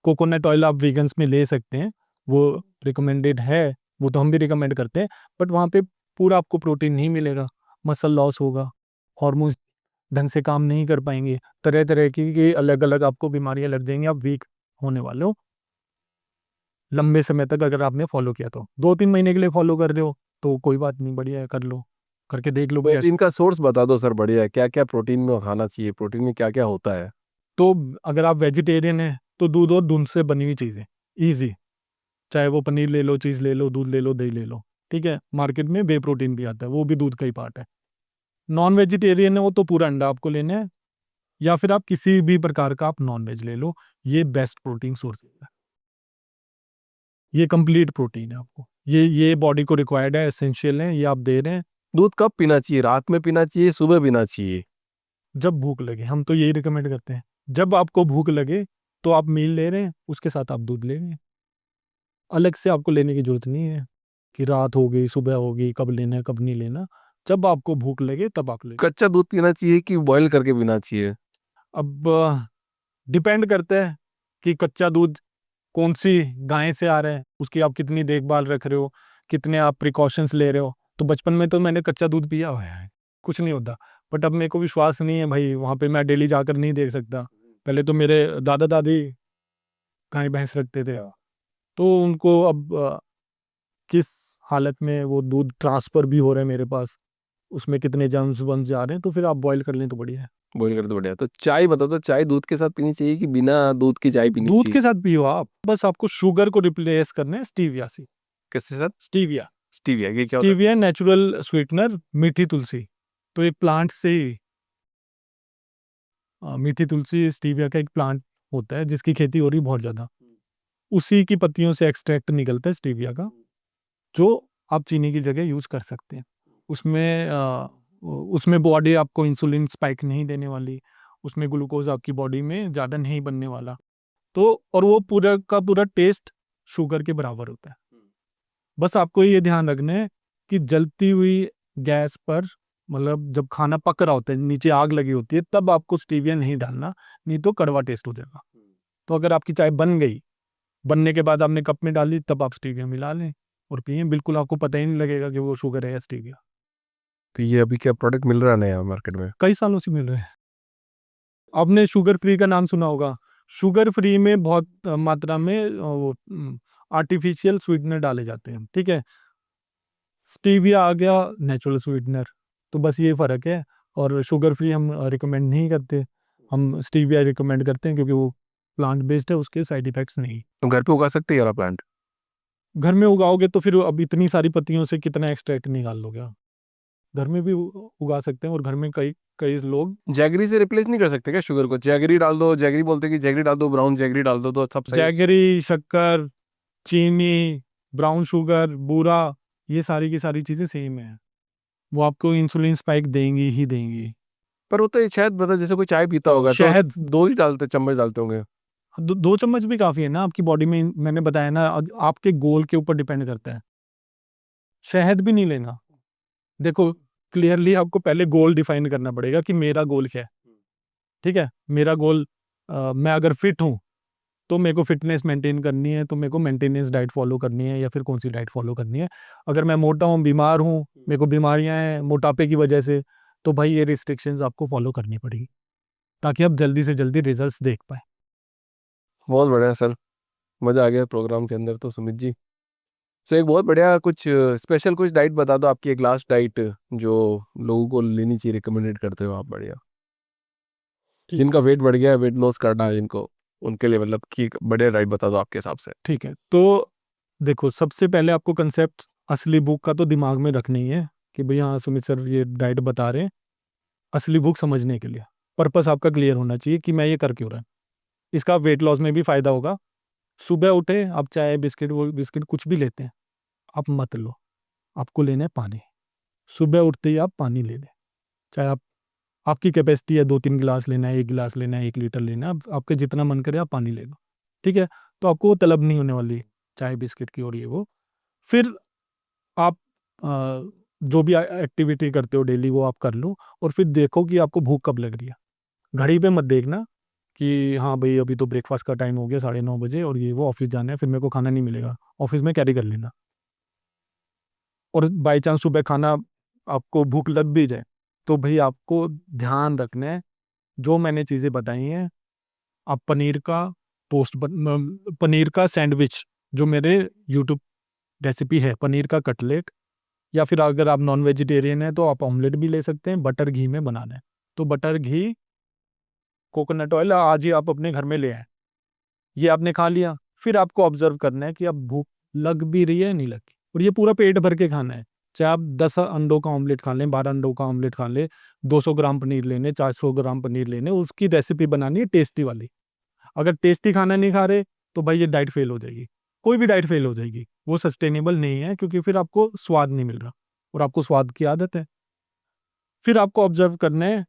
Speaker 2: कोकोनट ऑयल आप वीगन्स में ले सकते हैं, वो रिकमेंडेड है, वो तो हम भी रिकमेंड करते हैं, बट वहाँ पे पूरा आपको प्रोटीन नहीं मिलेगा, मसल लॉस होगा, हार्मोन्स ढंग से काम नहीं कर पाएँगे, तरह-तरह की अलग-अलग आपको बीमारियाँ लग जाएँगी, आप वीक होने वाले हो, लंबे समय तक अगर आपने फ़ॉलो किया तो। 2-3 महीने के लिए फ़ॉलो कर रहे हो, तो कोई बात नहीं, बढ़िया है, कर लो, करके देख लो भाई।
Speaker 1: प्रोटीन का सोर्स बता दो सर, बढ़िया है, क्या क्या प्रोटीन में खाना चाहिए, प्रोटीन में क्या क्या होता है?
Speaker 2: तो अगर आप वेजिटेरियन हैं, तो दूध और दूध से बनी हुई चीज़ें, ईज़ी, चाहे वो पनीर ले लो, चीज़ ले लो, दूध ले लो, दही ले लो, ठीक है? मार्केट में वे प्रोटीन भी आता है, वो भी दूध का ही पार्ट है। नॉन वेजिटेरियन है वो, तो पूरा अंडा आपको लेना है, या फिर आप किसी भी प्रकार का आप नॉन-वेज ले लो, ये बेस्ट प्रोटीन सोर्स है। ये कंप्लीट प्रोटीन है आपको। ये बॉडी को रिक्वायर्ड है, एसेंशियल है, ये आप दे रहे हैं।
Speaker 1: दूध कब पीना चाहिए, रात में पीना चाहिए, सुबह पीना चाहिए?
Speaker 2: जब भूख लगे, हम तो यही रिकमेंड करते हैं। जब आपको भूख लगे, तो आप मील ले रहे हैं, उसके साथ आप दूध ले रहे हैं। अलग से आपको लेने की ज़रूरत नहीं है, कि रात हो गई, सुबह हो गई, कब लेना है, कब नहीं लेना। जब आपको भूख लगे, तब आप लें।
Speaker 1: कच्चा दूध पीना चाहिए कि बॉयल करके पीना चाहिए?
Speaker 2: अब डिपेंड करता है कि कच्चा दूध कौन-सी गाय से आ रहा है, उसकी आप कितनी देखभाल रख रहे हो, कितने आप प्रिकॉशंस ले रहे हो। तो बचपन में तो मैंने कच्चा दूध पिया हुआ है, कुछ नहीं होता। बट अब मेरे को विश्वास नहीं है भाई, वहाँ पे मैं डेली जाकर नहीं देख सकता। पहले तो मेरे दादा-दादी गाय-भैंस रखते थे, तो उनको अब किस हालत में वो दूध ट्रांसफ़र भी हो रहा है मेरे पास, उसमें कितने जर्म्स वम्स जा रहे हैं, तो फिर आप बॉयल कर लें तो बढ़िया है।
Speaker 1: बॉईल कर तो बढ़िया। तो चाय बताओ, तो चाय दूध के साथ पीनी चाहिए कि बिना दूध की चाय पीनी
Speaker 2: दूध
Speaker 1: चाहिए?
Speaker 2: के साथ पियो आप, बस आपको शुगर को रिप्लेस करना है स्टीविया से।
Speaker 1: किसके साथ?
Speaker 2: स्टीविया,
Speaker 1: स्टीविया, ये क्या होता है?
Speaker 2: स्टीविया नेचुरल स्वीटनर, मीठी तुलसी। तो एक प्लांट से ही मीठी तुलसी स्टीविया का एक प्लांट होता है जिसकी खेती हो रही बहुत ज़्यादा। उसी की पत्तियों से एक्सट्रैक्ट निकलता है स्टीविया का, जो आप चीनी की जगह यूज़ कर सकते हैं। उसमें उसमें बॉडी आपको इंसुलिन स्पाइक नहीं देने वाली, उसमें ग्लूकोज़ आपकी बॉडी में ज़्यादा नहीं बनने वाला। तो और वो पूरा का पूरा टेस्ट शुगर के बराबर होता है। बस आपको ये ध्यान रखना है कि जलती हुई गैस पर, मतलब जब खाना पक रहा होता है, नीचे आग लगी होती है, तब आपको स्टीविया नहीं डालना, नहीं तो कड़वा टेस्ट हो जाएगा। तो अगर आपकी चाय बन गई, बनने के बाद आपने कप में डाली, तब आप स्टीविया मिला लें और पिएँ, बिल्कुल आपको पता ही नहीं लगेगा कि वो शुगर है या स्टीविया।
Speaker 1: तो ये अभी क्या प्रोडक्ट मिल रहा है नया मार्केट में?
Speaker 2: कई सालों से मिल रहे हैं। आपने शुगर फ्री का नाम सुना होगा। शुगर फ्री में बहुत मात्रा में आर्टिफिशियल स्वीटनर डाले जाते हैं, ठीक है? स्टीविया आ गया नेचुरल स्वीटनर, तो बस ये फ़र्क है। और शुगर फ्री हम रिकमेंड नहीं करते, हम स्टीविया रिकमेंड करते हैं क्योंकि वो प्लांट बेस्ड है, उसके साइड इफ़ेक्ट्स नहीं।
Speaker 1: तुम घर पे उगा सकते हैं यार प्लांट?
Speaker 2: घर में उगाओगे तो फिर अब इतनी सारी पत्तियों से कितना एक्सट्रैक्ट निकाल लोगे आप? घर में भी उगा सकते हैं, और घर में कई कई लोग
Speaker 1: जैगरी से रिप्लेस नहीं कर सकते क्या शुगर को? जैगरी डाल दो, जैगरी बोलते हैं कि जैगरी डाल दो, ब्राउन जैगरी डाल दो तो सब सही।
Speaker 2: जैगरी, शक्कर, चीनी, ब्राउन शुगर, बूरा, ये सारी की सारी चीज़ें सेम है। वो आपको इंसुलिन स्पाइक देंगी ही देंगी।
Speaker 1: पर वो तो शायद मतलब जैसे कोई चाय पीता होगा तो
Speaker 2: शहद,
Speaker 1: 2 ही डालते, चम्मच डालते होंगे।
Speaker 2: 2 चम्मच भी काफ़ी है ना आपकी बॉडी में, मैंने बताया ना, आपके गोल के ऊपर डिपेंड करता है। शहद भी नहीं लेना। देखो, क्लियरली आपको पहले गोल डिफाइन करना पड़ेगा कि मेरा गोल क्या है, ठीक है? मेरा गोल, मैं अगर फिट हूँ, तो मेरे को फिटनेस मेंटेन करनी है, तो मेरे को मेंटेनेंस डाइट फॉलो करनी है, या फिर कौन-सी डाइट फॉलो करनी है। अगर मैं मोटा हूँ, बीमार हूँ, मेरे को बीमारियाँ हैं मोटापे की वजह से, तो भाई ये रिस्ट्रिक्शंस आपको फॉलो करनी पड़ेगी, ताकि आप जल्दी से जल्दी रिजल्ट्स देख पाएँ।
Speaker 1: बहुत बढ़िया सर, मज़ा आ गया प्रोग्राम के अंदर तो सुमित जी। सो एक बहुत बढ़िया कुछ स्पेशल कुछ डाइट बता दो, आपकी एक लास्ट डाइट जो लोगों को लेनी चाहिए, रिकमेंडेड करते हो आप, बढ़िया।
Speaker 2: ठीक
Speaker 1: जिनका वेट बढ़ गया है, वेट लॉस करना है जिनको, उनके लिए मतलब कि बढ़िया डाइट बता दो आपके हिसाब से।
Speaker 2: ठीक है, तो देखो, सबसे पहले आपको कंसेप्ट असली भूख का तो दिमाग में रखना ही है कि भई हाँ, सुमित सर ये डाइट बता रहे हैं, असली भूख समझने के लिए। पर्पस आपका क्लियर होना चाहिए कि मैं ये कर क्यों रहा हूँ। इसका वेट लॉस में भी फ़ायदा होगा। सुबह उठे, आप चाय, बिस्किट, वो बिस्किट कुछ भी लेते हैं, आप मत लो, आपको लेना है पानी। सुबह उठते ही आप पानी ले लें। चाहे आपकी कैपेसिटी है 2-3 गिलास लेना है, 1 गिलास लेना है, 1 लीटर लेना है, आप आपके जितना मन करे आप पानी ले लो, ठीक है? तो आपको वो तलब नहीं होने वाली चाय, बिस्किट की और ये वो। फिर आप जो भी एक्टिविटी करते हो डेली वो आप कर लो, और फिर देखो कि आपको भूख कब लग रही है। घड़ी पे मत देखना कि हाँ भाई, अभी तो ब्रेकफास्ट का टाइम हो गया 9:30 बजे, और ये वो ऑफिस जाना है, फिर मेरे को खाना नहीं मिलेगा। ऑफिस में कैरी कर लेना। और बाई चांस सुबह खाना आपको भूख लग भी जाए, तो भाई आपको ध्यान रखना है, जो मैंने चीज़ें बताई हैं, आप पनीर का सैंडविच, जो मेरे यूट्यूब रेसिपी है, पनीर का कटलेट, या फिर अगर आप नॉन वेजिटेरियन हैं तो आप ऑमलेट भी ले सकते हैं, बटर घी में बनाना है। तो बटर घी, कोकोनट ऑयल आज ही आप अपने घर में ले आएँ। ये आपने खा लिया, फिर आपको ऑब्ज़र्व करना है कि अब भूख लग भी रही है, नहीं लगी, और ये पूरा पेट भर के खाना है। चाहे आप 10 अंडों का ऑमलेट खा लें, 12 अंडों का ऑमलेट खा लें, 200 ग्राम पनीर लेने, 400 ग्राम पनीर लेने, उसकी रेसिपी बनानी है टेस्टी वाली। अगर टेस्टी खाना नहीं खा रहे, तो भाई ये डाइट फ़ेल हो जाएगी। कोई भी डाइट फ़ेल हो जाएगी। वो सस्टेनेबल नहीं है, क्योंकि फिर आपको स्वाद नहीं मिल रहा, और आपको स्वाद की आदत है। फिर आपको ऑब्ज़र्व करना है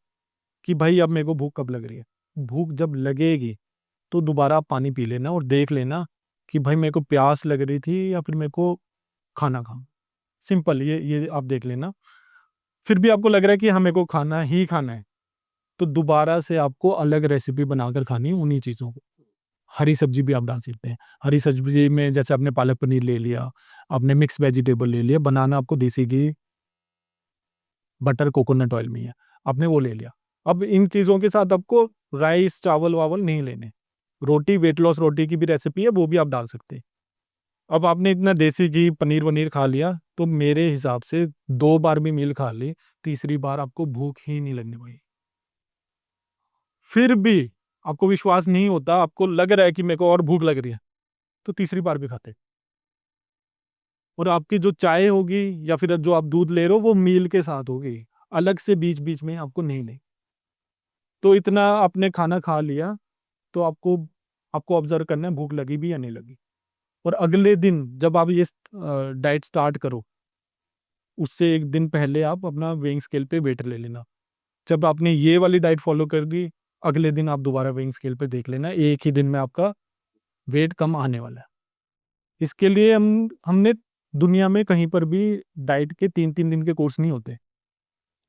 Speaker 2: कि भाई अब मेरे को भूख कब लग रही है। भूख जब लगेगी, तो दोबारा आप पानी पी लेना और देख लेना कि भाई मेरे को प्यास लग रही थी या फिर मेरे को खाना खाऊँ। सिंपल, ये आप देख लेना। फिर भी आपको लग रहा है कि हाँ, मेरे को खाना ही खाना है, तो दोबारा से आपको अलग रेसिपी बनाकर खानी है उन्हीं चीज़ों को। हरी सब्ज़ी भी आप डाल सकते हैं। हरी सब्ज़ी में जैसे आपने पालक पनीर ले लिया, आपने मिक्स वेजिटेबल ले लिया, बनाना आपको देसी घी, बटर, कोकोनट ऑयल में ही है, आपने वो ले लिया। अब इन चीज़ों के साथ आपको राइस, चावल-वावल नहीं लेने। रोटी, वेट लॉस रोटी की भी रेसिपी है, वो भी आप डाल सकते हैं। अब आपने इतना देसी घी पनीर वनीर खा लिया, तो मेरे हिसाब से 2 बार भी मील खा ली, तीसरी बार आपको भूख ही नहीं लगने वाली। फिर भी आपको विश्वास नहीं होता, आपको लग रहा है कि मेरे को और भूख लग रही है, तो तीसरी बार भी खाते। और आपकी जो चाय होगी या फिर जो आप दूध ले रहे हो वो मील के साथ होगी, अलग से बीच बीच में आपको नहीं लें। तो इतना आपने खाना खा लिया, तो आपको आपको ऑब्जर्व करना है भूख लगी भी या नहीं लगी। और अगले दिन जब आप ये डाइट स्टार्ट करो, उससे एक दिन पहले आप अपना वेइंग स्केल पे वेट ले लेना। जब आपने ये वाली डाइट फॉलो कर दी, अगले दिन आप दोबारा वेइंग स्केल पे देख लेना, एक ही दिन में आपका वेट कम आने वाला है। इसके लिए हमने दुनिया में कहीं पर भी डाइट के 3-3 दिन के कोर्स नहीं होते।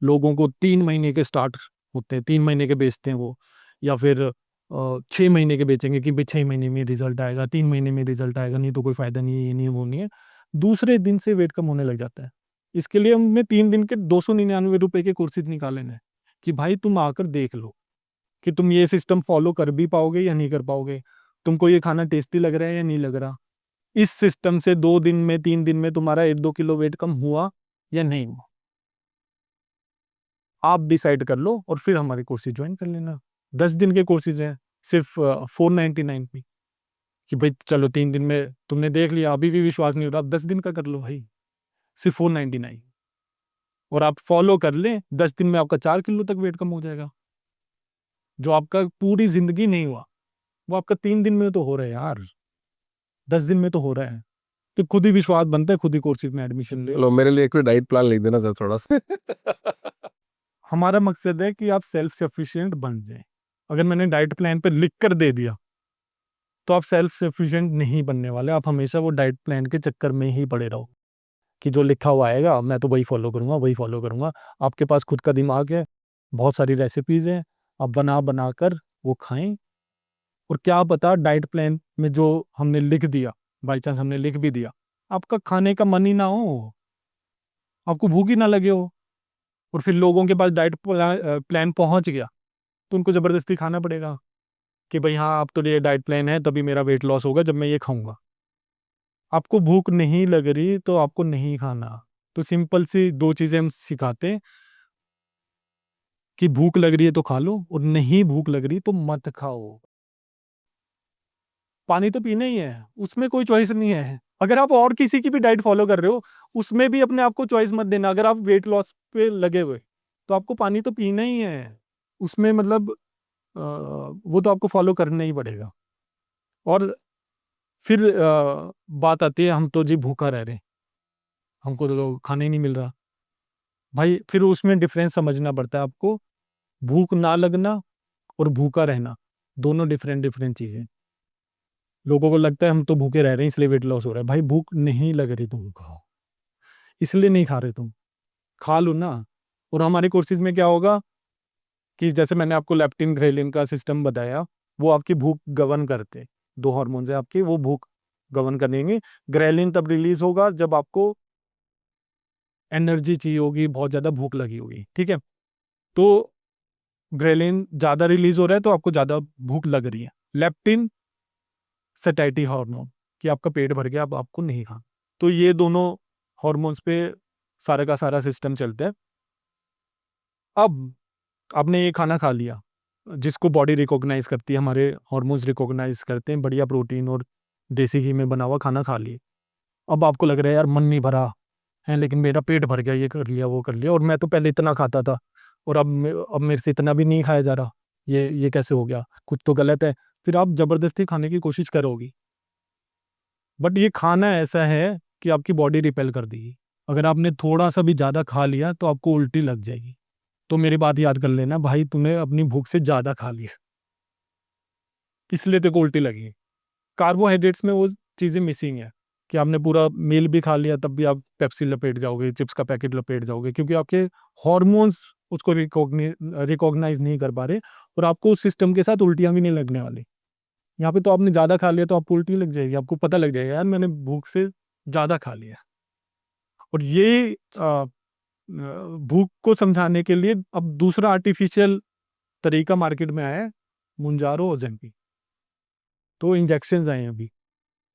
Speaker 2: लोगों को 3 महीने के स्टार्ट होते हैं, 3 महीने के बेचते हैं वो, या फिर 6 महीने के बेचेंगे कि भाई 6 महीने में रिजल्ट आएगा, 3 महीने में रिजल्ट आएगा, नहीं तो कोई फायदा नहीं है, ये नहीं है, वो नहीं है। दूसरे दिन से वेट कम होने लग जाता है। इसके लिए हमने 3 दिन के 299 रुपए के कोर्सेज निकाले हैं कि भाई तुम आकर देख लो कि तुम ये सिस्टम फॉलो कर भी पाओगे या नहीं कर पाओगे, तुमको ये खाना टेस्टी लग रहा है या नहीं लग रहा। इस सिस्टम से 2 दिन में 3 दिन में तुम्हारा 1-2 किलो वेट कम हुआ या नहीं हुआ, आप डिसाइड कर लो और फिर हमारे कोर्सेज ज्वाइन कर लेना। 10 दिन के कोर्सेज हैं, सिर्फ 499 में, कि भाई चलो 3 दिन में तुमने देख लिया, अभी भी विश्वास नहीं हो रहा, आप 10 दिन का कर लो भाई, सिर्फ 499। और आप फॉलो कर लें, 10 दिन में आपका 4 किलो तक वेट कम हो जाएगा। जो आपका पूरी जिंदगी नहीं हुआ, वो आपका 3 दिन में तो हो रहा है यार, 10 दिन में तो हो रहा है। तो खुद ही विश्वास बनता है, खुद ही कोर्सेज में एडमिशन ले।
Speaker 1: लो मेरे लिए एक डाइट प्लान लिख देना सर थोड़ा सा।
Speaker 2: हमारा मकसद है कि आप सेल्फ सफिशिएंट बन जाएं। अगर मैंने डाइट प्लान पे लिख कर दे दिया, तो आप सेल्फ सफिशिएंट नहीं बनने वाले, आप हमेशा वो डाइट प्लान के चक्कर में ही पड़े रहो कि जो लिखा हुआ आएगा मैं तो वही फॉलो करूंगा, वही फॉलो करूंगा। आपके पास खुद का दिमाग है, बहुत सारी रेसिपीज हैं, आप बना बना कर वो खाएं। और क्या पता डाइट प्लान में जो हमने लिख दिया, बाई चांस हमने लिख भी दिया, आपका खाने का मन ही ना हो, आपको भूख ही ना लगे हो, और फिर लोगों के पास डाइट प्लान पहुंच गया, तो उनको जबरदस्ती खाना पड़ेगा कि भाई हाँ अब तो ये डाइट प्लान है, तभी मेरा वेट लॉस होगा जब मैं ये खाऊंगा। आपको भूख नहीं लग रही तो आपको नहीं खाना। तो सिंपल सी 2 चीजें हम सिखाते हैं कि भूख लग रही है तो खा लो, और नहीं भूख लग रही तो मत खाओ। पानी तो पीना ही है, उसमें कोई चॉइस नहीं है। अगर आप और किसी की भी डाइट फॉलो कर रहे हो, उसमें भी अपने आप को चॉइस मत देना। अगर आप वेट लॉस पे लगे हुए, तो आपको पानी तो पीना ही है, उसमें मतलब वो तो आपको फॉलो करना ही पड़ेगा। और फिर बात आती है, हम तो जी भूखा रह रहे हैं, हमको तो खाने ही नहीं मिल रहा। भाई फिर उसमें डिफरेंस समझना पड़ता है आपको। भूख ना लगना और भूखा रहना, दोनों डिफरेंट डिफरेंट चीजें। लोगों को लगता है हम तो भूखे रह रहे हैं इसलिए वेट लॉस हो रहा है। भाई भूख नहीं लग रही तुमको, इसलिए नहीं खा रहे तुम, खा लो ना। और हमारे कोर्सेज में क्या होगा कि जैसे मैंने आपको लेप्टिन ग्रेलिन का सिस्टम बताया, वो आपकी भूख गवर्न करते हैं। 2 हार्मोन्स है आपकी, वो भूख गवर्न करेंगे। ग्रेलिन तब रिलीज होगा जब आपको एनर्जी चाहिए होगी, बहुत ज्यादा भूख लगी होगी, ठीक है। तो ग्रेलिन ज्यादा रिलीज हो रहा है तो आपको ज्यादा भूख लग रही है। लेप्टिन सैटिस्फैक्टरी हार्मोन, कि आपका पेट भर गया, अब आपको नहीं खाना। तो ये दोनों हार्मोन्स पे सारा का सारा सिस्टम चलता है। अब आपने ये खाना खा लिया, जिसको बॉडी रिकॉग्नाइज करती है, हमारे हार्मोन्स रिकॉग्नाइज करते हैं, बढ़िया प्रोटीन और देसी घी में बना हुआ खाना खा लिए। अब आपको लग रहा है यार मन नहीं भरा है, लेकिन मेरा पेट भर गया, ये कर लिया वो कर लिया, और मैं तो पहले इतना खाता था और अब मेरे से इतना भी नहीं खाया जा रहा, ये कैसे हो गया, कुछ तो गलत है। फिर आप जबरदस्ती खाने की कोशिश करोगी, बट ये खाना ऐसा है कि आपकी बॉडी रिपेल कर देगी। अगर आपने थोड़ा सा भी ज़्यादा खा लिया तो आपको उल्टी लग जाएगी। तो मेरी बात याद कर लेना भाई, तूने अपनी भूख से ज़्यादा खा लिया, इसलिए तेरे को उल्टी लगी। कार्बोहाइड्रेट्स में वो चीज़ें मिसिंग है कि आपने पूरा मील भी खा लिया तब भी आप पेप्सी लपेट जाओगे, चिप्स का पैकेट लपेट जाओगे, क्योंकि आपके हॉर्मोन्स उसको रिकॉग्नाइज नहीं कर पा रहे, और आपको उस सिस्टम के साथ उल्टियाँ भी नहीं लगने वाली। यहाँ पे तो आपने ज़्यादा खा लिया तो आपको उल्टी लग जाएगी, आपको पता लग जाएगा यार मैंने भूख से ज़्यादा खा लिया। और ये भूख को समझाने के लिए अब दूसरा आर्टिफिशियल तरीका मार्केट में आया है, मुंजारो ओजेम्पी। तो इंजेक्शन आए हैं अभी,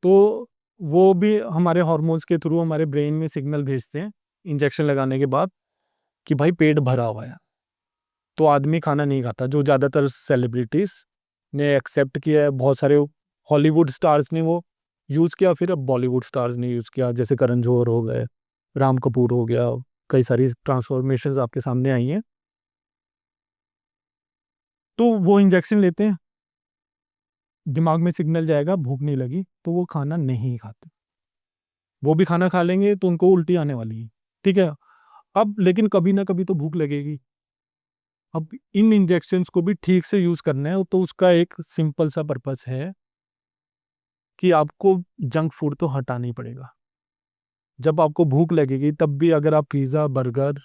Speaker 2: तो वो भी हमारे हार्मोन्स के थ्रू हमारे ब्रेन में सिग्नल भेजते हैं इंजेक्शन लगाने के बाद कि भाई पेट भरा हुआ है, तो आदमी खाना नहीं खाता। जो ज़्यादातर सेलिब्रिटीज़ ने एक्सेप्ट किया है, बहुत सारे हॉलीवुड स्टार्स ने वो यूज़ किया, फिर अब बॉलीवुड स्टार्स ने यूज़ किया, जैसे करण जौहर हो गए, राम कपूर हो गया, कई सारी ट्रांसफॉर्मेशंस आपके सामने आई हैं। तो वो इंजेक्शन लेते हैं, दिमाग में सिग्नल जाएगा भूख नहीं लगी, तो वो खाना नहीं खाते। वो भी खाना खा लेंगे तो उनको उल्टी आने वाली है, ठीक है। अब लेकिन कभी ना कभी तो भूख लगेगी। अब इन इंजेक्शंस को भी ठीक से यूज़ करना है, तो उसका एक सिंपल सा पर्पस है कि आपको जंक फूड तो हटाना ही पड़ेगा। जब आपको भूख लगेगी तब भी अगर आप पिज़्ज़ा, बर्गर,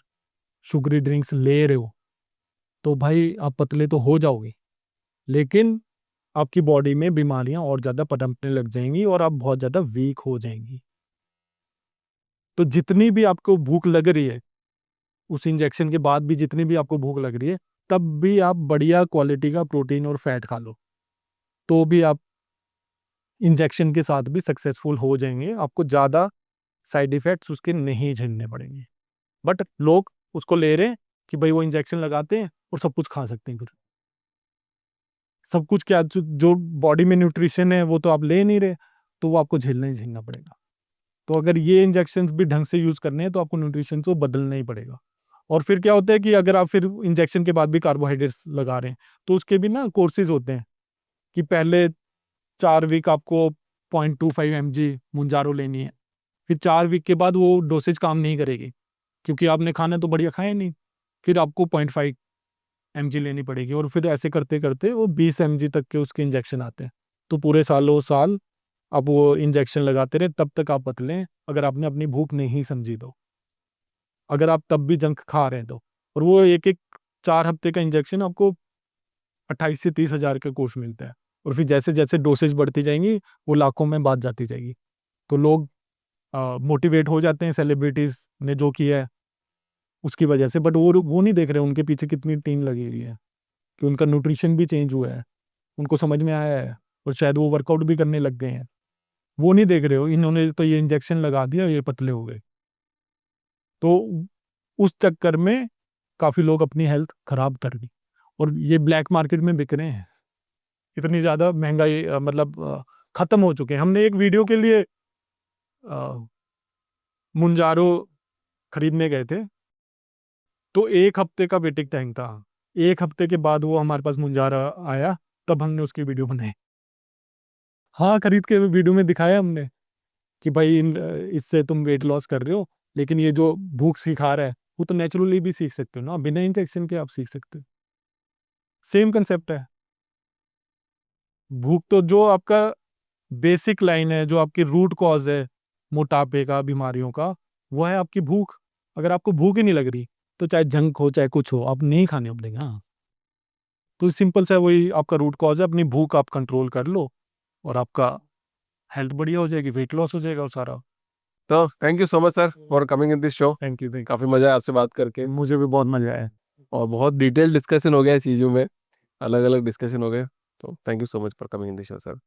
Speaker 2: शुगरी ड्रिंक्स ले रहे हो, तो भाई आप पतले तो हो जाओगे, लेकिन आपकी बॉडी में बीमारियां और ज़्यादा पनपने लग जाएंगी और आप बहुत ज़्यादा वीक हो जाएंगी। तो जितनी भी आपको भूख लग रही है, उस इंजेक्शन के बाद भी जितनी भी आपको भूख लग रही है, तब भी आप बढ़िया क्वालिटी का प्रोटीन और फैट खा लो, तो भी आप इंजेक्शन के साथ भी सक्सेसफुल हो जाएंगे। आपको ज़्यादा साइड इफ़ेक्ट्स उसके नहीं झेलने पड़ेंगे। बट लोग उसको ले रहे हैं कि भाई वो इंजेक्शन लगाते हैं और सब कुछ खा सकते हैं। फिर सब कुछ क्या, जो बॉडी में न्यूट्रिशन है वो तो आप ले नहीं रहे, तो वो आपको झेलना ही झेलना पड़ेगा। तो अगर ये इंजेक्शंस भी ढंग से यूज़ करने हैं तो आपको न्यूट्रिशन को बदलना ही पड़ेगा। और फिर क्या होता है कि अगर आप फिर इंजेक्शन के बाद भी कार्बोहाइड्रेट्स लगा रहे हैं, तो उसके भी ना कोर्सेज होते हैं कि पहले 4 वीक आपको 0.25 mg मुंजारो लेनी है। फिर 4 वीक के बाद वो डोसेज काम नहीं करेगी, क्योंकि आपने खाना तो बढ़िया खाया नहीं। फिर आपको 0.5 mg लेनी पड़ेगी, और फिर ऐसे करते करते वो 20 mg तक के उसके इंजेक्शन आते हैं। तो पूरे सालों साल आप वो इंजेक्शन लगाते रहे, तब तक आप पतले हैं, अगर आपने अपनी भूख नहीं समझी तो। अगर आप तब भी जंक खा रहे हैं तो। और वो एक एक 4 हफ्ते का इंजेक्शन आपको 28 से 30 हज़ार का कोर्स मिलता है। और फिर जैसे जैसे डोसेज बढ़ती जाएंगी, वो लाखों में बात जाती जाएगी। तो लोग मोटिवेट हो जाते हैं सेलिब्रिटीज ने जो किया है उसकी वजह से। बट वो नहीं देख रहे उनके पीछे कितनी टीम लगी हुई है, कि उनका न्यूट्रिशन भी चेंज हुआ है, उनको समझ में आया है, और शायद वो वर्कआउट भी करने लग गए हैं। वो नहीं देख रहे हो, इन्होंने तो ये इंजेक्शन लगा दिया, ये पतले हो गए। तो उस चक्कर में काफ़ी लोग अपनी हेल्थ खराब कर दी, और ये ब्लैक मार्केट में बिक रहे हैं। इतनी ज़्यादा महंगाई, मतलब ख़त्म हो चुके हैं। हमने एक वीडियो के लिए मुंजारो खरीदने गए थे, तो 1 हफ्ते का वेटिंग टाइम था। 1 हफ्ते के बाद वो हमारे पास मुंजारा आया, तब हमने उसकी वीडियो बनाई। हाँ, खरीद के वीडियो में दिखाया हमने कि भाई इससे तुम वेट लॉस कर रहे हो, लेकिन ये जो भूख सिखा रहा है वो तो नेचुरली भी सीख सकते हो ना, बिना इंजेक्शन के आप सीख सकते हो। सेम कंसेप्ट है। भूख तो जो आपका बेसिक लाइन है, जो आपकी रूट कॉज है मोटापे का, बीमारियों का, वो है आपकी भूख। अगर आपको भूख ही नहीं लग रही, तो चाहे जंक हो चाहे कुछ हो, आप नहीं खाने पड़ेगा। हाँ, तो सिंपल सा वही आपका रूट कॉज है। अपनी भूख आप कंट्रोल कर लो, और आपका हेल्थ बढ़िया हो जाएगी, वेट लॉस हो जाएगा वो सारा।
Speaker 1: तो thank you so much sir for coming in this show.
Speaker 2: Thank you, thank
Speaker 1: काफ़ी मज़ा आया आपसे बात करके,
Speaker 2: यू। मुझे भी बहुत मजा आया।
Speaker 1: और बहुत डिटेल डिस्कशन हो गया इस चीज़ों में, अलग अलग डिस्कशन हो गए। तो thank you so much for coming in this show sir.